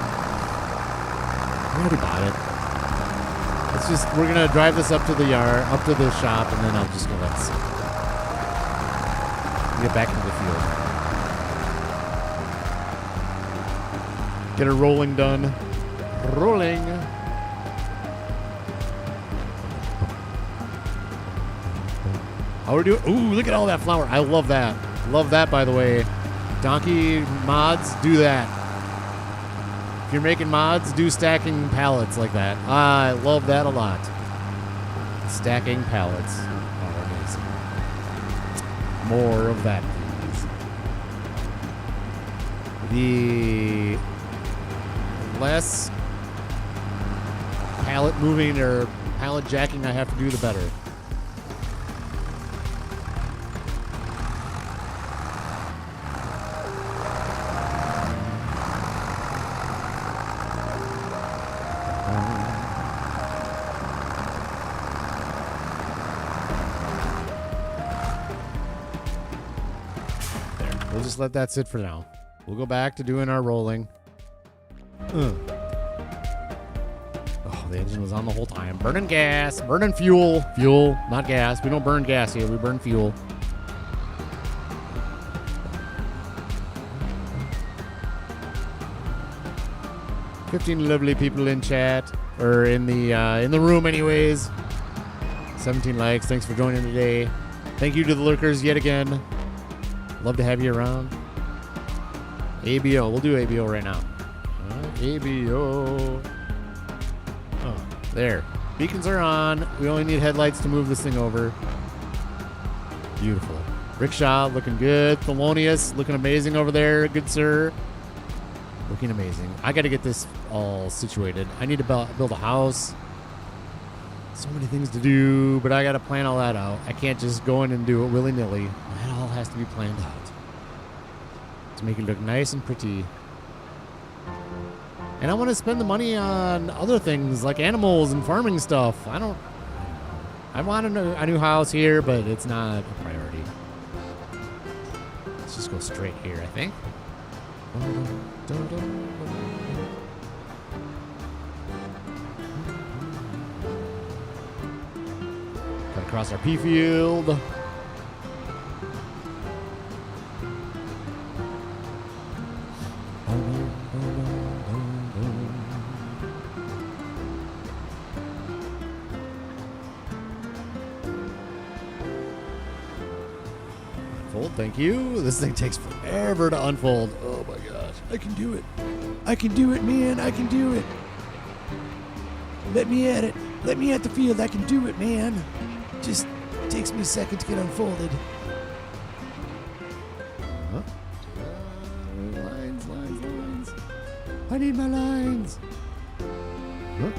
It's just, we're going to drive this up to the yard, up to the shop, and then I'm just going to let it sit. Get back into the field. Get her rolling done. Rolling. How are we doing? Ooh, look at all that flour. I love that. Love that, by the way. Donkey mods, do that. If you're making mods, do stacking pallets like that. I love that a lot. Stacking pallets. Oh, amazing. More of that, please. The less pallet moving or pallet jacking I have to do, the better. We'll just let that sit for now. We'll go back to doing our rolling. Oh, the engine was on the whole time. Burning gas, burning fuel. Fuel, not gas. We don't burn gas here. We burn fuel. "15 lovely people in chat, or in the room anyways. 17 likes. Thanks for joining today. Thank you to the lurkers yet again. Love to have you around. ABO. We'll do ABO right now. ABO. Oh, there. Beacons are on. We only need headlights to move this thing over. Beautiful. Rickshaw looking good. Thelonious looking amazing over there. Good sir. Looking amazing. I got to get this all situated. I need to build a house. So many things to do, but I got to plan all that out. I can't just go in and do it willy-nilly. That all has to be planned out to make it look nice and pretty. And I want to spend the money on other things like animals and farming stuff. I want a new house here, but it's not a priority. Let's just go straight here, I think. Got to cross our pea field. Unfold, thank you. This thing takes forever to unfold. Oh my gosh. I can do it. I can do it, man. I can do it. Let me at it. Let me at the field. I can do it, man. Just takes me a second to get unfolded. Lines. I need my lines. Huh?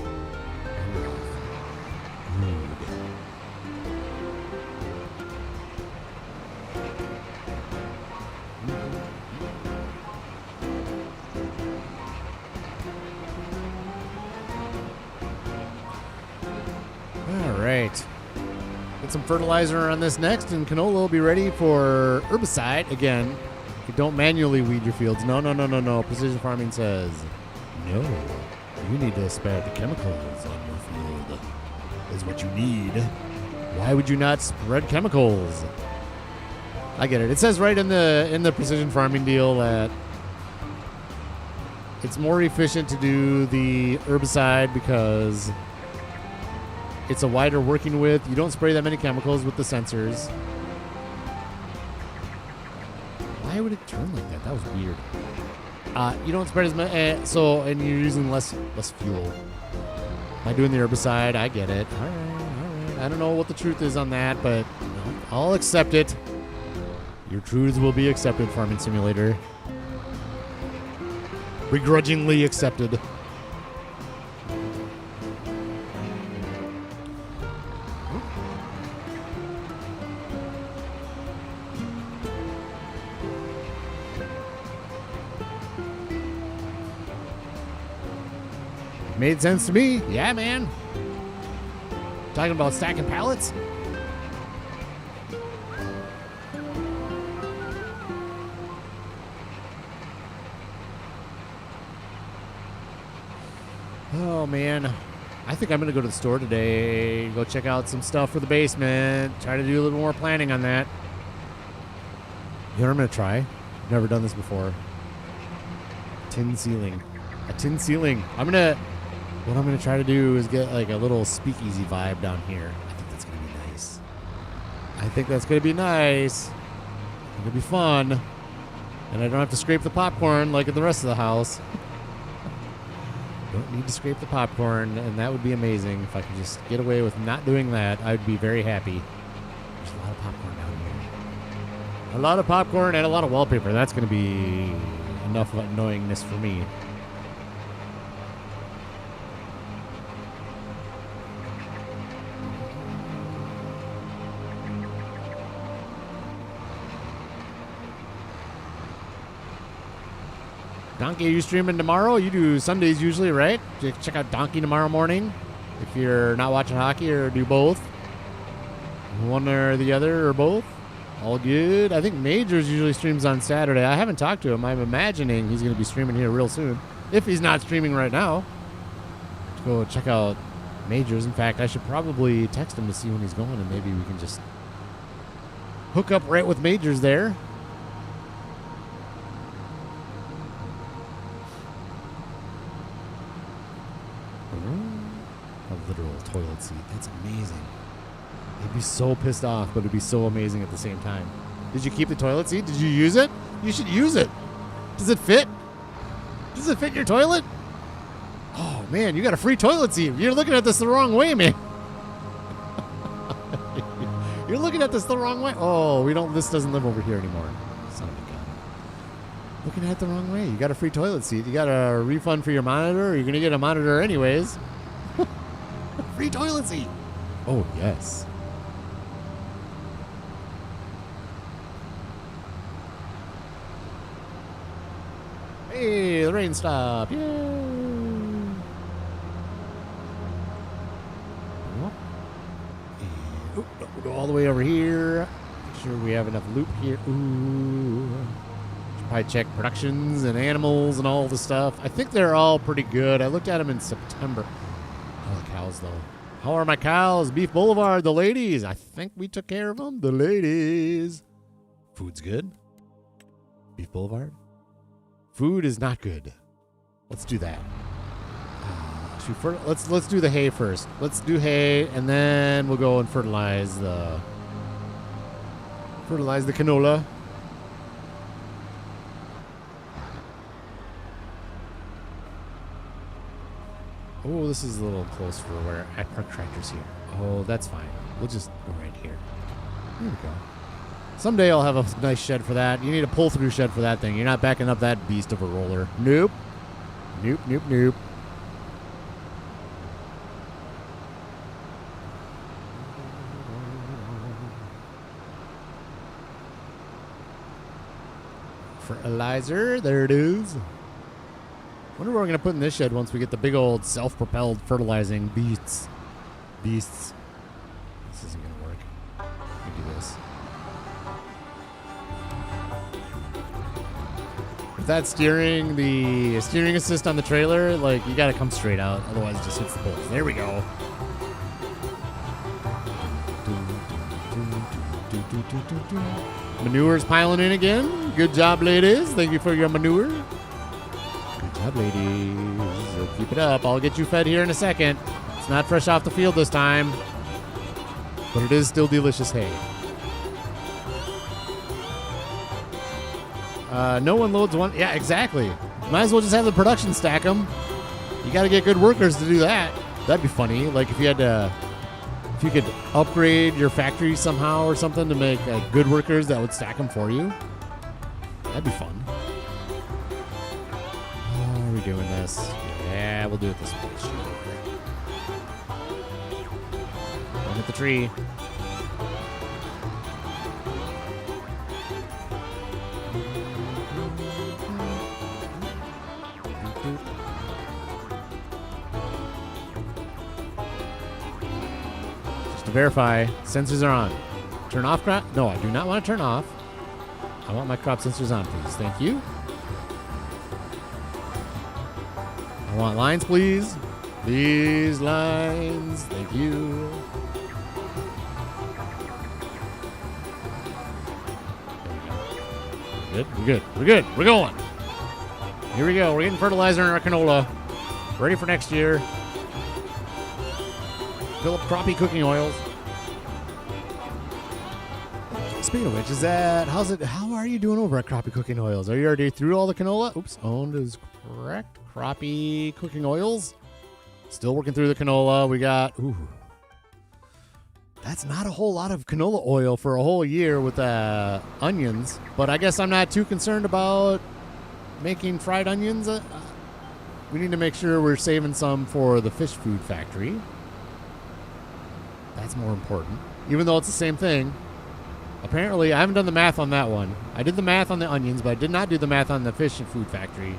All right. Get some fertilizer on this next, and canola will be ready for herbicide again don't manually weed your fields. No, no, no, no, no. Precision farming says, no, you need to spread the chemicals on your field. Is what you need. Why would you not spread chemicals? I get it. It says right in the precision farming deal that it's more efficient to do the herbicide because it's a wider working width. You don't spray that many chemicals with the sensors. Why would it turn like that? That was weird. You don't spread as much, and you're using less fuel. By doing the herbicide, I get it. All right. I don't know what the truth is on that, but I'll accept it. Your truths will be accepted, Farming Simulator. Begrudgingly accepted. Made sense to me. Yeah, man. Talking about stacking pallets? Oh, man. I think I'm going to go to the store today, go check out some stuff for the basement, try to do a little more planning on that. You know what I'm going to try? I've never done this before. Tin ceiling. A tin ceiling. What I'm going to try to do is get like a little speakeasy vibe down here. I think that's going to be nice. It's going to be fun. And I don't have to scrape the popcorn like in the rest of the house. Don't need to scrape the popcorn, and that would be amazing. If I could just get away with not doing that, I'd be very happy. There's a lot of popcorn down here. A lot of popcorn and a lot of wallpaper. That's going to be enough of annoyingness for me. Donkey, are you streaming tomorrow? You do Sundays usually, right? Check out Donkey tomorrow morning if you're not watching hockey, or do both. One or the other or both. All good. I think Majors usually streams on Saturday. I haven't talked to him. I'm imagining he's going to be streaming here real soon. If he's not streaming right now. Let's go check out Majors. In fact, I should probably text him to see when he's going, and maybe we can just hook up right with Majors there. A literal toilet seat. That's amazing. They'd be so pissed off, but it'd be so amazing at the same time. Did you keep the toilet seat? Did you use it? You should use it. Does it fit? Does it fit your toilet? Oh, man, you got a free toilet seat. You're looking at this the wrong way, man. You're looking at this the wrong way. Oh, this doesn't live over here anymore. Son of a gun. Looking at it the wrong way. You got a free toilet seat. You got a refund for your monitor, or you're going to get a monitor anyways. Free toilet seat. Oh, yes. Hey, the rain stopped. Yay. We'll go all the way over here. Make sure we have enough loot here. Ooh. Should probably check productions and animals and all the stuff. I think they're all pretty good. I looked at them in September. Oh, the cows, though. How are my cows? Beef Boulevard, the ladies. I think we took care of them. The ladies. Food's good. Beef Boulevard. Food is not good. Let's do that. Let's do the hay first. Let's do hay, and then we'll go and fertilize the canola. Oh, this is a little close for where I park tractors here. Oh, that's fine. We'll just go right here. Here we go. Someday I'll have a nice shed for that. You need a pull-through shed for that thing. You're not backing up that beast of a roller. Nope. Nope, nope, nope. Fertilizer. There it is. Wonder what we're going to put in this shed once we get the big old self-propelled fertilizing beasts. This isn't going to work. Let me do this. that steering, the steering assist on the trailer, like, you gotta come straight out. Otherwise, it just hits the poles. There we go. Manure's piling in again. Good job, ladies. Thank you for your manure. Good job, ladies. Keep it up. I'll get you fed here in a second. It's not fresh off the field this time, but it is still delicious hay. No one loads one. Yeah, exactly. Might as well just have the production stack them. You got to get good workers to do that. That'd be funny. Like if you had to, if you could upgrade your factory somehow or something to make good workers that would stack them for you. That'd be fun. How are we doing this? Yeah, we'll do it this way. Sure. Don't hit the tree. To verify, sensors are on. Turn off crop? No, I do not want to turn off. I want my crop sensors on, please. Thank you. I want lines, please. These lines. Thank you. Good. We're good. We're good. We're going. Here we go. We're getting fertilizer in our canola. Ready for next year. Fill up crappie cooking oils. Speaking of which, how are you doing over at Crappie Cooking Oils? Are you already through all the canola? Oops, owned is correct. Crappie Cooking Oils. Still working through the canola. We got, that's not a whole lot of canola oil for a whole year with onions, but I guess I'm not too concerned about making fried onions. We need to make sure we're saving some for the fish food factory. That's more important. Even though it's the same thing. Apparently, I haven't done the math on that one. I did the math on the onions, but I did not do the math on the fish and food factory.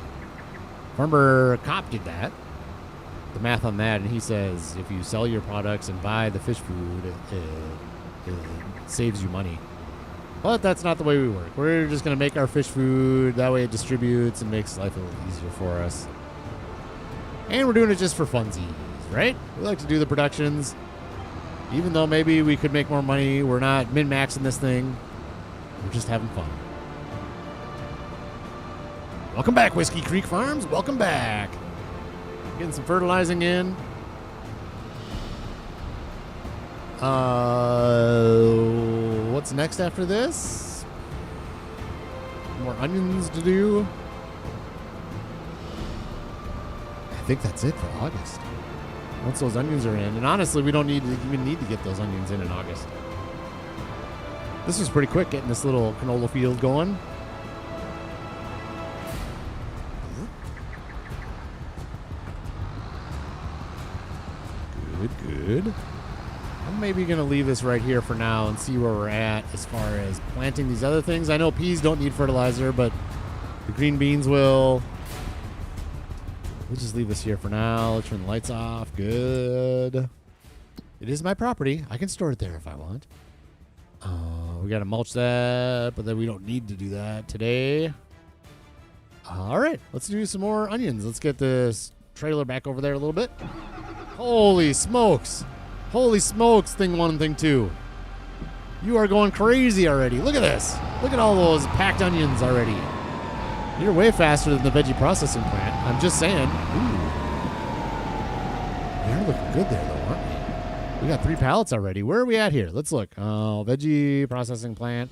Farmer Cop did that. The math on that, and he says if you sell your products and buy the fish food, it saves you money. But that's not the way we work. We're just going to make our fish food. That way it distributes and makes life a little easier for us. And we're doing it just for funsies, right? We like to do the productions. Even though maybe we could make more money, we're not min-maxing this thing. We're just having fun. Welcome back, Whiskey Creek Farms. Welcome back. Getting some fertilizing in. What's next after this? More onions to do. I think that's it for August. Once those onions are in. And honestly, we don't even need to get those onions in August. This was pretty quick getting this little canola field going. Good. I'm maybe going to leave this right here for now and see where we're at as far as planting these other things. I know peas don't need fertilizer, but the green beans will. We'll just leave this here for now. Let's turn the lights off. Good. It is my property. I can store it there if I want. We got to mulch that, but then we don't need to do that today. All right. Let's do some more onions. Let's get this trailer back over there a little bit. Holy smokes. Holy smokes, thing one and thing two. You are going crazy already. Look at this. Look at all those packed onions already. You're way faster than the veggie processing plant. I'm just saying. Ooh. They're looking good there, though, aren't we? We got 3 pallets already. Where are we at here? Let's look. Veggie processing plant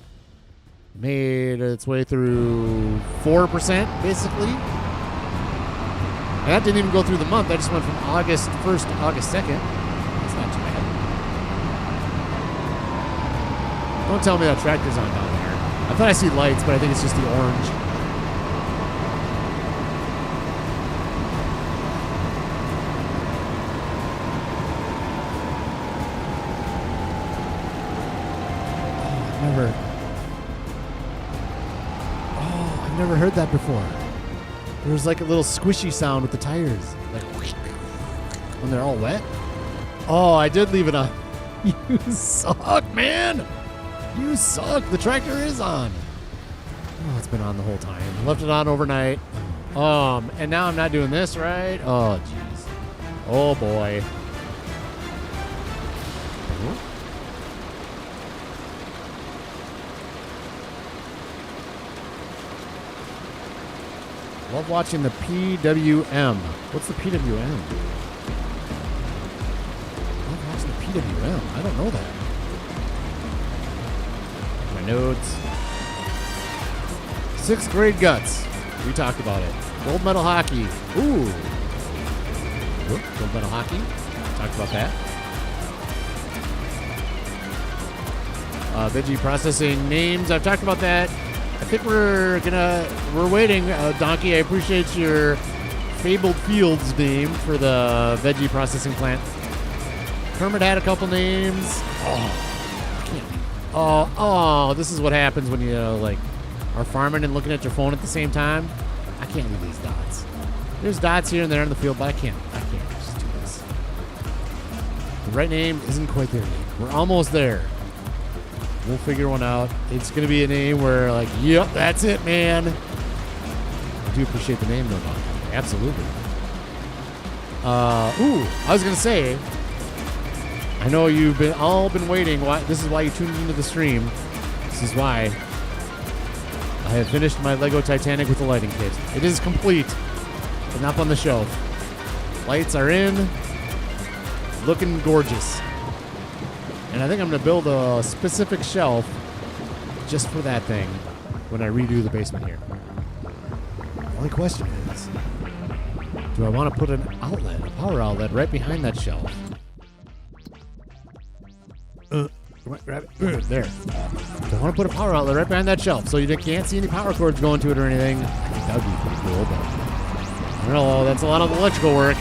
made its way through 4%, basically. And that didn't even go through the month. I just went from August 1st to August 2nd. That's not too bad. Don't tell me that tractor's on down there. I thought I see lights, but I think it's just the orange. I've never heard that before. There was like a little squishy sound with the tires, like when they're all wet. Oh, I did leave it on. You suck, man. You suck. The tractor is on. Oh, it's been on the whole time. Left it on overnight. And now I'm not doing this, right? Oh, jeez. Oh, boy. Love watching the PWM. What's the PWM? Love watching the PWM. I don't know that. My notes. 6th grade guts. We talked about it. Gold medal hockey. Ooh. Whoop, gold medal hockey. Talked about that. Veggie processing names. I've talked about that. I think we're waiting. Donkey, I appreciate your Fabled Fields name for the veggie processing plant. Kermit had a couple names. Oh, I can't. Oh, this is what happens when you are farming and looking at your phone at the same time. I can't leave these dots. There's dots here and there in the field, but I can't just do this. The right name isn't quite there yet. We're almost there. We'll figure one out. It's going to be a name where, yep, that's it, man. I do appreciate the name, though, Doc. Absolutely. I was going to say, I know you've all been waiting. This is why you tuned into the stream. This is why I have finished my Lego Titanic with the lighting kit. It is complete, and up on the shelf. Lights are in, looking gorgeous. And I think I'm going to build a specific shelf just for that thing when I redo the basement here. The only question is, do I want to put an outlet, a power outlet, right behind that shelf? Grab it. There. Do I want to put a power outlet right behind that shelf so you can't see any power cords going to it or anything? I think that would be pretty cool, but I don't know. That's a lot of electrical work.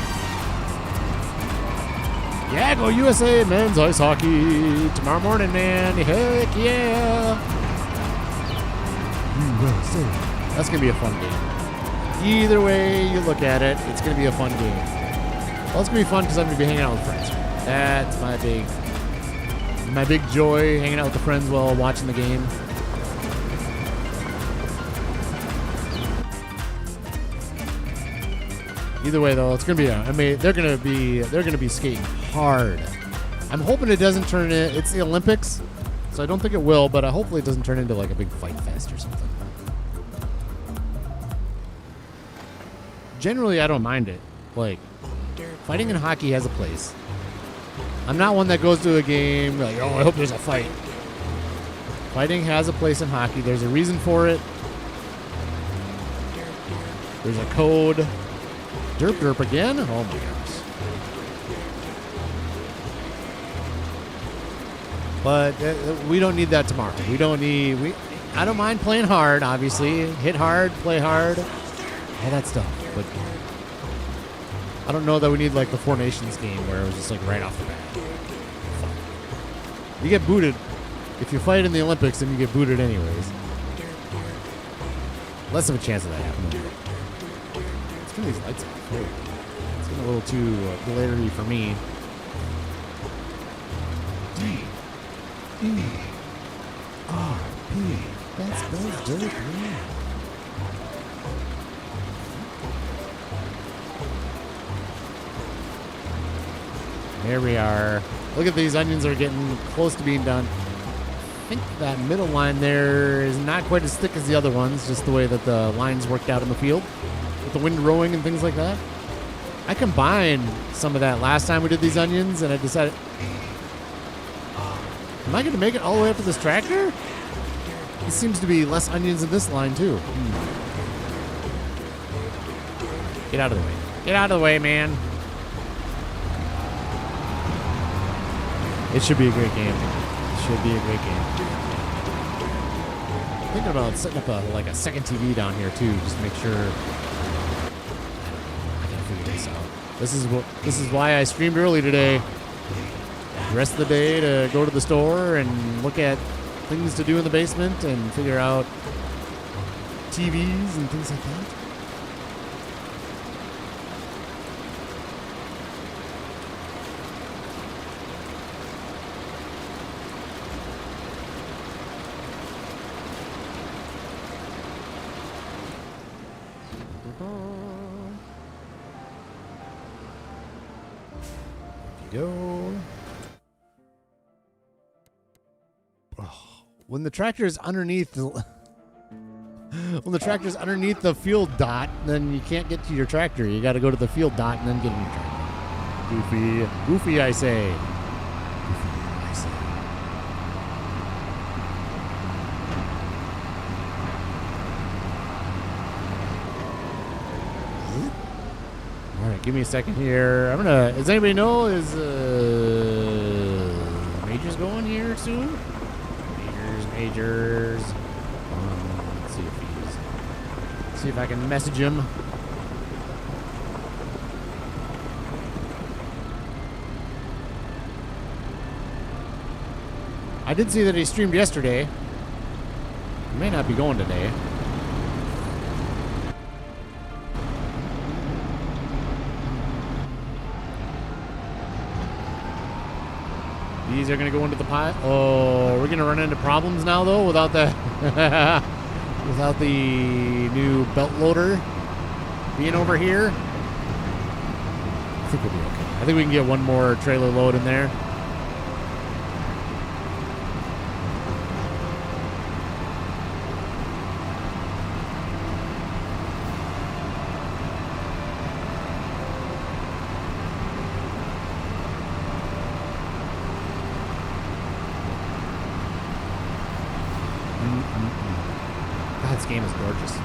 Yeah, go USA men's ice hockey tomorrow morning, man. Heck yeah. USA. That's going to be a fun game. Either way you look at it, it's going to be a fun game. Well, it's going to be fun because I'm going to be hanging out with friends. That's my big joy, hanging out with the friends while watching the game. Either way, though, it's gonna be. They're gonna be skating hard. I'm hoping it doesn't turn in. It's the Olympics, so I don't think it will. But hopefully, it doesn't turn into a big fight fest or something. Generally, I don't mind it. Fighting in hockey has a place. I'm not one that goes to a game I hope there's a fight. Fighting has a place in hockey. There's a reason for it. There's a code. Derp again? Oh my gosh. But we don't need that tomorrow. I don't mind playing hard, obviously. Hit hard, play hard, all that stuff. But I don't know that we need the Four Nations game where it was just right off the bat. You get booted. If you fight in the Olympics, then you get booted anyways. Less of a chance of that happening. Let's turn these lights off. It's getting a little too glittery for me. D-E-R-P. That spells dirt green. There we are. Look at these onions are getting close to being done. I think that middle line there is not quite as thick as the other ones, just the way that the lines worked out in the field with the wind rowing and things like that. I combined some of that last time we did these onions, and I decided, am I going to make it all the way up to this tractor? It seems to be less onions in this line, too. Get out of the way. Get out of the way, man. It should be a great game. It should be a great game. I'm thinking about setting up a second TV down here too, just to make sure. I gotta figure this out. This is why I streamed early today. The rest of the day to go to the store and look at things to do in the basement and figure out TVs and things like that. Go. Oh, when the tractor is underneath the field dot, then you can't get to your tractor. You got to go to the field dot and then get in your tractor. Goofy, I say. All right, give me a second here. Does anybody know, is Majors going here soon? Majors. Let's see if I can message him. I did see that he streamed yesterday. He may not be going today. These are going to go into the pot. Oh, we're going to run into problems now, though, without the without the new belt loader being over here. I think we'll be okay. I think we can get one more trailer load in there. God, this game is gorgeous.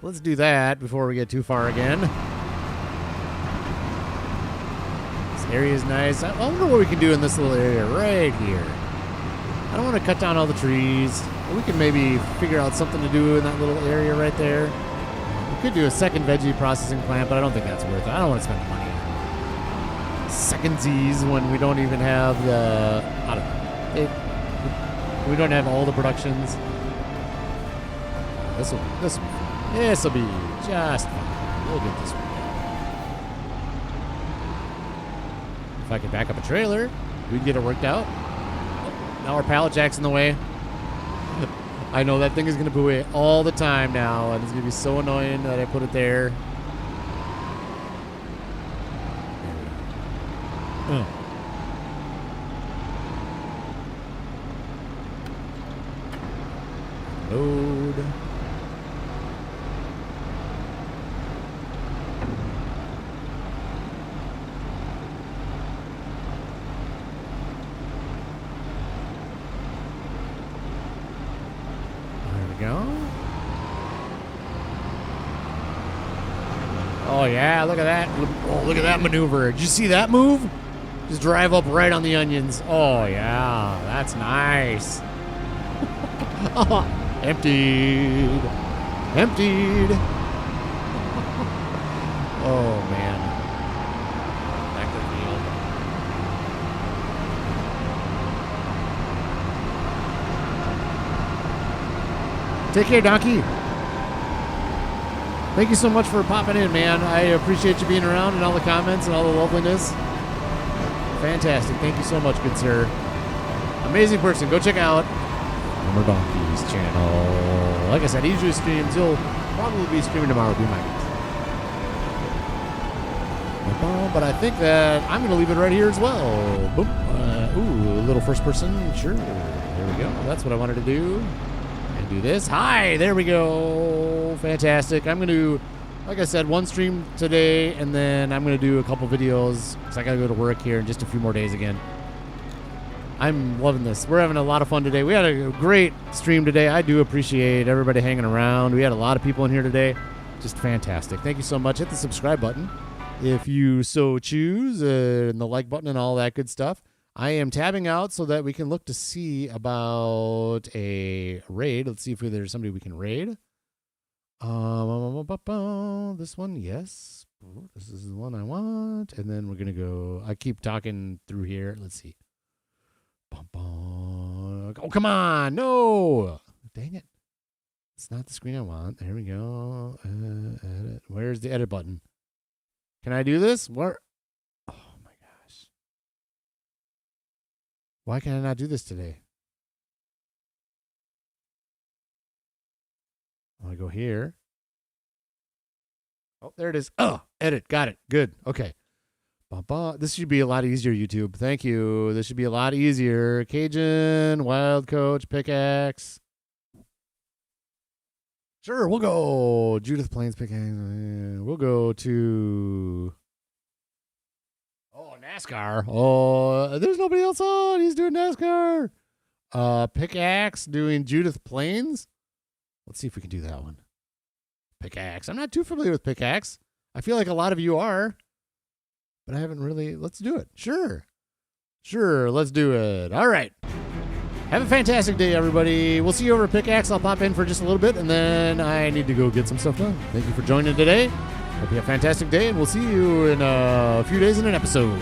Let's do that before we get too far again. This area is nice. I wonder what we can do in this little area right here. I don't want to cut down all the trees. We can maybe figure out something to do in that little area right there. We could do a second veggie processing plant, but I don't think that's worth it. I don't want to spend the money on secondsies when we don't even have the, I don't know. We don't have all the productions. This will be just fine. We'll get this one. If I could back up a trailer, we can get it worked out. Now our pallet jack's in the way. I know that thing is going to poo all the time now, and it's going to be so annoying that I put it there. Load. There we go. Oh yeah, look at that. Oh, look at that maneuver. Did you see that move? Just drive up right on the onions. Oh yeah, that's nice. Emptied. Oh man. Back to the field. Take care, Donkey. Thank you so much for popping in, man. I appreciate you being around and all the comments and all the loveliness. Fantastic. Thank you so much, good sir. Amazing person. Go check out Homer Donkey's channel. Like I said, he usually streams. He'll probably be streaming tomorrow. Be my guest. But I think that I'm going to leave it right here as well. Boom. Ooh, a little first person. Sure. There we go. That's what I wanted to do. And do this. Hi. There we go. Fantastic. I'm going to, like I said, one stream today, and then I'm going to do a couple videos because I got to go to work here in just a few more days again. I'm loving this. We're having a lot of fun today. We had a great stream today. I do appreciate everybody hanging around. We had a lot of people in here today. Just fantastic. Thank you so much. Hit the subscribe button if you so choose, and the like button and all that good stuff. I am tabbing out so that we can look to see about a raid. Let's see if there's somebody we can raid. This one, yes. This is the one I want. And then we're going to go. I keep talking through here. Let's see. Oh, come on. No. Dang it. It's not the screen I want. There we go. Edit. Where's the edit button? Can I do this? Where? Oh, my gosh. Why can I not do this today? I'm going to go here. Oh, there it is. Oh, edit. Got it. Good. Okay. This should be a lot easier, YouTube. Thank you. This should be a lot easier. Cajun, Wild Coach, Pickaxe. Sure, we'll go Judith Plains Pickaxe. We'll go to NASCAR. Oh, there's nobody else on. He's doing NASCAR. Pickaxe doing Judith Plains. Let's see if we can do that one. Pickaxe. I'm not too familiar with Pickaxe. I feel like a lot of you are, but I haven't really. Let's do it. Sure, let's do it. All right. Have a fantastic day, everybody. We'll see you over at Pickaxe. I'll pop in for just a little bit, and then I need to go get some stuff done. Thank you for joining today. Hope you have a fantastic day, and we'll see you in a few days in an episode.